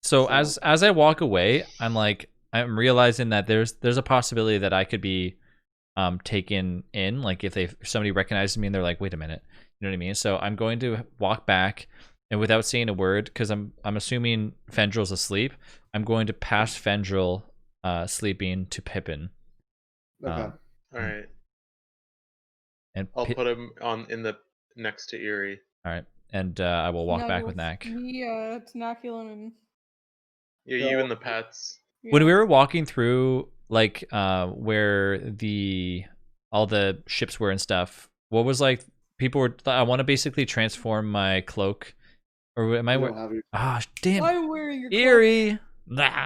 So So- as I walk away, I'm realizing that there's a possibility that I could be taken in, like if somebody recognizes me and they're like, wait a minute, you know what I mean? So I'm going to walk back, and without saying a word, because I'm assuming Fendrel's asleep, I'm going to pass Fendrel sleeping to Pippin. Okay. Um, All right, and I'll put him on in the next to Eerie. all right, and I will walk back with Nuggles, Knack. Me, Tanaculum, and Yeah, So- you and the pets. When yeah. we were walking through like where all the ships were and stuff, what was like people were I want to basically transform my cloak, or am I You wearing? don't have your- Ah, damn it. I'm wearing your cloak. Eerie. Nah.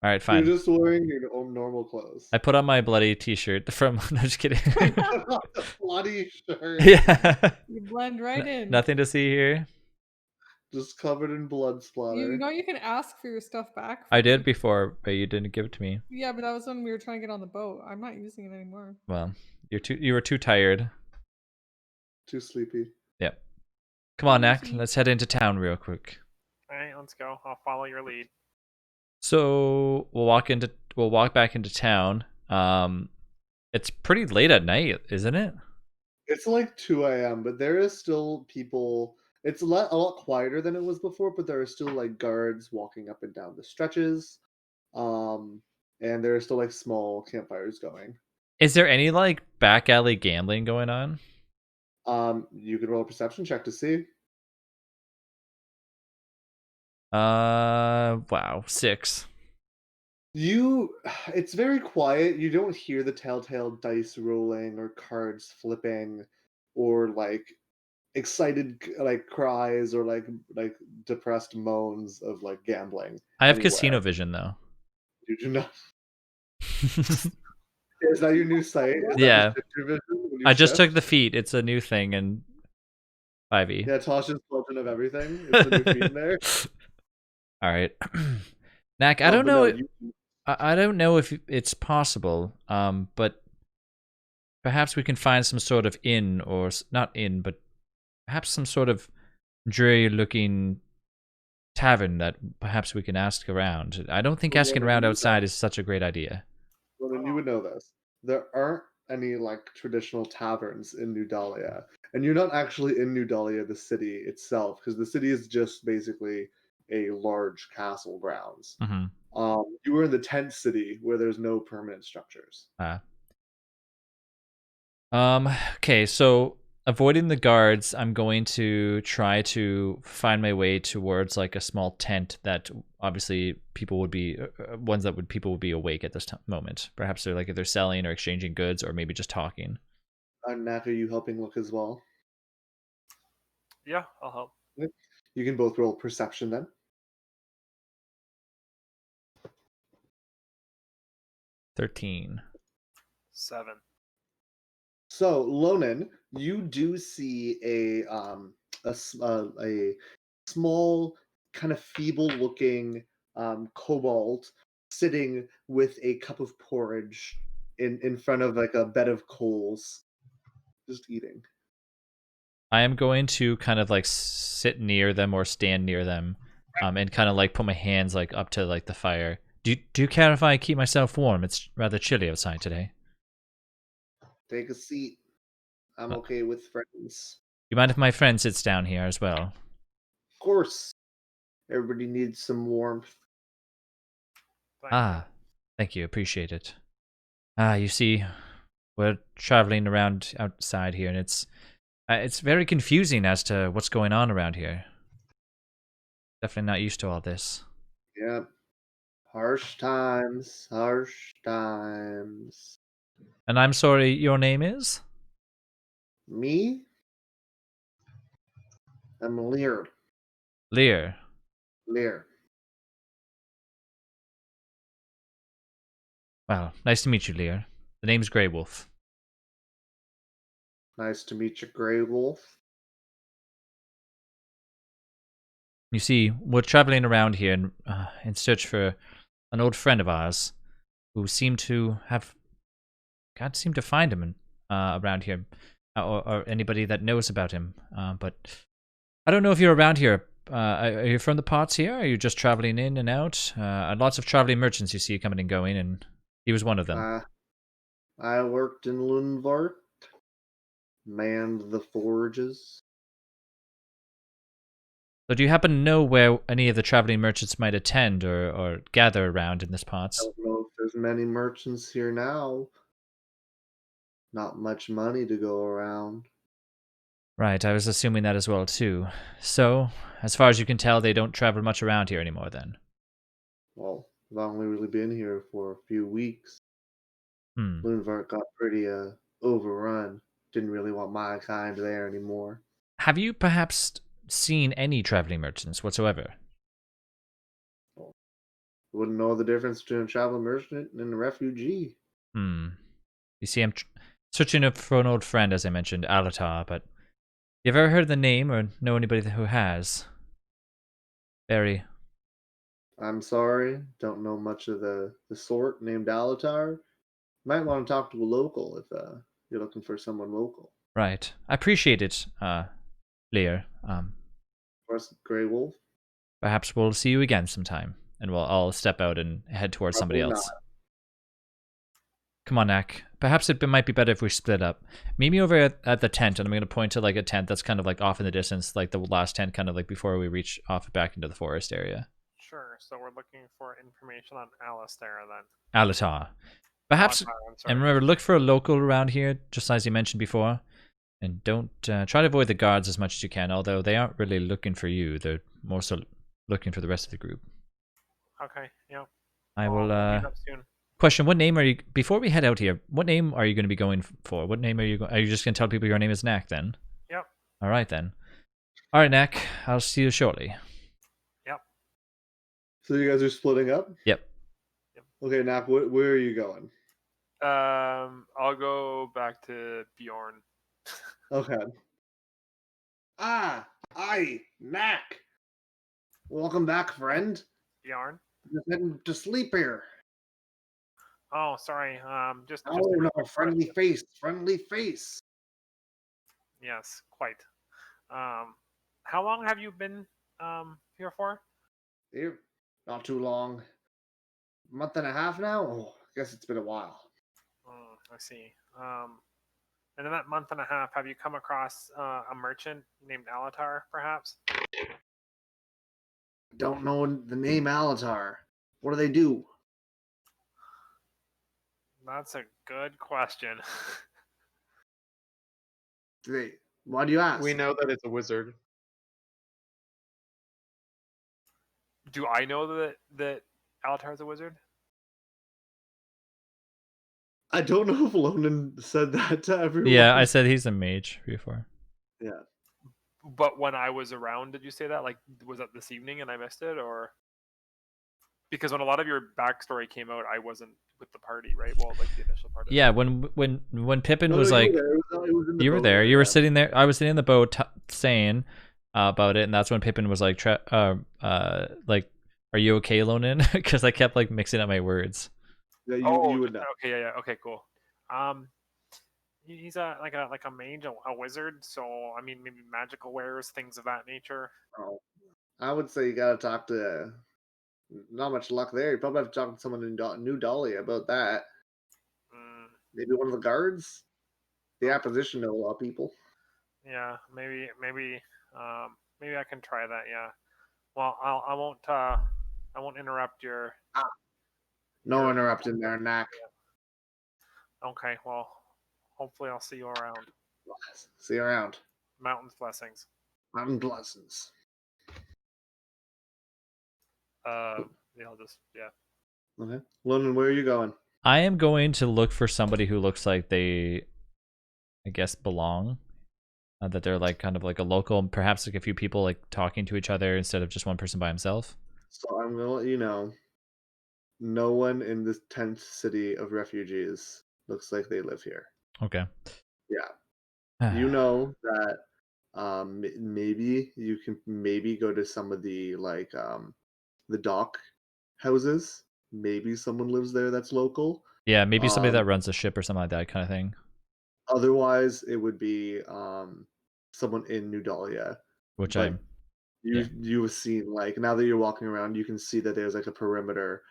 All right, You're fine. just wearing your own normal clothes. I put on my bloody t-shirt from no, just kidding. Bloody shirt. Yeah. You blend right in. Nothing to see here. Just covered in blood splatter. You know you can ask for your stuff back. I from did me. before, but you didn't give it to me. Yeah, but that was when we were trying to get on the boat. I'm not using it anymore. Well, you were too tired. Too sleepy. Yep. Come on, Knack. Easy. Let's head into town real quick. All right, let's go. I'll follow your lead. So we'll walk back into town. It's pretty late at night, isn't it? It's like 2 a.m., but there is still people. It's a lot quieter than it was before, but there are still like guards walking up and down the stretches. And there are still like small campfires going. Is there any like back alley gambling going on? You could roll a perception check to see. Wow, 6. It's very quiet. You don't hear the telltale dice rolling or cards flipping or like excited like cries or like depressed moans of like gambling. I have anywhere. casino vision though. You do not. Is that your new site? Is that Yeah. the shifter vision when you I just took shift? the feat. It's a new thing in 5e. Yeah, Tasha's Children of Everything. It's the new feed in there. All right. Knack, I Oh, don't but know. no, you- I don't know if it's possible. But perhaps we can find some sort of inn, or not inn, but perhaps some sort of dreary-looking tavern that perhaps we can ask around. I don't think Well, asking yeah, around you- outside is such a great idea. Well, then you would know this. There aren't any like traditional taverns in New Dahlia, and you're not actually in New Dahlia, the city itself, because the city is just basically a large castle grounds. Hmm. You were in the tent city where there's no permanent structures. Okay, so avoiding the guards, I'm going to try to find my way towards like a small tent that obviously people would be ones that would people would be awake at this moment. Perhaps they're like if they're selling or exchanging goods or maybe just talking. Nat, are you helping look as well? Yeah, I'll help. You can both roll perception then. 13. 7. So, Lonan, you do see a small, kind of feeble-looking kobold sitting with a cup of porridge in front of like a bed of coals, just eating. I am going to kind of like sit near them or stand near them, and kind of like put my hands like up to like the fire. Do you care if I keep myself warm? It's rather chilly outside today. Take a seat. I'm Uh, okay with friends. You mind if my friend sits down here as well? Of course, everybody needs some warmth. Thank Ah, thank you. Appreciate it. You see, we're traveling around outside here, and it's very confusing as to what's going on around here. Definitely not used to all this. Yep. Harsh times, harsh times. And I'm sorry, your name is? Me? I'm Lear. Lear. Lear. Well, nice to meet you, Lear. The name's Grey Wolf. Nice to meet you, Grey Wolf. You see, we're traveling around here in search for an old friend of ours who can't seem to find him around here, or anybody that knows about him. But I don't know if you're around here. Are you from the parts here? Or are you just traveling in and out? Lots of traveling merchants you see coming and going, and he was one of them. I worked in Lundvart, manned the forges. So do you happen to know where any of the traveling merchants might attend or gather around in this I parts? don't know if there's many merchants here now. Not much money to go around. Right, I was assuming that as well too. So, as far as you can tell, they don't travel much around here anymore then. Well, I've only really been here for a few weeks. Hmm. Lundvart got pretty overrun. Didn't really want my kind there anymore. Have you perhaps seen any traveling merchants whatsoever? Wouldn't know the difference between a traveling merchant and a refugee. Hmm. You see, I'm searching for an old friend, as I mentioned, Alatar, but you ever heard the name or know anybody who has? Barry. I'm sorry, don't know much of the sort named Alatar. Might want to talk to a local if you're looking for someone local. Right. I appreciate it, Lear. Or Grey Wolf? Perhaps we'll see you again sometime, and I'll step out and head towards somebody Probably else. Come on, Nak. Perhaps it might be better if we split up. Meet me over at the tent, and I'm going to point to like a tent that's kind of like off in the distance, like the last tent, kind of like before we reach off back into the forest area. Sure. So we're looking for information on Alistair then. Alatar. Perhaps, Alatar, I'm sorry. and remember, look for a local around here, just as you mentioned before. And don't try to avoid the guards as much as you can, although they aren't really looking for you. They're more so looking for the rest of the group. Okay. Yeah. I Well, will we'll meet up soon. question, what name are you, before we head out here, what name are you going to be going for? What name are you just going to tell people your name is Nak then? Yep. All right then. All right, Nak, I'll see you shortly. Yep. So you guys are splitting up? Yep. Okay, Nak, where are you going? I'll go back to Bjorn. Okay. Aye, Nak. Welcome back, friend. Bjorn? Just heading to sleep here. Oh, sorry. Just. Oh a no, quick friendly question. face. Yes, quite. How long have you been here for? Here, not too long. A month and a half now. Oh, I guess it's been a while. I see. And in that month and a half, have you come across a merchant named Alatar, perhaps? Don't know the name Alatar. What do they do? That's a good question. Why do you ask? We know that it's a wizard. Do I know that Alatar is a wizard? I don't know if Lonan said that to everyone. Yeah, I said he's a mage before. Yeah. But when I was around, did you say that? Like, was that this evening and I missed it, or because when a lot of your backstory came out, I wasn't with the party, right? Well, like the initial part. Yeah, when Pippin No, was you like, were there. It was in the you were boat, there, you were yeah. sitting there. I was sitting in the boat saying about it, and that's when Pippin was like, like, are you okay, Lonan? Because I kept like mixing up my words. Yeah, Oh, you would know. okay, yeah, okay, cool. He's like a mage, a wizard. So I mean, maybe magical wares, things of that nature. Oh, I would say you gotta talk to. Not much luck there. You probably have to talk to someone in New Dolly about that. Mm, Maybe one of the guards. The opposition know a lot of people. yeah, maybe I can try that. Yeah. Well, I won't interrupt your. No your- interrupting there, Nak. Okay, well, hopefully I'll see you around. See you around. Mountains blessings. Mountain blessings. Yeah, I'll just Okay. London, where are you going? I am going to look for somebody who looks like they, I guess, belong. That they're like kind of like a local, perhaps like a few people like talking to each other instead of just one person by himself. So I'm gonna let you know. No one in this 10th city of refugees looks like they live here. Okay. Yeah. You know that Maybe you can maybe go to some of the the dock houses. Maybe someone lives there that's local. Yeah, maybe somebody that Um, runs a ship or something like that kind of thing. Otherwise, it would be someone in New Dahlia. Which But I'm yeah. you've seen, like, now that you're walking around, you can see that there's like a perimeter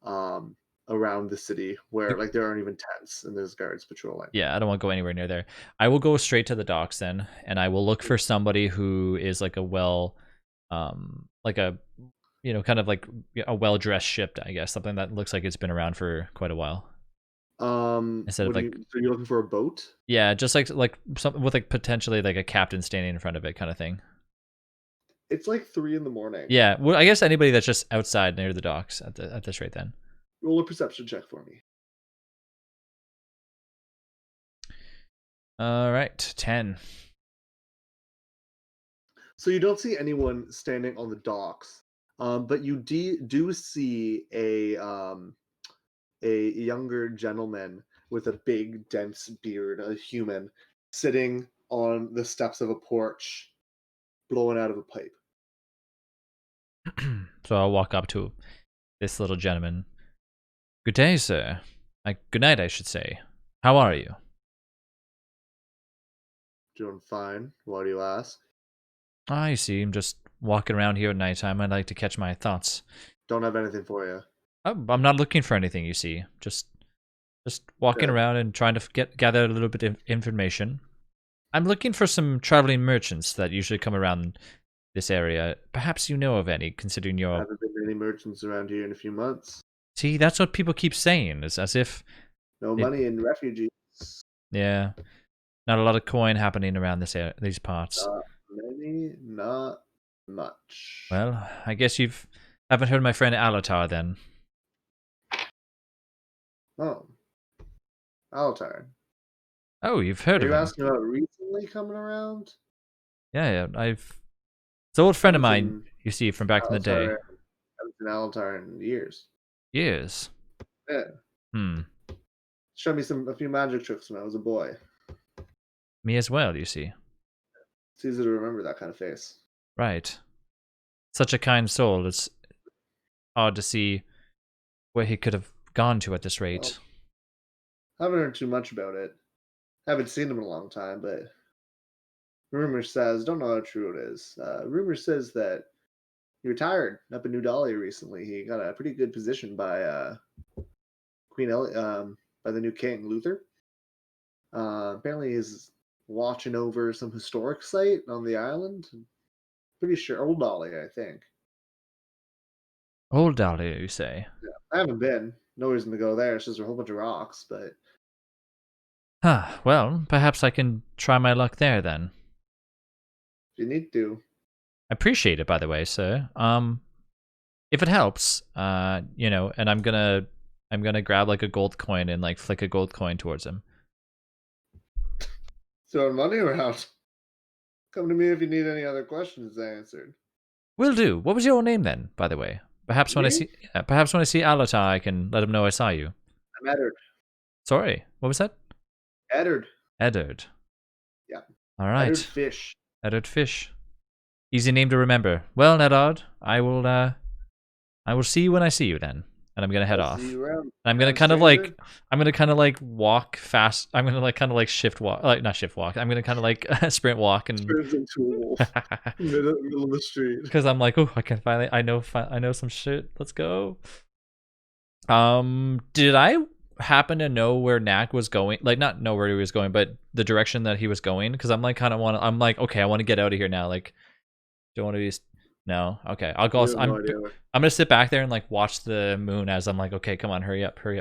um around the city where like there aren't even tents and there's guards patrolling. Yeah, I don't want to go anywhere near there. I will go straight to the docks then, and I will look for somebody who is like a like a, kind of like a well-dressed ship, I guess, something that looks like it's been around for quite a while. Instead What of do like, you? So you're looking for a boat? yeah, just like something with like potentially like a captain standing in front of it, kind of thing. It's like 3 in the morning. Yeah, well, I guess anybody that's just outside near the docks at this rate then. Roll a perception check for me. All right, 10. So you don't see anyone standing on the docks, but you do see a younger gentleman with a big, dense beard, a human, sitting on the steps of a porch, blowing out of a pipe. So I'll walk up to this little gentleman. Good day, sir. Good night, I should say. How are you? Doing fine. Why do you ask? I see. I'm just walking around here at nighttime. I'd like to catch my thoughts. Don't have anything for you. I'm not looking for anything, you see. Just walking Good. around and trying to gather a little bit of information. I'm looking for some traveling merchants that usually come around this area. Perhaps you know of any, considering your... Haven't been any merchants around here in a few months. See, that's what people keep saying. It's as if... No money in refugees. Yeah. Not a lot of coin happening around these parts. Not many, not much. Well, I guess haven't heard of my friend Alatar then. Oh, Altar. Oh, you've heard Are of you him? asking about recently coming around? Yeah. It's an old friend of mine, Haven't you see, from back in the day. Altar, haven't seen Altar in years. Years. Yeah. Hmm. Showed me a few magic tricks when I was a boy. Me as well, you see. It's easy to remember that kind of face. Right. Such a kind soul. It's hard to see where he could have gone to at this rate. Haven't heard too much about it. Haven't seen him in a long time, but rumor says, don't know how true it is. Rumor says that he retired up in New Dahlia recently. He got a pretty good position by by the new king, Luther. Apparently he's watching over some historic site on the island. Pretty sure Old Dahlia, I think. Old Dahlia, you say? Yeah. I haven't been. No reason to go there. It's just a whole bunch of rocks, but Huh. Well, perhaps I can try my luck there then. you need to. I appreciate it, by the way, sir. If it helps, and I'm gonna grab like a gold coin and like flick a gold coin towards him. Throwing money around. Come to me if you need any other questions answered. Will do. What was your name then, by the way? Perhaps when I see Alatar, I can let him know I saw you. I'm Eddard. Sorry, what was that? Eddard. Eddard. Yeah. All right. Eddard Fish. Eddard Fish. Easy name to remember. Well, Eddard, I will see you when I see you then, and I'm gonna head I'll off. see you around. I'm gonna kind of like walk fast. I'm gonna like kind of like shift walk, like not shift walk. I'm gonna kind of like sprint walk and Turns into a wolf. middle of the street. because I'm like, oh, I know some shit. Let's go. Did I happen to know where Knack was going? Like, not know where he was going, but the direction that he was going? Because I'm like, I'm like, okay, I want to get out of here now. Like, don't want to be. No, okay, I'll go. You have no idea. I'm gonna sit back there and like watch the moon as I'm like, okay, come on, hurry up. Where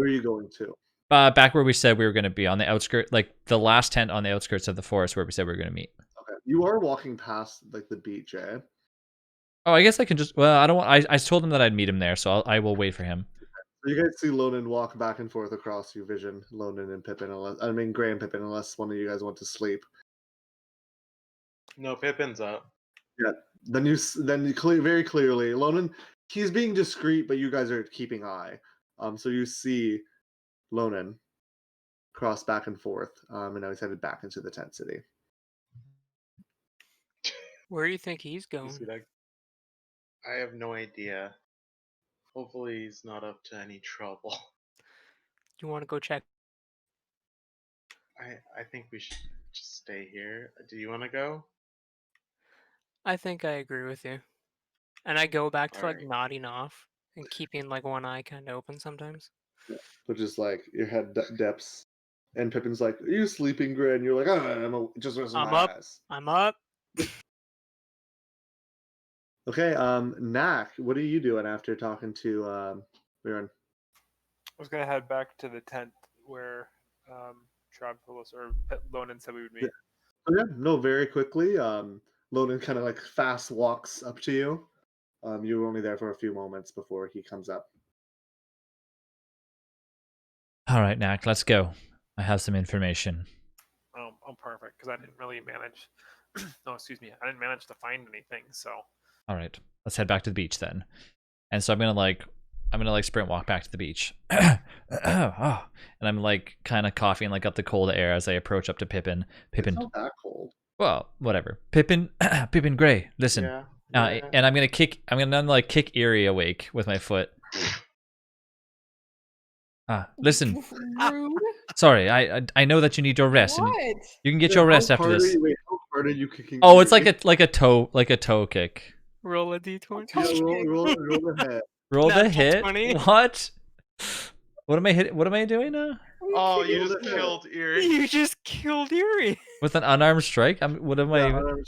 are you going to? Back where we said we were gonna be, on the outskirts, like the last tent on the outskirts of the forest where we said we were gonna meet. Okay. You are walking past like the beach, eh? Oh, I guess I can just. Well, I don't want. I told him that I'd meet him there, so I will wait for him. So you guys see Lonan walk back and forth across your vision. Lonan and Pippin, Gray and Pippin, unless one of you guys want to sleep. No, Pippin's up. Yeah. Then you very clearly, Lonan, he's being discreet, but you guys are keeping eye. So you see Lonan cross back and forth, and now he's headed back into the tent city. Where do you think he's You going? see that? I have no idea. Hopefully he's not up to any trouble. You want to go check? I think we should just stay here. Do you want to go? I think I agree with you. And I go back to like Alright. nodding off and keeping like one eye kind of open sometimes. Which is like your head dips, and Pippin's like, "Are you sleeping, Gray?" And you're like, "I'm just resting I'm my up. eyes." I'm up. Okay, Knack, what are you doing after talking to Mirren? I was gonna head back to the tent where Trav told us, or Lonan said we would meet. Oh, yeah, no, very quickly. Lonan kind of like fast walks up to you. You were only there for a few moments before he comes up. All right, Knack, let's go. I have some information. I'm perfect because I didn't really manage. No, excuse me, I didn't manage to find anything. So All right, let's head back to the beach then. And so I'm gonna like sprint walk back to the beach. And I'm like kind of coughing like up the cold air as I approach up to Pippin. Pippin, It's not that cold. well, whatever. Pippin, Pippin Gray, listen. Yeah. And I'm gonna kick Erie awake with my foot. Listen. Rude. Sorry, I know that you need your rest, and What? you can get your rest after this. How hard are you kicking? Oh, it's like Yuri? a toe kick. Roll a d20. Yeah, roll the head. Roll the Natural hit. 20. What? What am I hitting? What am I doing now? Oh, you Roll just the head. killed Erie. You just killed Erie. With an unarmed strike? What am I? Yeah, Even,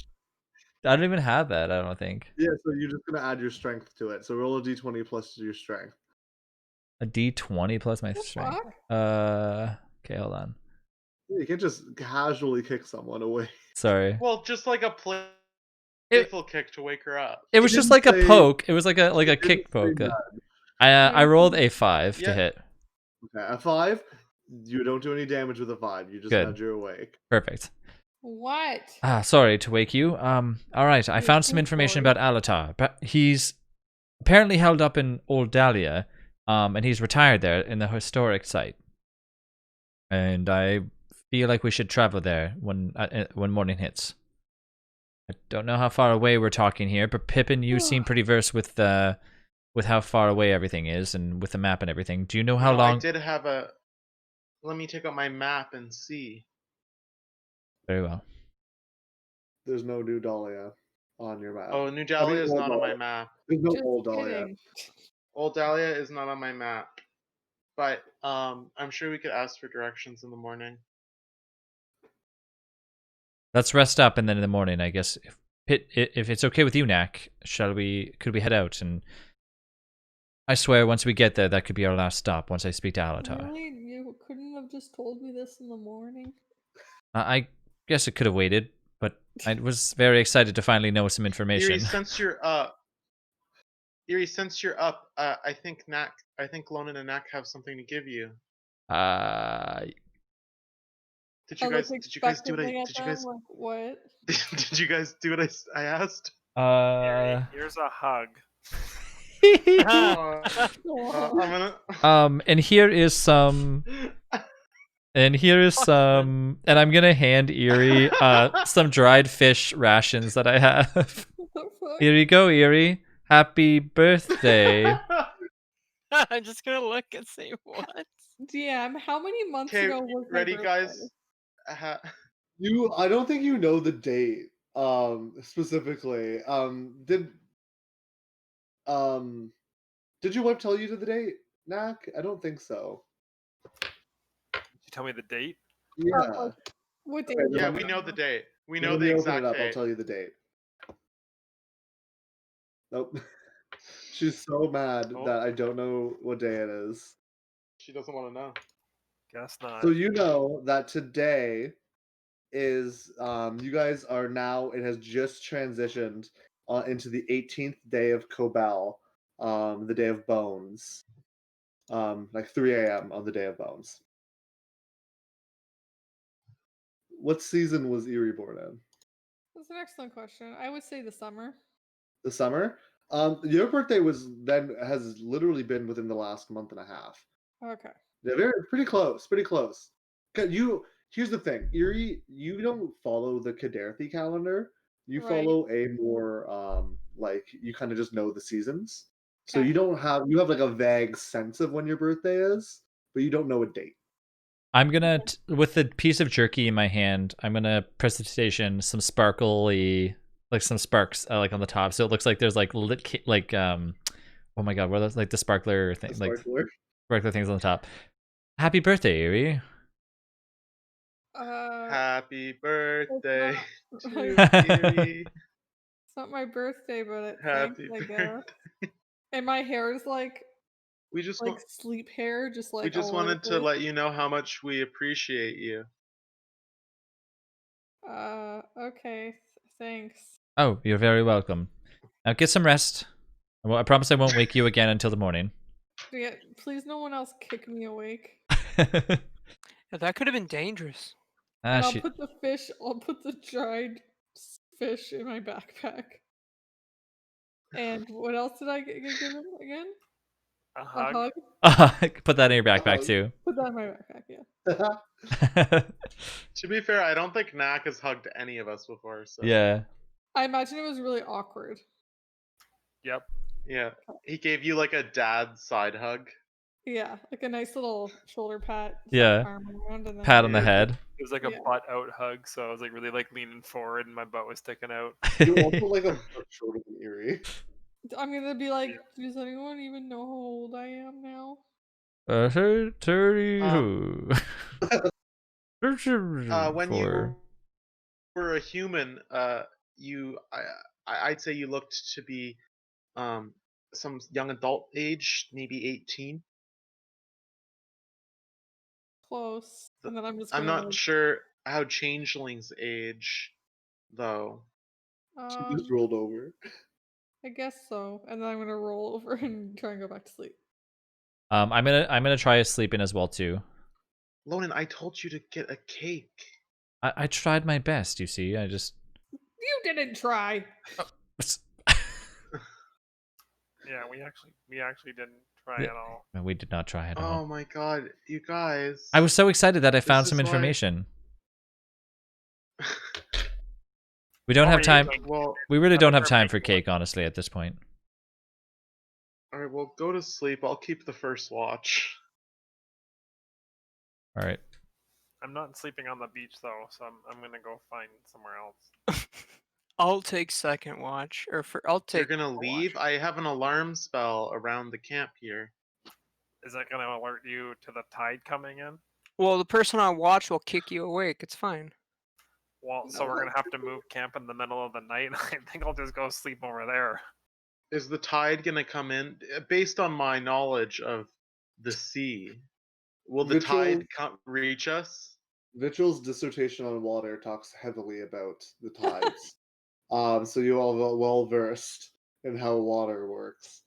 I don't even have that. I don't think. yeah, so you're just gonna add your strength to it. So roll a d20 plus your strength. A D20 plus my The strength. fuck? Okay, hold on. You can't just casually kick someone away. Sorry. Well, just like a It, playful kick to wake her up. it was It just didn't like a say- poke. It was like a it didn't kick say poke. that. I rolled a 5 to Yeah. hit. Okay, a 5. You don't do any damage with a 5. You just Good. nudge her awake. Perfect. What? Sorry to wake you. All right. I You're found some too information sorry. about Alatar, but he's apparently held up in Old Dahlia, and he's retired there in the historic site. And I feel like we should travel there when morning hits. I don't know how far away we're talking here, but Pippin, you seem pretty versed with how far away everything is and with the map and everything. Do you know how No, long? I did have a. Let me take out my map and see. Very well. There's no New Dahlia on your map. Oh, New Dahlia is Old not on my Dahlia. map. There's no Just Old Dahlia. kidding. Old Dahlia is not on my map. But I'm sure we could ask for directions in the morning. Let's rest up, and then in the morning, I guess, if it's okay with you, Knack, could we head out? And I swear, once we get there, that could be our last stop. Once I speak to Alatar, Really? You couldn't have just told me this in the morning? I guess it could have waited, but I was very excited to finally know some information. Erie, since you're up, I think Lonan and Knack have something to give you. Did you I guys? look Did you guys do what I? expectantly at Did you them, guys? like, what? Did you guys do what I asked? Erie, here's a hug. I'm gonna. And here is some. And I'm gonna hand Erie some dried fish rations that I have. What the fuck? Here you go, Erie. Happy birthday. I'm just gonna look and say what. DM, how many months Okay, ago was my ready, birthday? guys? I don't think you know the date. Specifically. Did your wife tell you the date, Knack? I don't think so. Did you tell me the date? Yeah. What day? Okay, Yeah, then we know the date. We Let know me the open exact it up. I'll date. tell you the date. Nope. She's so mad Oh. that I don't know what day it is. She doesn't want to know. Guess not. So you know that today is you guys are now, it has just transitioned into the 18th day of Kobel, the day of Bones. Like 3 a.m. on the day of Bones. What season was Erie born in? That's an excellent question. I would say the summer. The summer? Your birthday has literally been within the last month and a half. Okay. Yeah, pretty close. Here's the thing, Erie, you don't follow the Kaderthi calendar. You Right. follow a more like you kind of just know the seasons. So Okay. you have like a vague sense of when your birthday is, but you don't know a date. I'm gonna with the piece of jerky in my hand, I'm gonna prestidigitation some sparkly, like some sparks, like on the top, so it looks like there's like like oh my god, what are those, like the sparkler thing, The like sparkler. sparkler things on the top. Happy birthday, Erie. Happy It's birthday not, to Erie. it's not my birthday, but thanks, Happy I birthday. guess. And my hair is like We just sleep hair, just we like just all over the wanted to place. let you know how much we appreciate you. Okay, thanks. Oh, you're very welcome. Now get some rest. Well, I promise I won't wake you again until the morning. Yeah, please, no one else kick me awake. Yeah, that could have been dangerous. And I'll Shoot. put the dried fish in my backpack. And what else did I give him again? A A hug. hug? Put that in your backpack too. Put that in my backpack, yeah. To be fair, I don't think Knack has hugged any of us before, so Yeah. I imagine it was really awkward. Yep. yeah. He gave you like a dad side hug. Yeah, like a nice little shoulder pat, just Yeah. like arm around, and then Pat on the Yeah. head. It was like Yeah. a butt out hug, so I was like really like leaning forward and my butt was sticking out. You're also like a foot shorter than Erie. I'm gonna be like, does anyone even know how old I am now? 32. When you were a human, I'd say you looked to be some young adult age, maybe 18. Close. And then I'm just I'm gonna not sure how changelings age, though. She just rolled over. I guess so. And then I'm gonna roll over and try and go back to sleep. I'm gonna try sleeping as well too. Lonan, I told you to get a cake. I tried my best, you see. I just You didn't try. Yeah, we actually didn't try at all. No, we did not try at Oh all. my god, you guys. I was so excited that I found This some is why- information. We don't What have were you time. doing? Well, We really I don't thought have we were time for making cake, honestly, at this point. alright, well, go to sleep. I'll keep the first watch. All right. I'm not sleeping on the beach though, so I'm gonna go find somewhere else. I'll take second watch, or I'll You're take. gonna a leave? watch. I have an alarm spell around the camp here. Is that gonna alert you to the tide coming in? Well, the person on watch will kick you awake. It's fine. Well, so we're No. gonna have to move camp in the middle of the night. I think I'll just go sleep over there. Is the tide gonna come in? Based on my knowledge of the sea, will the tide reach us? Vitril's dissertation on water talks heavily about the tides. So you all are well versed in how water works.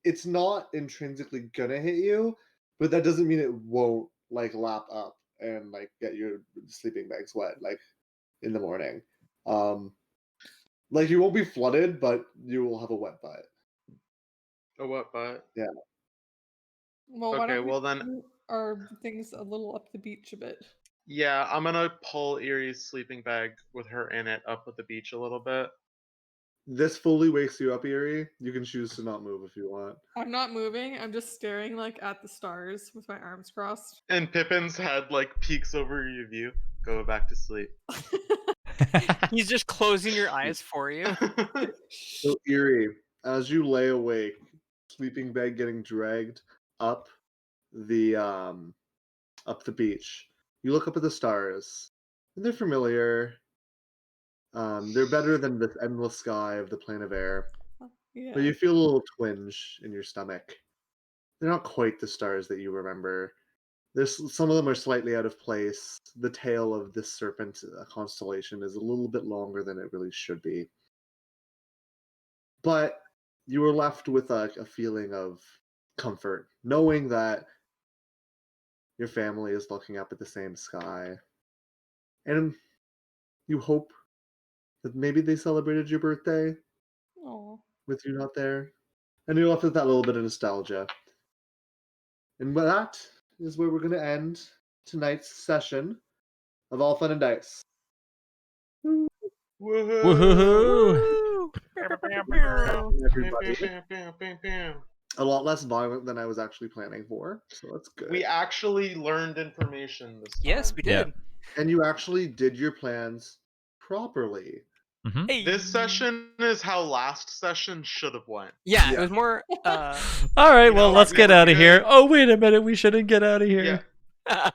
It's not intrinsically gonna hit you, but that doesn't mean it won't like lap up and like get your sleeping bags wet like in the morning. Like you won't be flooded, but you will have a wet butt. A what butt? Yeah. Well, why Okay, don't we well then, move our things a little up the beach a bit? yeah, I'm gonna pull Erie's sleeping bag with her in it up at the beach a little bit. This fully wakes you up, Erie. You can choose to not move if you want. I'm not moving. I'm just staring like at the stars with my arms crossed. And Pippin's head like peeks over your view. Go back to sleep. He's just closing your eyes for you. So Erie, as you lay awake, sleeping bag getting dragged up the beach, you look up at the stars, and they're familiar. They're better than the endless sky of the plane of air, Yeah. but you feel a little twinge in your stomach. They're not quite the stars that you remember. Some of them are slightly out of place. The tail of this serpent constellation is a little bit longer than it really should be. But you were left with a feeling of comfort, knowing that your family is looking up at the same sky. And you hope that maybe they celebrated your birthday Oh. with you not there. And you're left with that little bit of nostalgia. And that is where we're going to end tonight's session of All Fun and Dice. Woohoo! Everybody. Bam, bam, bam, bam. A lot less violent than I was actually planning for, so that's good. We actually learned information this time. Yes, we Yeah. did. And you actually did your plans properly. Mhm. Hey. This session is how last session should have went. Yeah, Yeah. it was more. All right, You well, know, let's we get were out of here. good. Oh, wait a minute. We shouldn't get out of here. Yeah,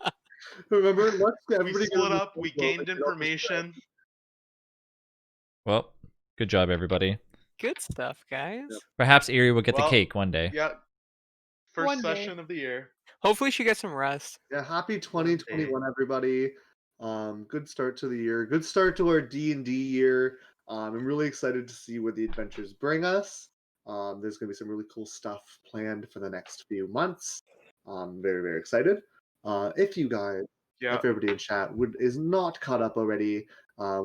Remember, let's get we everybody split get up. We gained information. Well, good job, everybody. Good stuff, guys. Yep. Perhaps Erie will get the Well, cake one day. Yeah. First One day. session of the year. Hopefully, she gets some rest. Yeah, happy 2021, everybody. Good start to the year. Good start to our D&D year. I'm really excited to see where the adventures bring us. There's going to be some really cool stuff planned for the next few months. Very, very excited. If you guys, Yeah. if everybody in chat is not caught up already,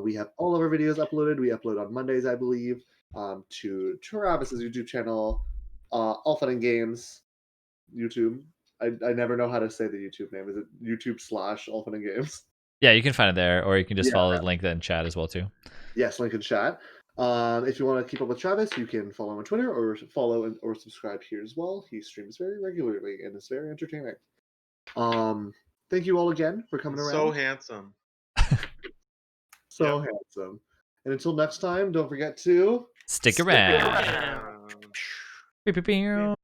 we have all of our videos uploaded. We upload on Mondays, I believe, to Travis's YouTube channel, AllFunNDice YouTube. I never know how to say the YouTube name. Is it YouTube / AllFunNDice? Yeah, you can find it there, or you can just Yeah. follow the link in chat as well, too. Yes, link in chat. If you want to keep up with Travis, you can follow him on Twitter or follow or subscribe here as well. He streams very regularly and is very entertaining. Thank you all again for coming around. So handsome. So handsome. And until next time, don't forget to Stick around. Um, Pew, pew, pew.